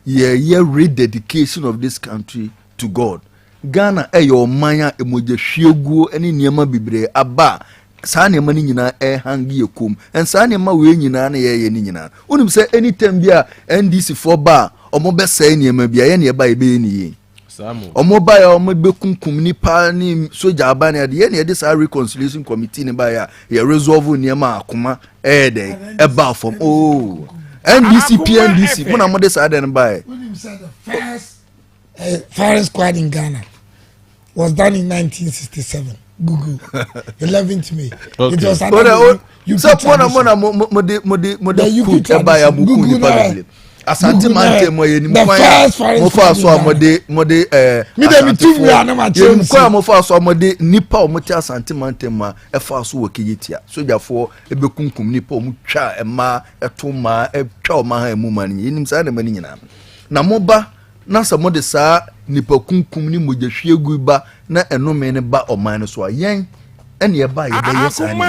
[SPEAKER 15] ye rededication of this country to God. Ghana your manya emoje hwieguo ene niema bibre aba saa niema ni nyina hangi yekum en saa niema we nyina na ye ni nyina unim say anytime bia NDC for ba omo be say niema bia ye ne ba ebe ni ye
[SPEAKER 1] samu
[SPEAKER 15] omo ba ya omo be kunkum ni pa ni soja aba na ye ne de sa reconciliation committee ni ba ya ye resolve niema akoma dey e ba from oh NDC PNDC muna mo de sa den by
[SPEAKER 14] the first squad in Ghana was done in 1967 Google 11th May okay. It was
[SPEAKER 15] so mona mo de UP by Google Asante mante mo ye nim
[SPEAKER 14] the first
[SPEAKER 15] mo fa so amode
[SPEAKER 14] me dem tu mi ana ma che
[SPEAKER 15] mo kwa mo fa so amode nipa o mo ti asante mante ma e fa so wo kiyitia sojafo e be kunkum nipa o mo twa e ma e to ma e twa o ma ha mu ma ni nim sa na ma ni nyina na mo ba na sa mo de sa nipa kunkum ni mo jehwe gu ba na enome ne ba o man so ayen ene ye ba ye be yes ani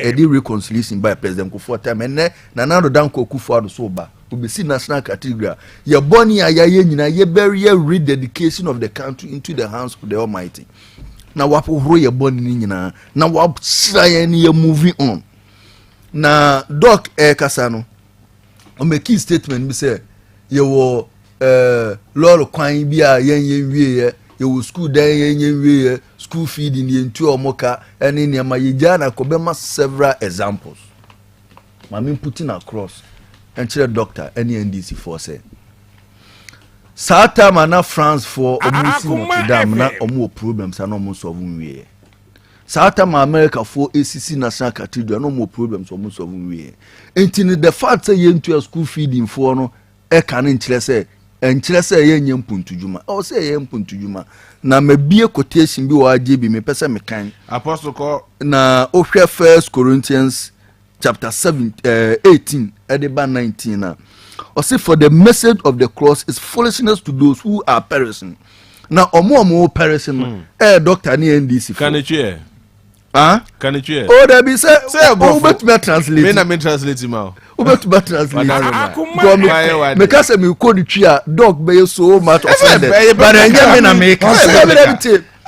[SPEAKER 15] e di reconciliation by president Kufuor time ene na Nana Danko Kufuor do so ba obesi national cathedral ye boni ayaye nyina ye bury ye rededication of the country into the hands of the Almighty na wapohoro ye boni ni nyina na wabsira ye ni ye moving on na doc kasa no o make statement bi say ye wo lolo kwan bi a yen wie ye wo school dan yen wie school feeding ye ntu omoka ene ne ma ye jana ko be ma several examples mami putting across and tell doctor any NDC for say Sata mana France for omusi Notre Dame na omo problems na omo solve nwie Sata ma America for ACC National Cathedral no more problems omo solve nwie enti the fact say ye ntu school feeding for no e kan nkyere say ye nyem puntujuma o say ye mpuntujuma na mabie quotation bi wa age bi me pese me kan
[SPEAKER 1] apostle ko
[SPEAKER 15] na ohwe 1 Corinthians chapter 18 edeba 19 na or say for the message of the cross is foolishness to those who are perishing na omo perishing doctor ni NDC
[SPEAKER 1] can it hear can it hear
[SPEAKER 15] oh there be say bet me translate
[SPEAKER 1] me na me translate ma
[SPEAKER 15] o bet me translate me ka say me code twa dog be so much offended but enye me na me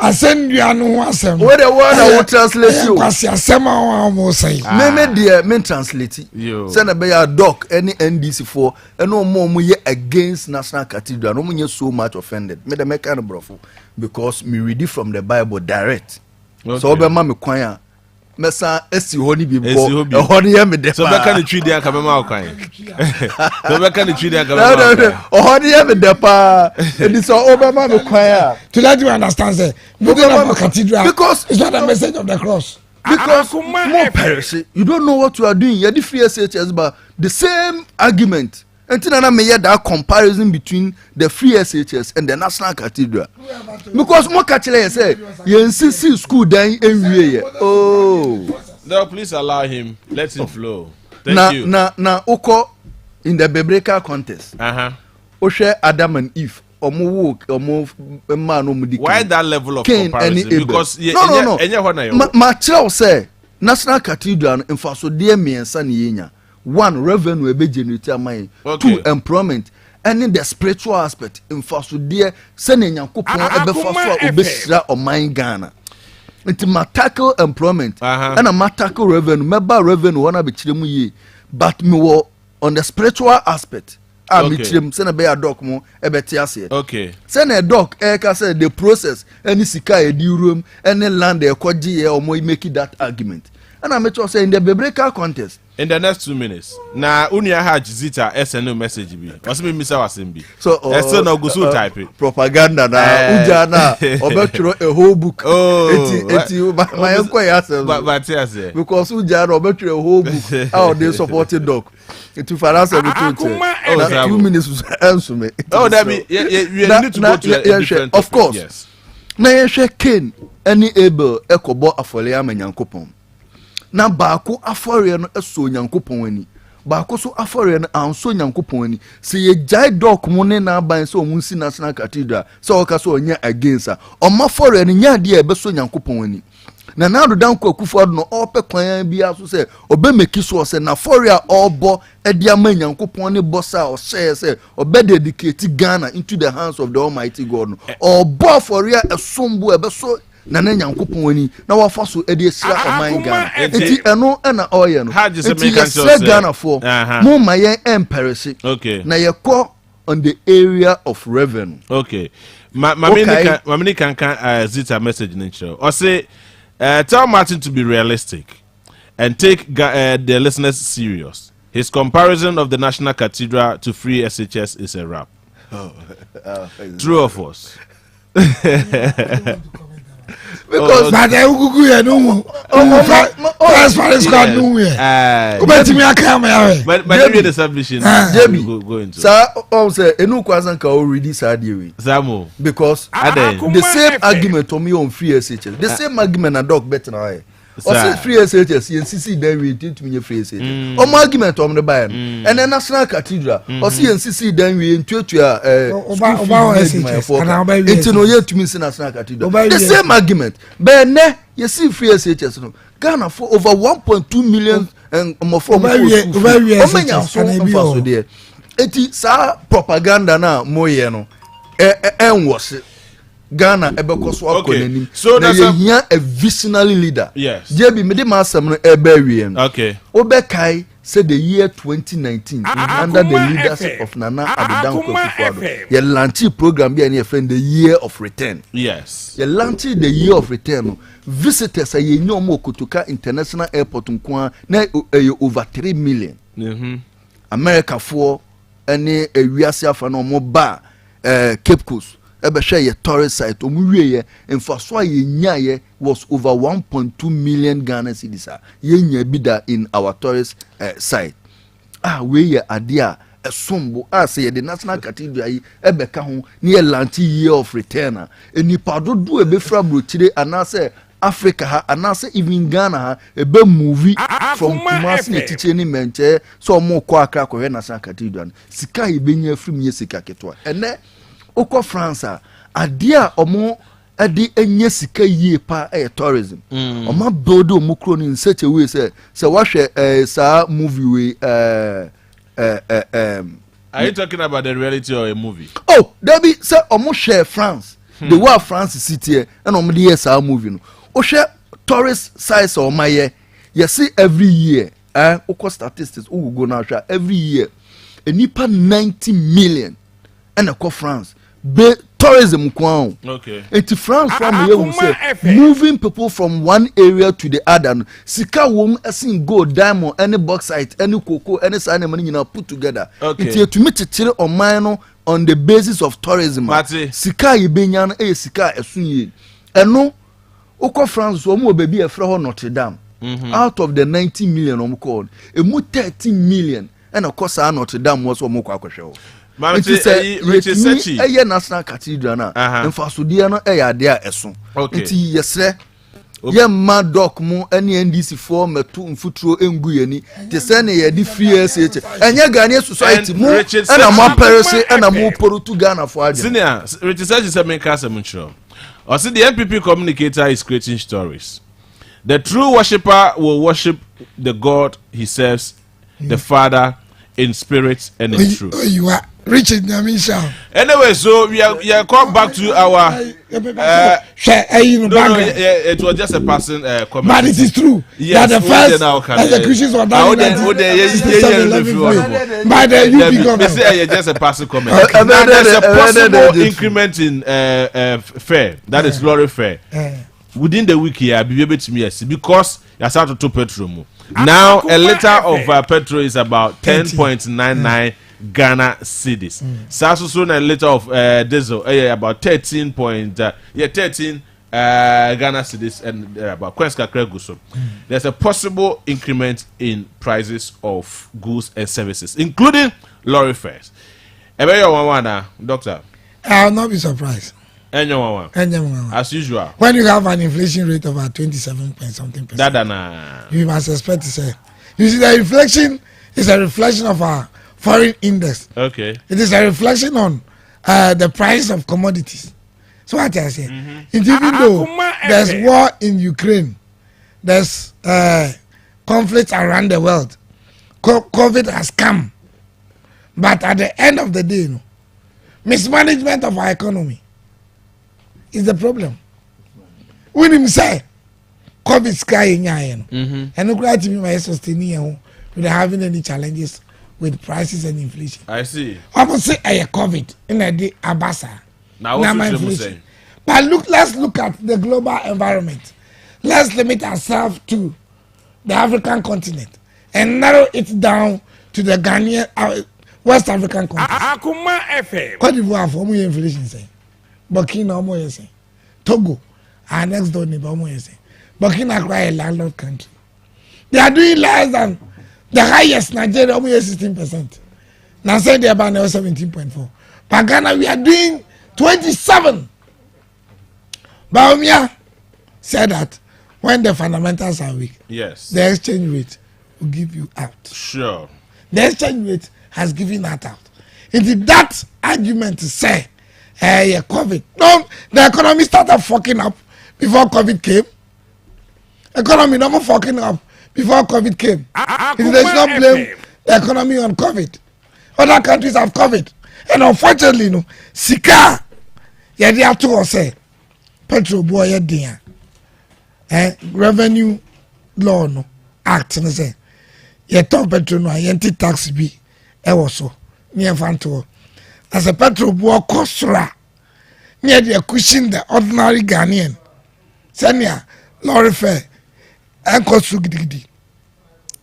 [SPEAKER 14] asendua no asem
[SPEAKER 15] we the one that will translate you
[SPEAKER 14] kwasi asem a say
[SPEAKER 15] me dear me translate say na be ya doc any NDC for eno mo ye against national cathedral no mo ye so much offended me the make kind of brofo because me read it from the Bible direct so be ma me kwan a mesa esi ho ni bi bo e ho ni ye me de
[SPEAKER 1] so be ka ni twidi aka be ma kwan so be ka ni twidi aka be ma
[SPEAKER 15] o ho ni ye me de pa edi so o be ma me kwan a
[SPEAKER 14] to let you understand say moving up a cathedral because it's not a message of the cross
[SPEAKER 15] because more perish you don't know what you are doing you the free SHS but the same argument until na me hear that comparison between the free SHS and the national cathedral because more catchile say you insist school dan enwie
[SPEAKER 1] no please allow him let him flow thank you
[SPEAKER 15] na oko in the biblical context o share Adam and Eve omo man no mudi
[SPEAKER 1] why that level of comparison because
[SPEAKER 15] no ma tell say national cathedral in faso de miensa na yenya one revenue be generate amai two employment and in the spiritual aspect in faso de se na nyankopon e be faso obesira oman Ghana it ma tackle employment and a ma tackle revenue meba revenue wana be kiremu ye but me wo on the spiritual aspect me kirem se na be ya doc mo e be tie ase se na doc ka say the process any sika e di room any land e koje ye omo make that argument and I make sure say in the biblical context
[SPEAKER 1] in the next 2 minutes na unia haj zita SNO message bi wasemi misa wasembi
[SPEAKER 15] so
[SPEAKER 1] still no go so type it
[SPEAKER 15] propaganda na uja na obetro a whole book eti my enko ya say
[SPEAKER 1] but yes
[SPEAKER 15] because uja na obetro a whole book how they supported dog to finance everything 2 minutes answer me
[SPEAKER 1] that be you need to go to a different
[SPEAKER 15] of course yes na ye Cain any Abel ekobo afole amanyankopon na baako afore no eso nyankopon ani baako so afore no anso nyankopon ani se ye jai doc mo ne na ban se omunsi national cathedral se o ka so onya against o ma fore no nya de e be so nyankopon ani na Nana Danko Kufuor no ope kwan bi aso se obe meki so se na fore a obo e dia ma nyankopon ne bossa o share se obe dedicate Ghana into the hands of the Almighty God no obo fore a esombo e be so na nyankopon ani na wafa so e de sira oman Ghana enti eno na oye no enti yes Ghana for mo ma yen emperish na ye call on the area of revenue
[SPEAKER 1] mamini kan zita message nature or say tell Martin to be realistic and take the listeners serious. His comparison of the National Cathedral to free SHS is a wrap. True or false?
[SPEAKER 15] because
[SPEAKER 14] but the Ugugu ya no first Paris squad no we but me aka me
[SPEAKER 16] but maybe the submission go into
[SPEAKER 15] sir say enu kwazan ka already sad we
[SPEAKER 16] Samo
[SPEAKER 15] because the same argument on me on free SHS the same argument na doc bet na here or say free SHS NCC then we did me free SHS o argument on the buy and then national cathedral or say NCC then we into
[SPEAKER 14] oba SHS and oba
[SPEAKER 15] it no yet to me national cathedral the same argument but ne you see free SHS no Ghana for over 1.2 million and more for so there eti sa propaganda na moye no enwose Ghana ebeko so akonanim
[SPEAKER 16] so that's
[SPEAKER 15] a visionary leader
[SPEAKER 16] yes
[SPEAKER 15] JB me de masem no ebewie
[SPEAKER 16] okay
[SPEAKER 15] obekai say the year 2019 under the leadership of Nana Addo Dankwa ye launch program be any friend the year of return
[SPEAKER 16] yes
[SPEAKER 15] ye launch the year of return visitors are ye no more Kotoka International Airport nko na over 3 million America for any ewiase afa no mo ba Cape Coast ebe share ye tourist site omuwie ye enfaso ye nyaye was over 1.2 million Ghana cedis ye nya bida in our tourist site we ye adia esombo say ye the national cathedral yi ebe ka ho ne ye launch year of return enipa dodo ebe fra brochire anase Africa ha anase even Ghana ha ebe movie from Kumasi ne teacher ni menche so mo kwa akra ko he national cathedral sika ebe nya frim ye sika ketwa ene okọ France adia omo ade enye sika yie pa tourism omo build omo kro ni in such a way say wahwe sa movie we
[SPEAKER 16] are you talking about the reality or a movie?
[SPEAKER 15] Oh there say omo share France the way France city and omo dey sa movie no o share tourist sites or my you see every year okọ statistics o go now share every year enipa 90 million and okọ France be tourism kwan
[SPEAKER 16] okay
[SPEAKER 15] it France from you say moving people from one area to the other sika wom asin gold diamond any bauxite any cocoa any sand money you put together it to meet tire on no on the basis of tourism sika ibenya na sika esunye eno ukọ France wo mo baby e fra ho Notre Dame out of the 90 million om called emu 13 million and of course Notre Dame was wo mo kwa kwehwe eye national cathedral na infasodie no eye ade a eso nti yesre ye ma doc mu ene NDC for metu mfuturo engu yani te se ne ye di free SH enye Ghanaian society mu na mo Paris na mo porutu Ghana for ade
[SPEAKER 16] senior Richard says say make us muncho or see the NPP communicator is creating stories. The true worshipper will worship the God he serves, the Father in spirit and in truth.
[SPEAKER 14] Oh, you are Richard Nyamisha.
[SPEAKER 16] Anyway, so we are come back to our. It was just a passing comment.
[SPEAKER 14] But it is true that the first executions were done by the UP government.
[SPEAKER 16] Just a passing comment. There's a possible increment in fare, that is lorry fare. Within the week here, be able to me because you start to petrol. Now a liter of petrol is about 10.99 Ghana cedis. So a liter of diesel about 13 Ghana cedis and about Kwenska Kreguso. There's a possible increment in prices of goods and services, including lorry fares. Doctor,
[SPEAKER 14] I'll not be surprised.
[SPEAKER 16] As usual.
[SPEAKER 14] When you have an inflation rate of about 27.something%, you must expect to say. You see, the inflation is a reflection of our foreign index.
[SPEAKER 16] Okay.
[SPEAKER 14] It is a reflection on the price of commodities. So what I say, even though there's war in Ukraine, there's conflict around the world, COVID has come, but at the end of the day, mismanagement of our economy is the problem. When him say COVID sky in and no glad to be my sustaining without having any challenges with prices and inflation.
[SPEAKER 16] I see.
[SPEAKER 14] I must say I COVID in a day abasa.
[SPEAKER 16] Now what you say?
[SPEAKER 14] But let's look at the global environment. Let's limit ourselves to the African continent and narrow it down to the Ghanaian West African continent. Cote d'Ivoire for more inflation say. Burkina Faso, Togo, our next door neighbor Moyese. Burkina Faso a landlord country. They are doing less than the highest Nigeria, almost 16%. Now say they are about 17.4. But Ghana, we are doing 27. Baumia said that when the fundamentals are weak,
[SPEAKER 16] yes,
[SPEAKER 14] the exchange rate will give you out.
[SPEAKER 16] Sure.
[SPEAKER 14] The exchange rate has given that out. It that argument to say, COVID. No, the economy started fucking up before COVID came. Economy never fucking up before COVID came. It does not blame the economy on COVID. Other countries have COVID. And unfortunately, no, Sika, yeah, they have to say, petrol boy, revenue law, no, act, no, say, yeah, top petrol, no, yenti tax be, so, near Fanto. As a petrol boy, costra, near the cushion the ordinary Ghanaian. Senya, lorry fare, and cost to giddy.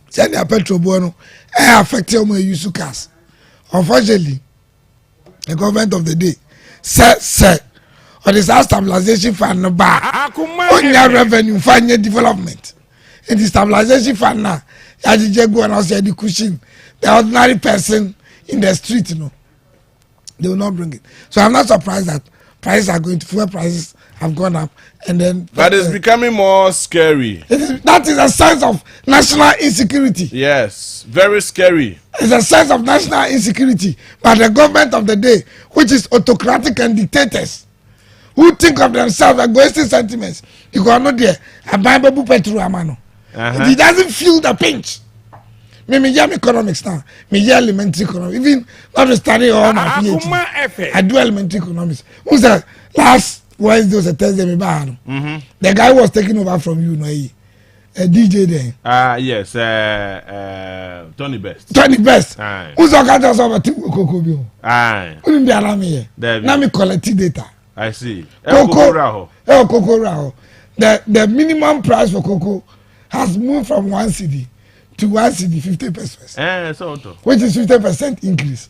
[SPEAKER 14] Senya petrol boy, no, affected my use of cars. Unfortunately, the government of the day said, or the stabilization fund no bar, on your revenue fund your development. In the stabilization fund now, as you go and also the cushion, the ordinary person in the street, you know, they will not bring it. So I'm not surprised that prices are going to, fuel prices have gone up, and then.
[SPEAKER 16] But it's becoming more scary.
[SPEAKER 14] That is a sense of national insecurity.
[SPEAKER 16] Yes, very scary.
[SPEAKER 14] It's a sense of national insecurity. But the government of the day, which is autocratic and dictators, who think of themselves egoistic sentiments, you go not there. A Bible petrol amano. He doesn't feel the pinch. Me jam economics now. Me elementary economics. Even notwithstanding all my PhD, I do elementary economics. Who's that? Last Wednesday was a Thursday. The guy was taking over from you, no? A DJ there.
[SPEAKER 16] Yes. Tony Best.
[SPEAKER 14] Tony Best. Who's the guy that's over Coco Bio? Who be around me here? Now me collect data.
[SPEAKER 16] I see.
[SPEAKER 14] Coco Raho. The minimum price for cocoa has moved from 1 cedi to 1 cedi 50 pesos. Which is 50% increase.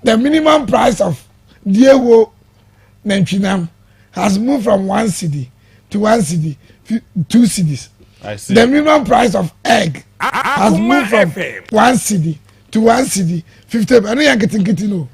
[SPEAKER 14] The minimum price of Diego Nenchinam has moved from 1 cedi to 1 cedi 2 cedis.
[SPEAKER 16] I see.
[SPEAKER 14] The minimum price of egg has moved from 1 cedi to 1 cedi 50. I know you're getting no.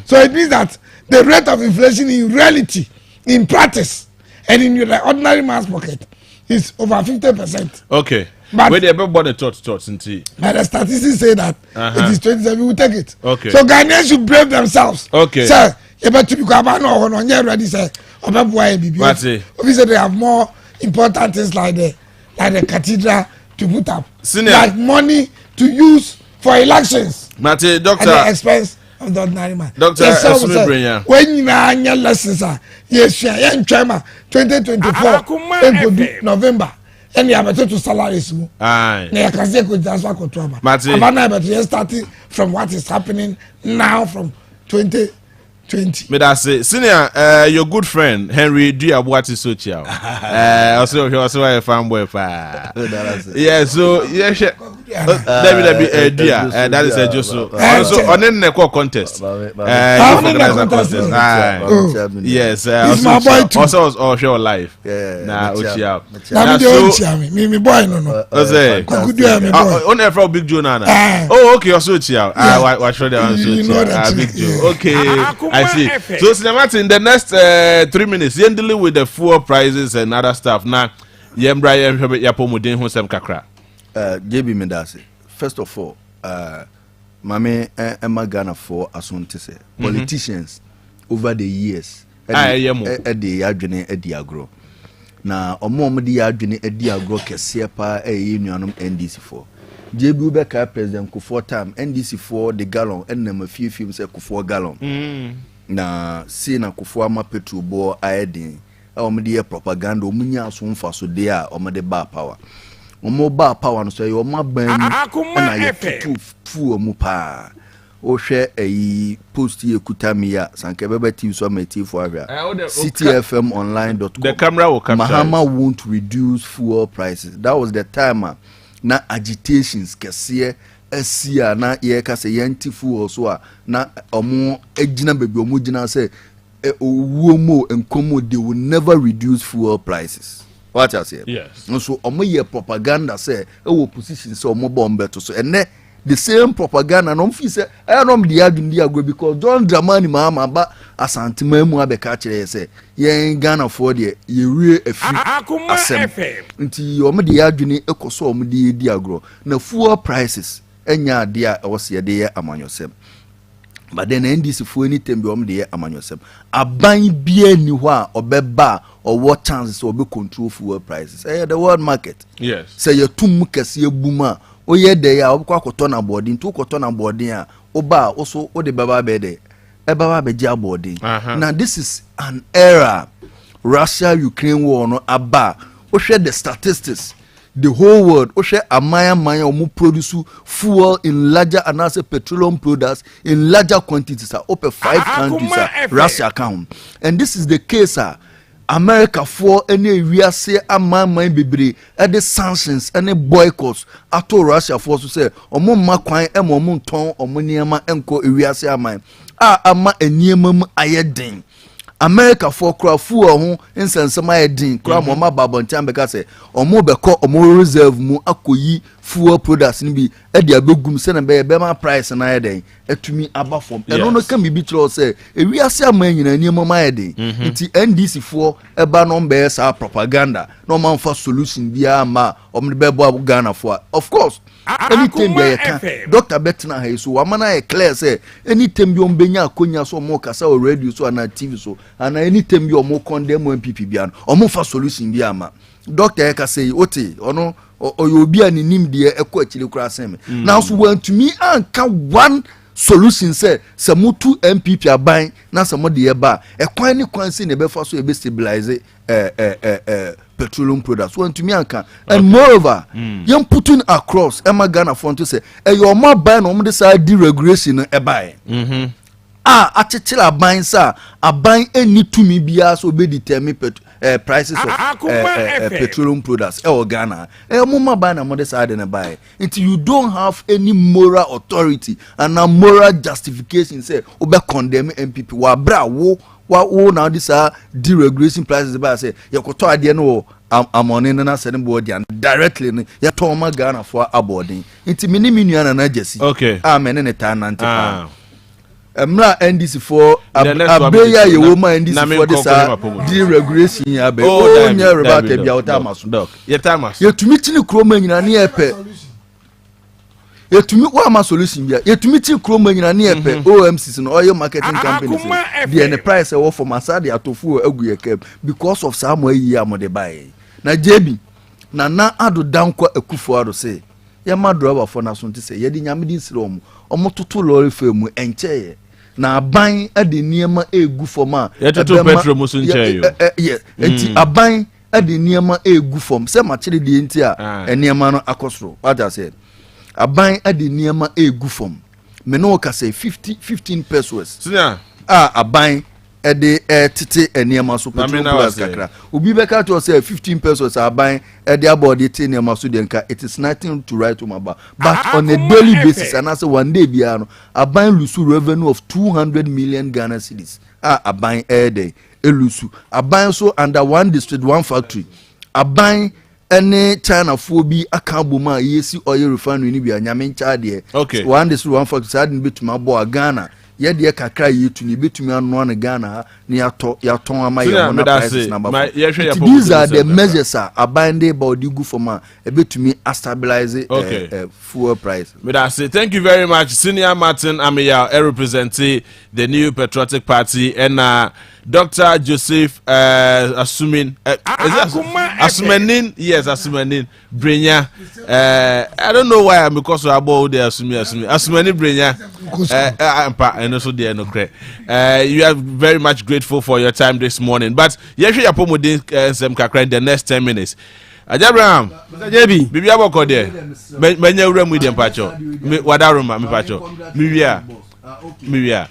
[SPEAKER 14] So it means that the rate of inflation in reality, in practice, and in your ordinary man's pocket is over 50%.
[SPEAKER 16] Okay.
[SPEAKER 14] But
[SPEAKER 16] where they ever bought the thoughts into?
[SPEAKER 14] And the statistics say that it is 27. We will take it.
[SPEAKER 16] Okay.
[SPEAKER 14] So Ghanaians should brave themselves.
[SPEAKER 16] Okay.
[SPEAKER 14] Sir, you better be ready, sir. Obviously, they have more important things like the cathedral to put up,
[SPEAKER 16] Senior.
[SPEAKER 14] like money to use for elections.
[SPEAKER 16] Mate, Doctor.
[SPEAKER 14] At the expense of the ordinary man.
[SPEAKER 16] Doctor,
[SPEAKER 14] when you are your lessons, yes, you are 2024, November. And you have to salaries.
[SPEAKER 16] Aye.
[SPEAKER 14] You can say good transfer control. But starting from what is happening now from 2020.
[SPEAKER 16] But I say, Senior, your good friend Henry Duabuati Sochiao. Also a fanboy. Yeah, so yeah, that is a just so on the contest. Yes, also show live. Nah, Ochiao.
[SPEAKER 14] Me boy no.
[SPEAKER 16] On every big Joe Nana. Oh, okay, also Ochiao. I show them Big Joe. Okay. I see. So, Cinematic, in the next 3 minutes, you're dealing with the fuel prices and other stuff. Now,
[SPEAKER 15] JB Medase, first of all, Mame Emma Ghana for Asunte say politicians over the years at the Adrene Ediagro. Now, Omo the Adrene Ediagro Kessepa a union NDC4. JB Beka President Kufuor time NDC4 the gallon and them a few films a Kufuor gallon. Na see na Kufuor ma petrol bo aedin omde propaganda omunya so mfa so de a omde ba power omo ba power no so ye omo ban na ye fu omu pa o hwe ayi post ye kutami ya sanke bebe tv so meti for avia ctfmonline.com.
[SPEAKER 16] The camera will capture.
[SPEAKER 15] Mahama won't reduce fuel prices. That was the time na agitations kese asia na ye ka se yenti fuel so a na omo ejina bebi omo jina se uomo and komo, they will never reduce fuel prices. What I say?
[SPEAKER 16] Yes.
[SPEAKER 15] And so omo ye propaganda say position say omo bomb better so and the same propaganda and feel say I don't the agro because John Dramani Mama ba asante mamu abeka kire say yen Ghana for the ye re afi asem nti omo the adwene ekoso omo the agro na fuel prices enya ade a wo se de amanyosem. But then NDC for any time be the amanyosem. Aban bia ni ho a obeba or what chances or be control fuel prices. The world market.
[SPEAKER 16] Yes.
[SPEAKER 15] Say your tum kese buma. O ye de ya obkwa kotona boarding to kotona boarding a oba also o de baba be de. E baba be ja boarding. Now this is an era. Russia Ukraine war no aba. O share the statistics. The whole world, Oshe Amaya Omu produce fuel in larger and also petroleum products in larger quantities. Open 5 countries, Russia count. And this is the case, America for any real say Amaya Bibri at the sanctions, any boycotts, ato Russia for to say, Omo Makwan, Omo Ton, Omoniama, Enko, Area say Amaya. Ama Eniemum Ayedin. America for crowd fuel instance my din crowd mama babontan beka say omo beko omo reserve mu akoyi fuel products ni bi e dia begum se na be ma price na yeden etumi aba form eno no kan bi tro say e wi ase amanyina ni mama yeden nti NDC for e ba no be sa propaganda no man for solution bia ma omo be bo Ghana for of course anytime they can Dr. Bettina hay so amana e clear say anytime bi ombenya akonya so mo kasa o radio so na TV so and anytime bi omo condemn MPP bia no omo fa solution bia ma Dr. Eka say ote ono oyobi ani nim de ekọ akire kura sem now so want to me anka one solution say samutu MPP aban na samo de ba ekwan ni kwan se ne be fa so e be stabilize petroleum products want to me anka and moreover yam putting across Emma Ghana front to say your ma ban no de sa deregulation e bae achechira aban sa aban eni tumi bia so be determine prices of petroleum products Ghana mama ban na mo de sa de na bae until you don't have any moral authority and a moral justification say obe condemn MPP wa bra wo now this deregulation prices by say yakoto ade no amone na send board directly ya to ma Ghana for aboarding until mini na jesi
[SPEAKER 16] okay
[SPEAKER 15] amen ne ta nante Mra NDC for abeya ye woman NDC for this deregulation ya be o nya rebate bia otamaso
[SPEAKER 16] doc ye tamas
[SPEAKER 15] ye tumi tini kroma nyina ne epe ye tumi wa ma solution bia ye tumi tini kroma nyina ne epe OMCs no oil marketing companies the price e wo for masade atofu agu ye kem because of some yi amode bae na jebi na ado danko akufo ado say ye ma driver for na so nti say ye di nyamedi nsire omo toto lorry femu enche na aban ade niema egu forma
[SPEAKER 16] to petrol musu nche yo
[SPEAKER 15] yes enti aban ade niema egu form se ma kire die enti a niema no akosoro what I said aban ade niema egu form me no ka say 15 pesos
[SPEAKER 16] sinya
[SPEAKER 15] aban ede tete niema so petrol plus kakra obi be ka to say 15 pesos aban ede abodi te niema so de nka it is nothing to write home about but on a daily basis and as one day bia no aban lusu revenue of 200 million Ghana cedis aban ede elusu aban so under one district one factory aban any China for be akabuma yesi oil refinery ni bia nyame ncha de one district one factory sad be to mabo Ghana ye de kakra yitu ni betumi anu na Ghana ni yaton amaye na prices na ba these are the measures abande body go for ma e betumi stabilize fuel price.
[SPEAKER 16] I say thank you very much Senior Martin Amiya representing the New Patriotic Party and Dr. Joseph Asumenin yes Asumenin Brenya I don't know why I'm because of about the Asumenin Brenya and also there no credit. You are very much grateful for your time this morning but yes you are promoting some kakra in the next 10 minutes Abraham JB bibi aboko there menya ura mu dem pacho wadaruma me pacho miwia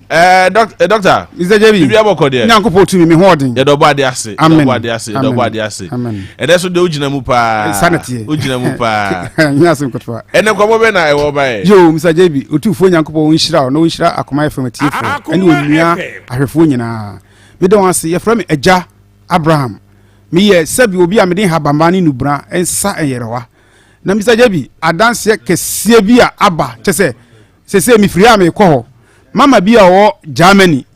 [SPEAKER 16] Doctor.
[SPEAKER 17] Mr. JB.
[SPEAKER 16] Bibi aboko there.
[SPEAKER 17] Nyankopo tumi me holding.
[SPEAKER 16] Ya dobo ade ase. Dobo ade ase. Dobo ade ase.
[SPEAKER 17] Amen.
[SPEAKER 16] Ede so de ugina mu pa.
[SPEAKER 17] Sanity.
[SPEAKER 16] Ugina mu pa.
[SPEAKER 17] Nyasem kotwa.
[SPEAKER 16] Ene kwamo be na e wo ba e.
[SPEAKER 17] Yo Mr. JB, otufo nyankopo nhyira no nhyira akoma FM tiefo. Ene onua ahwefo nyina. Me don ase ye from Eja Abraham. Me ye sabi obi a me den habamba ne nubra ensa eyerewa. Na Mr. JB, adanse kesie bi a aba chese sese mi firi a me kɔ mama bi a wo Germany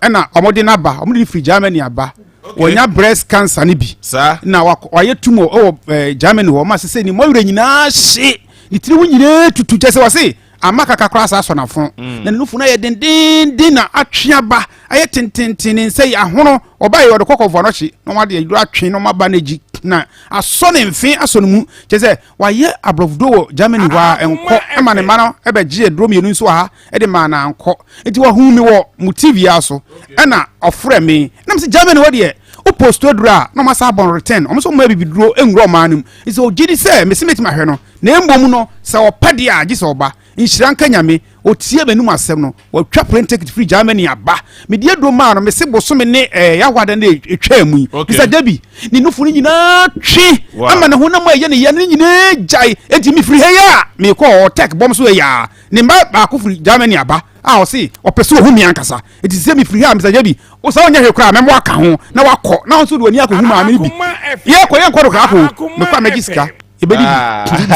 [SPEAKER 17] na omode na ba omode free Germany aba wonya breast cancer ni bi na waye tumo Germany wo ma sese ni mo wure nyina hye ni tiri wo nyina tutu chese wase amaka kakra sa so na fon na nufu na ye den na atwea ba aye tententen sei ahono oba ye wode kokofo no hye no wade aduru atwe no maba na gi na aso ne mfe aso no mu chese waye abrofdo wo Germany wa enko ema ne ma no ebe gi edro mienu nso ha e de ma na anko enti wa hu mi wo mu TV aso na ofre me na mse Germany wo de o posto dura no masa bon return o so ma bibiduro enwuro manum isi o gidi se mesimeti ma hwe no na embom no se o pade a gi se oba inhyiranka nyame o tie benum asem no o twa plane ticket free Germany aba me die do ma no me se boso me ne yawada na etwa mu bisa dabi ni nufu ni nyina twi ama ne honam aye ne ye ne nyina jai enti mi free heya me ko o tech bom so ya ni ba ko free Germany aba a o si o pese o hu mi ankasa enti se mi free heya bisa dabi o sa onya hwe kra me mo aka ho na wakọ na so do ani akohu ma me bi ye ko do kra ko me kwa magiska ebedi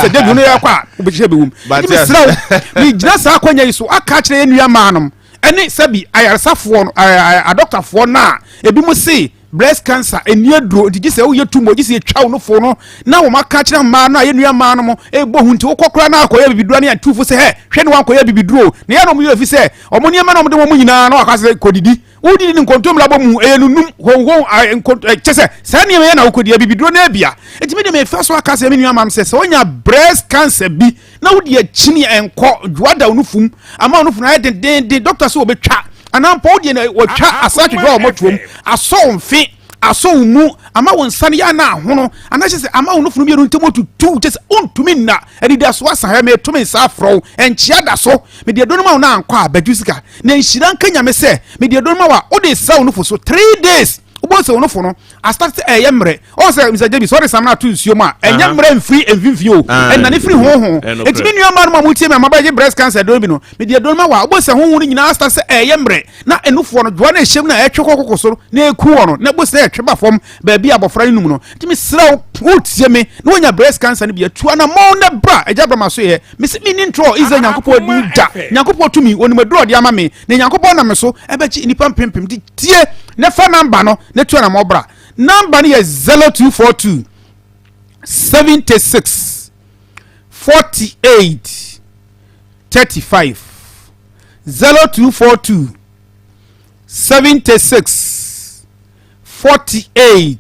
[SPEAKER 17] se de no yakwa obeche bewum ibi sraw mi gina sa kwanya yiso aka kire enua manom ene sabi ayarsafo no a doctor fo na ebi mu se breast cancer enia duro digi se wo yetumo gi se etwa no fo no na wo maka kire ma no ayenua manom ebo hunti wo kokora na akoya bibiduro na atufo se he hwe ne wankoya bibiduro ne ya no mu yefi se omo ne ma no mo de mo nyina na akase kodidi udi ni nkontom labo mu enunum honhon chese sani me na ukodi bibiduro na bia etimi de me faso akase me nua mam se onya breast cancer bi na udi akini enko dwada onufum ama onufum na den doctor so obetwa anampo udi na wotwa asachi dwa omotuom aso mfe aso mu ama wonsane ya na hono anache se ama onufum bi runtemotu tu chese ontumi na edida so asan me tumi sa fro enchia da so me de donuma na ankwa abadusika na nhira nka nyame se me de donuma wa o de sa onufo so 3 days ubo se onufo no I start yemre o se Mr. Jabi sorry samna tu nsuo ma enyemre mfiri emfimfio na ne firi hoho etimi nua ma no ma mutie me amabaje breast cancer do bi no me de donuma wa ubo se hoho ni nyina start se yemre na enufo no doa na ehyem na etwe kokokosoro na eku wono na bo se etwe ba fom ba bi abofra num no timi sraw utie me na onya breast cancer ni bi atua na mo na bra ejabra so ye me se ni ntro ize nyankopɔ di da nyankopɔ tumi onimedro de ama me na nyankopɔ na me so ebechi nipa mpempem di tie ne fa number no ne tua na mo bra number ni is 0242 76 48 35 0242 76 48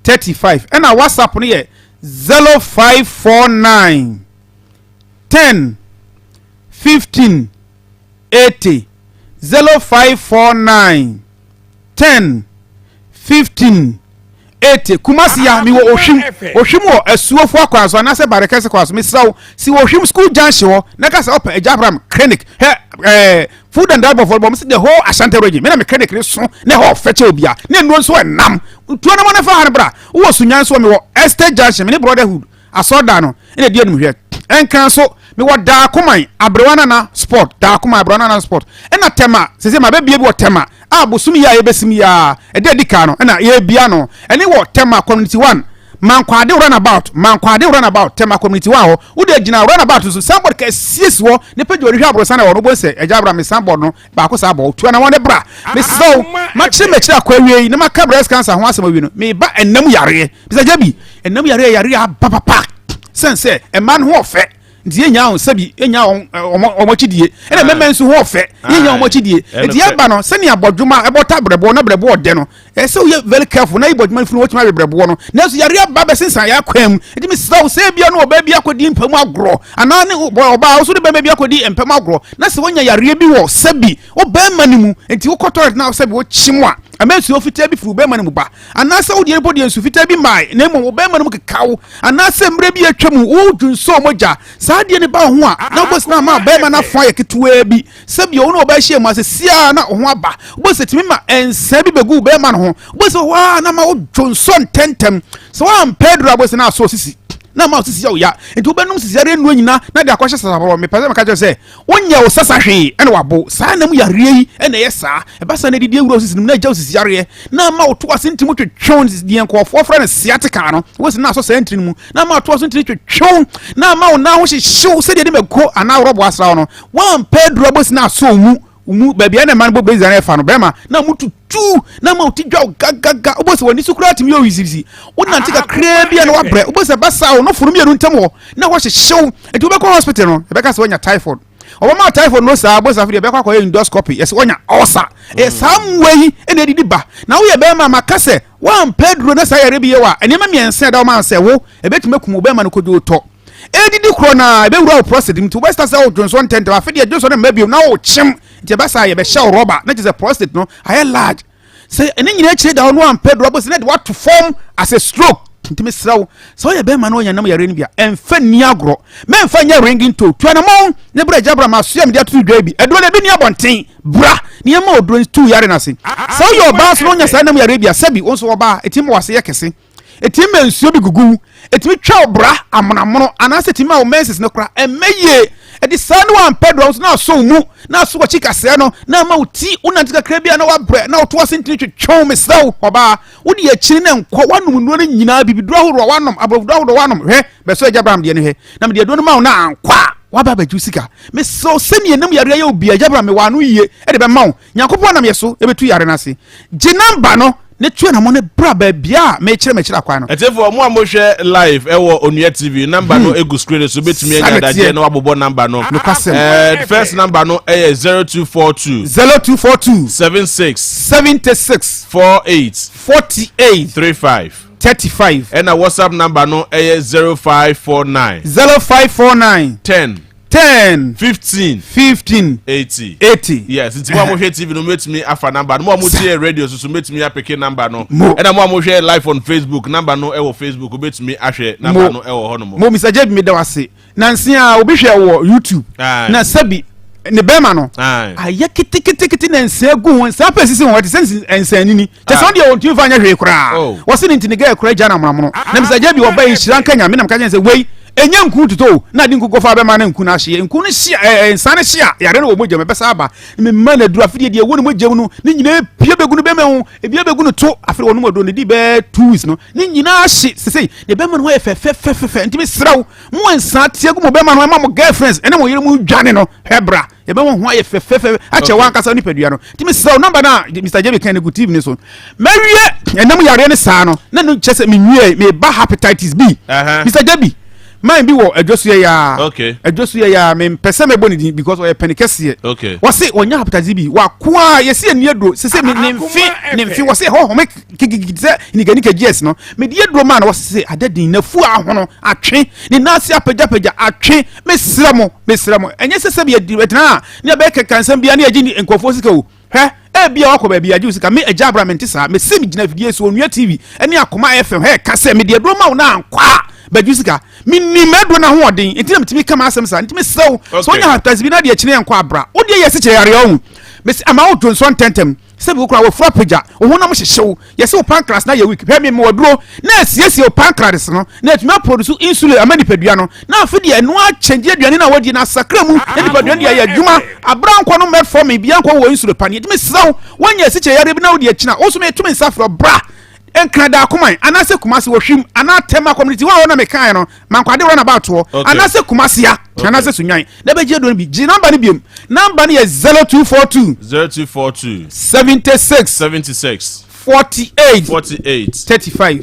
[SPEAKER 17] 35 and our WhatsApp ni 0549 10 15 80 0549 10 15 80 kumasi ya mi wo ohwim wo asuofo akwaso na se barekese kwaso mi sraw si wo ohwim school junction na ka se open Ejabram clinic food and drug for the whole Ashanti region me na me clinic ni so na ho feche obia na enu nso enam tuo na mo na fa han bra wo sunyan so me wo estate junction me ni brotherhood asoda no ina die num hwe enkan so me wo da koman abrewana na sport da koman abrewana na sport ena tema sese ma be bie bi wo tema abusumi ya yebesimi ya ede dika no na ye bia no ene wo tema community 1 mankwade runabout tema community 1 ho wo de gina runabout so somebody ka sis wo ne page ori hwa abrosa na wo no bo se Ejabra me samboard no ba ko sa bo tu na won bra me so ma kire akwa wi na maka breast cancer ho asema wi no me ba enam yare bisa Jabi enam yare abapapa sense e man ho ofe nti enya ho sabi enya omochidie ena memmen so ho ofe enya omochidie enti eba no se ne abodwuma ebota brebo na brebo ode no se we very careful na ibodwuma funu wotima brebo no na so yare aba be sensan ya kwam enti me sraw se bia no oba bia kodi mpam agro ana ne oba so de ba bia kodi mpam agro na se wonya yare bi wo sabi oba manimu enti wo kotoret na sabi wo chimwa amansu ofita bi furu bema no mu ba anasa wo de bodi ensu fita bi mai na emo bema no mu kekawo anasa mre bi atwam wo dwunso moja saa de ne ba ho a na boss na ma bema na fa ye ketewa bi sabi wo no ba hye mu asesia na ho aba boss timi ma ensa bi begu bema no ho boss wa na ma wo dwunso ntentem so am Pedro boss na so sisi na ma osisi ya oya enti obenum sisi yare nu anyina na de akwahye sasaboro me pese me ka je onye wo sasa hwe ene wabo saa nam yare yi ene ye saa e ba sa na didi ewuro osisi na ja osisi yare na ma oto asentimu twetwon di enkofo fra na siatika no wo si na so sentri mu na ma oto asentimu twetwon na ma ona ho hyehyew se de meko ana robo asra no wan Pedro bosi na so mu baby na man bo bezi na fa no bema na mutu tu na ma otidwa gaga obosi woni sukura timi o yisisi wona ntika kra bia na wabre obosi basa o no furu mienu ntem ho na wo hyehyew enti wo be ko hospital no e be ka se wonya typhoid o ma typhoid no sa obosi afide be kwa endoscopy yes wonya ulcer e samwei ene didi ba na wo ye be ma makase wan Pedro na sa yare biye wa ene ma miense da o ma se wo e betime kumu be ma no kodo to edidi kro na e be wura prostate mtu westa sa o Johnson 10 afide Johnson na mabio na o chim nti basa ye be shell rubber na just a prostate no I large say ene nyina chire da no am Pedro boss na de what to form as a stroke nti me srawo so ye be ma no yanam yare ni bia emfa ni agro me emfa nya ringing to tuana mo ne bra jabra ma so am de atu dwa bi edo na bi ni abonten bra ni ma odro tu yare na se so your boss no nya sa nam yare bia sabi wonso oba etim wase ye kese etim mensuo bi gugu etimi twa obra amonamono anase etim a o menses ne kra emeye edi sanu wan Pedro na so mu na so chika se no na ma uti unantika krabia na wabre na oto asentini twetwon mesraw oba wodi ya chiri na nkwa wanum nuo nyina bibidro ahoro wanom abrovdo ahoro wanom he beso Abraham de ne he na me de do no ma na nkwa waba baju sika me so semi enam yare ya obi Abraham me wanu yie e de be ma Nyankopon na me so e betu yare na se ginamba no ne tue na mo ne bra ba bia me kire akwa no
[SPEAKER 16] etefo mo amohwe live ewo Onua TV number no egu screen so betumi anya daje na wabobo number no first number no 0242 76 48 35 and a WhatsApp number no 0549 10 15 80 yes it's mo amohwe TV no metumi afa number no mo amotie radio so metumi apeke number no and mo amohwe live on Facebook number no ewo Facebook betumi ahwe number no ewo hono
[SPEAKER 17] mo Mr. Jeb mi da wase nansi a obi hwe wo YouTube na sabi ne bema no aya kiti na nse gu won sa pesisi won te sense ensani ni te so de won tu fa nya hwe kura wo se ni ntiniga kura gya na mramono na Mr. Jeb wo ba yishira nkanya me na mka nya se wei enya nku tuto na di nku gofa be ma na nku na hye nku ne hye ensane hye yare no wo mogya me besa aba me ma na duru afide de wonu mogya mu no ni nyina pie begunu be me ho ebia begunu to afire wonu modo ne di be 2 weeks no ni nyina hye sesei ne be ma no ye fe ntimi sraw mo ensa tie gu mo be ma no ma mo girlfriends ene mo yere mu dwane no hebra ye be ho ye fe ache wan kasa ni padua no ntimi sraw number na Mr. Jebe kan gu TV ni so mawie enam yare ne saa no na no chese me nwie me ba hepatitis B Mr. Jebe man bi wo adwosuye ya
[SPEAKER 16] okay
[SPEAKER 17] adwosuye ya me pese me boni din because we penikese
[SPEAKER 16] okay
[SPEAKER 17] wose onya hepatitis B wa kwa yesi ani adro sese me nemfi wose ho me kigigise ni ganika GS no me die adro man wose adadin na fu ahono atwe ni nasi apagya atwe mesramo enye sese bi adina ni abeka kansam bia na agi ni enkofo sika wo he bia wako ba bia jusika me Abraham ntisa me semi gina fidie so Onua TV eni akoma FM he kase me de adro ma na ankwa bajusika minni medro na ho odin entina mitimi kama asem sa ntimi sew so nya hatazi bi na de akine enko abra odi yesi che yare ohu mesi ama wo Johnson tentem sebi okura wo frapeja wo na mo hyehyew yesi wo pancreas na ye weak he me modro na asiesi wo pancreas no na etumi produce insulin amani padua no na afidi eno a change aduane na wadi na sakra mu na di padua ya adwuma abra nko no metformin bia nko wo insulin pani etimi sew wonya yesi che yare bi na wodi akina wo so me etumi nsafro bra enkrada akomai anase kumasi wo hwim ana tema community wa na mekan no mankwade run about wo anase kumasi ya anase sunyan na beje do bi ji number ni biem number ni 0242 76 48 35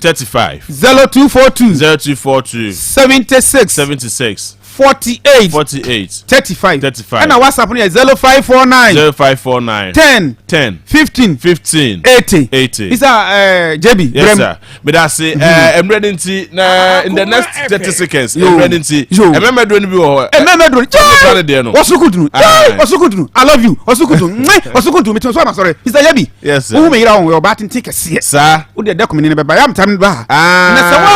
[SPEAKER 16] 0242
[SPEAKER 17] 76 48 35 and our WhatsApp is 0549 10 15 80. It's JB.
[SPEAKER 16] Yes, sir. But I say, I'm ready in the next 30 seconds. I'm ready to. Remember doing me or
[SPEAKER 17] Osukudu. I love you. Osukudu. Me too. So I'm sorry. Mr. JB.
[SPEAKER 16] Yes, sir.
[SPEAKER 17] Who me around your batting take a seat, sir. Who the document in the baby? I'm telling you. Na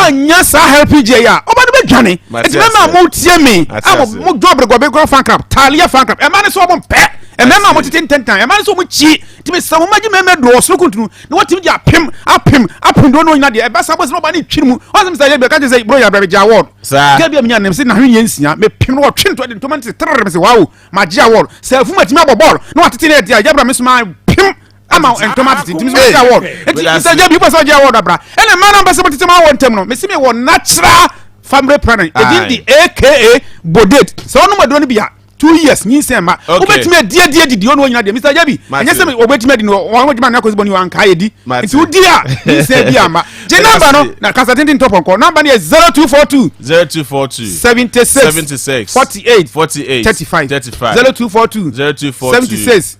[SPEAKER 17] yes, I help you, ya. Oh, but the Johnny. It's remember mo tie me. I'm mo job go fan club. Talia fan club. E man so mo pe. E man mo tete 10 time. E man so mo chi. Ti me so mo magi me do Osukudu. No what ti apim do no ina de. E ba sa boss no ba ni twin mu. O Mr. JB ka say bro ya brebe ja award.
[SPEAKER 16] Sir.
[SPEAKER 17] Gabi am nya nem say na hwenye nsia. Me pim no twin to de to man say trrr me say wow. Ma ja award. Say fu ma ti me ball. No what ti ne dia. Ja bra me so ma pim ama entomati timi so ja award. Mr. JB you pass ja award abra. And man am pass ti ma award tem no. Me see me wo natural family planning. Again the AKA Bodet. So no ma do no bia 2 years ni say ma obetime die ono nyina de Mr. Jabi anya say obetime de no won wadima na koziboni wan kai di nti udi a ni say bia ma je number no na kasa tintin top on call number ni 0242 76 48 35 0242 76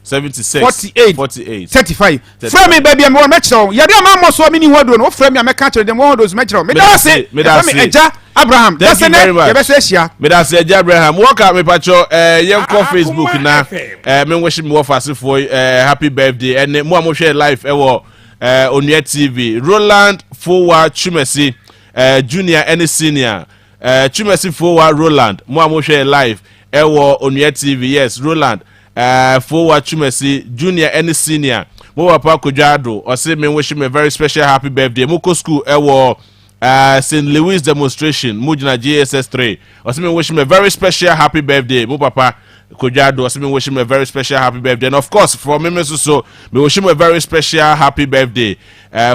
[SPEAKER 17] 48 35 frame me baby me match on ya de ma mo so me ni hodo no frame me ka kire dem hodo so match on me da say me eja Abraham that's the name you be say share
[SPEAKER 16] me da say eja Abraham work out me pacho yenko Facebook na me wish me offer for happy birthday and mo am share live ewo Onua TV Roland Fowa Chumesi junior and senior Chumesi Fowa Roland mo am share live ewo Onua TV yes Roland Fowa Chumesi junior and senior mo papa Kojado o say me wish me a very special happy birthday Moko school ewo St. Louis demonstration Mujina GSS 3 or something wish me a very special happy birthday Mo papa Kojado or something wish me a very special happy birthday and of course for me so me wish me a very special happy birthday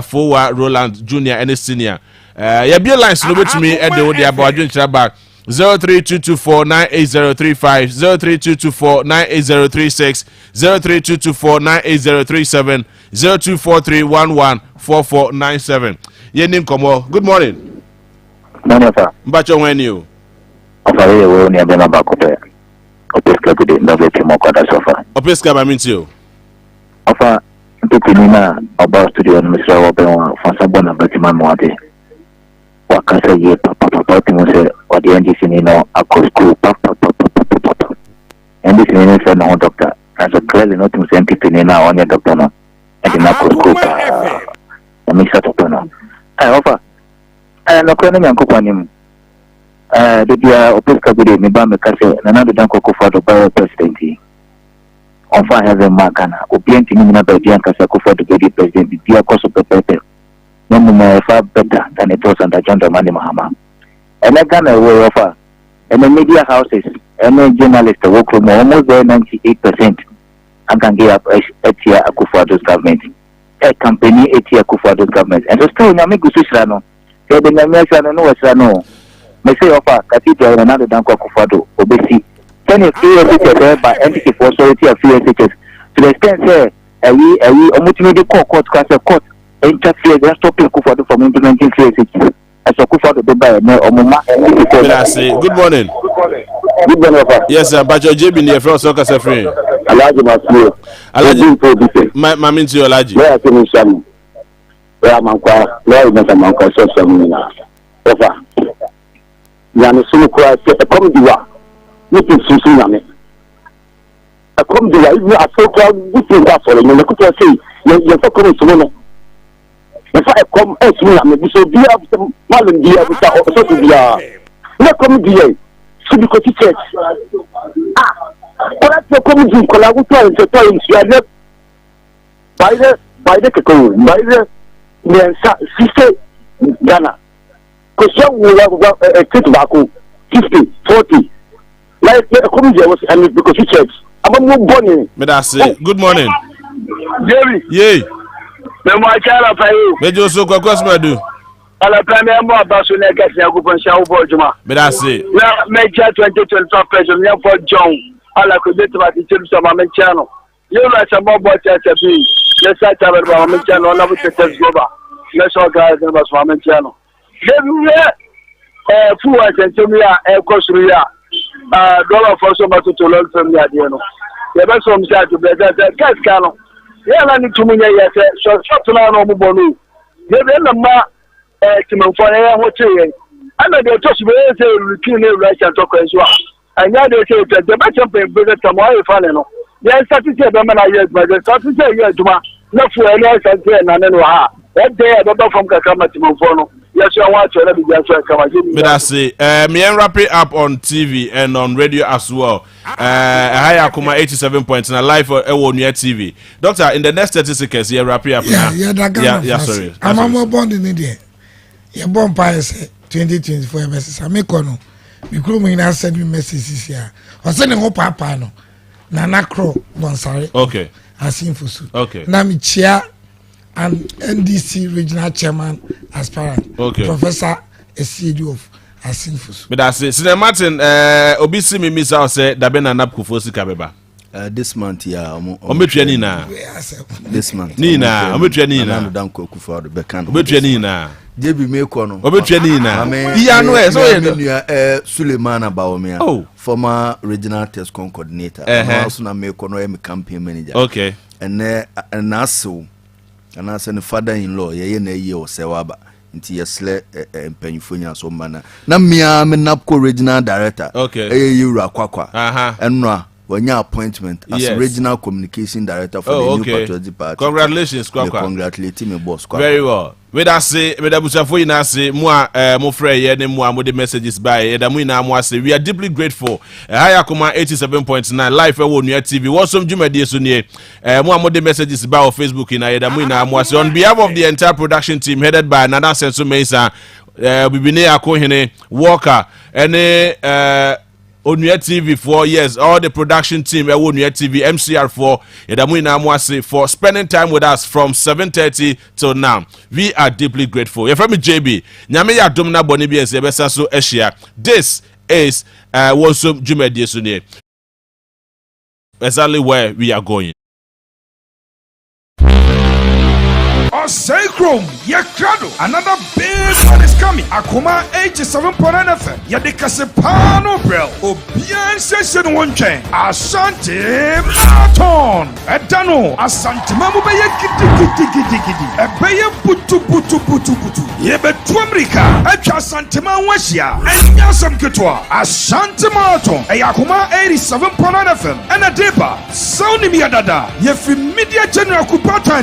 [SPEAKER 16] for Roland Junior and senior ya be lines no with me at the about back 0322498035 0322498036 0322498037 0243114497 Yenim Komo. Good morning.
[SPEAKER 18] Morning, sir.
[SPEAKER 16] Mbacho when you?
[SPEAKER 18] Offer you ni abema bakope. Opeska good ndove timo kwa da sofa.
[SPEAKER 16] Opeska ba mintio.
[SPEAKER 18] Offer ntukunina about studio no misra obenwa fansa bona batima mwate. Wakasa ye papa timo se odi NDC ni no akos school papa. NDC ni se no doctor. As a clearly not timo se NDC ni na onye doctor no. And na akos school pa. Amisa totono. Offer. No kwani nyanko kwa nimu. Dia Opeska good me ba me kase na na dan koko for the president. Onfa have makana. Obienti ni na ba dia kase ko for the president. Dia koso pepe. No mo fa better than it was under John Dramani Mahama. And I can offer. And the media houses and journalists work from almost 98%. I can give up 8 year Akufo-Addo's government. A company 8 year Akufo-Addo's government. And so still nyame gususrano. Say the nyame no wasrano. Me say offer cathedral and another danko Akufo-Addo obesi. Can you feel it by entity for authority of FSHS to the extent say we omutimi court cancel court interfere then stop Akufo-Addo from implementing FSHS. As Akufo-Addo do by no omuma.
[SPEAKER 16] Good morning.
[SPEAKER 18] Good morning, offer.
[SPEAKER 16] Yes, sir. But your JB near from Soccer Safari.
[SPEAKER 18] Alaji Masio.
[SPEAKER 16] Alaji Mamin to Alaji.
[SPEAKER 18] Where I can some. Where I'm quite. Where I'm quite so some. Offer. Yana sunu kwa a comediwa. Nitin susu yame. A comediwa. You are so proud. What is that for? You could say you're so coming to know. If I come as you am, we should be able to malum be able to also to be not comedy. Should be church. But the comedy collaboration to tell you by the sister Ghana. Because you will have a kit back 50, 40. Like a comedy was and because church. I'm not born.
[SPEAKER 16] Good morning.
[SPEAKER 19] Jerry.
[SPEAKER 16] Yay.
[SPEAKER 19] Me mo achala pa yi.
[SPEAKER 16] Me jo so kwakwas ma do.
[SPEAKER 19] Ala pa me mo abaso na kesi agubon sha wo bojuma.
[SPEAKER 16] Me da say.
[SPEAKER 19] Na me ja 2025 president me for John. Ala ko beti ba ti tiri so ma me chano. You na sa mo bo cha cha bi. Le sa cha ba me chano na bu tete goba. Le so ga ba so ma me chano. Le fu wa sentomia e ko suru ya. dollar for so much to learn from the idea. The best from side to better gas can. Yeah, I need to mean yes, so shop to learn on Bonu. The number for a hotel. And they just say routine right and talk as well. And now they say that the better pay better tomorrow if I know. Yes, that is a woman I yes, but the status is not for any else and say, and then that day I don't know from Kakama to Mofono. Yes, I want to let me just come again.
[SPEAKER 16] But I say, me and wrap it up on TV and on radio as well. Higher Kuma 87.9 live for Ewonia TV. Doctor, in the next 30 seconds, you wrap it up. Yeah, sorry.
[SPEAKER 14] I'm more born in India. You're born by 2024 messages. I make one. Me crew me now send me messages here. I send them up papa no. Nana Crow, non sorry.
[SPEAKER 16] Okay.
[SPEAKER 14] Asim Fusu.
[SPEAKER 16] Okay.
[SPEAKER 14] Now me chair and NDC regional chairman aspirant.
[SPEAKER 16] Okay.
[SPEAKER 14] Professor Esidu of Asim Fusu.
[SPEAKER 16] But that's it. Sina Martin, obisi me miss out say da be na nap kufosi kabeba.
[SPEAKER 15] This month, yeah.
[SPEAKER 16] Ometwe ni na.
[SPEAKER 15] This month.
[SPEAKER 16] Ni na, ometwe ni na.
[SPEAKER 15] Danko kufa do bekano.
[SPEAKER 16] Ometwe ni na.
[SPEAKER 15] Jebi meko no.
[SPEAKER 16] Ometwe ni na. Iya no e so ye no.
[SPEAKER 15] Suleiman Abawomia.
[SPEAKER 16] Oh.
[SPEAKER 15] Former regional test coordinator. Also na meko no em campaign manager.
[SPEAKER 16] Okay.
[SPEAKER 15] And aso. And as a father-in-law, ye na ye o sewaba. Nti yesle empanyfo nya so mana. Na mia me napco regional director.
[SPEAKER 16] Okay.
[SPEAKER 15] Yura kwakwa. Enra when your appointment as regional communication director for the new patriotic party.
[SPEAKER 16] Congratulations, Kwakwa.
[SPEAKER 15] Congratulate me, boss. Kwakwa.
[SPEAKER 16] Very well. We da say, we da busafo ina say, moi, mo friend ye ne moi, mo de messages by, da mo ina mo say, we are deeply grateful. Higher Kuma 87.9 live Ewonia TV. What some Jumadi so near, mo de messages by on Facebook ina, da mo ina mo say, on behalf of the entire production team headed by Nana Senso Mesa, Bibine Akohene, Walker, and Onuya TV for yes, all the production team at Onuya TV, MCR for Yedamuna Mwase for spending time with us from 7:30 till now. We are deeply grateful. You're from JB. Nyame ya domna bonibi and sebesa so Asia. This is Wonsum Jumedi Sunye. Exactly where we are going.
[SPEAKER 2] Sacrum, Yakrado, another big one is coming. Akuma 87.9 FM. Yadikasepano Bell. Obian session one chain. Asante Marathon. Edano. Asante Mamubaya Gidi. Ebeye Butu. Yebe Tuamrika. Echa Asante Mawashia. And Yasam Kitwa. Asante Marathon. Ayakuma 87.9 FM. And Adeba. Sound Miadada. Yefi Media General Kupata.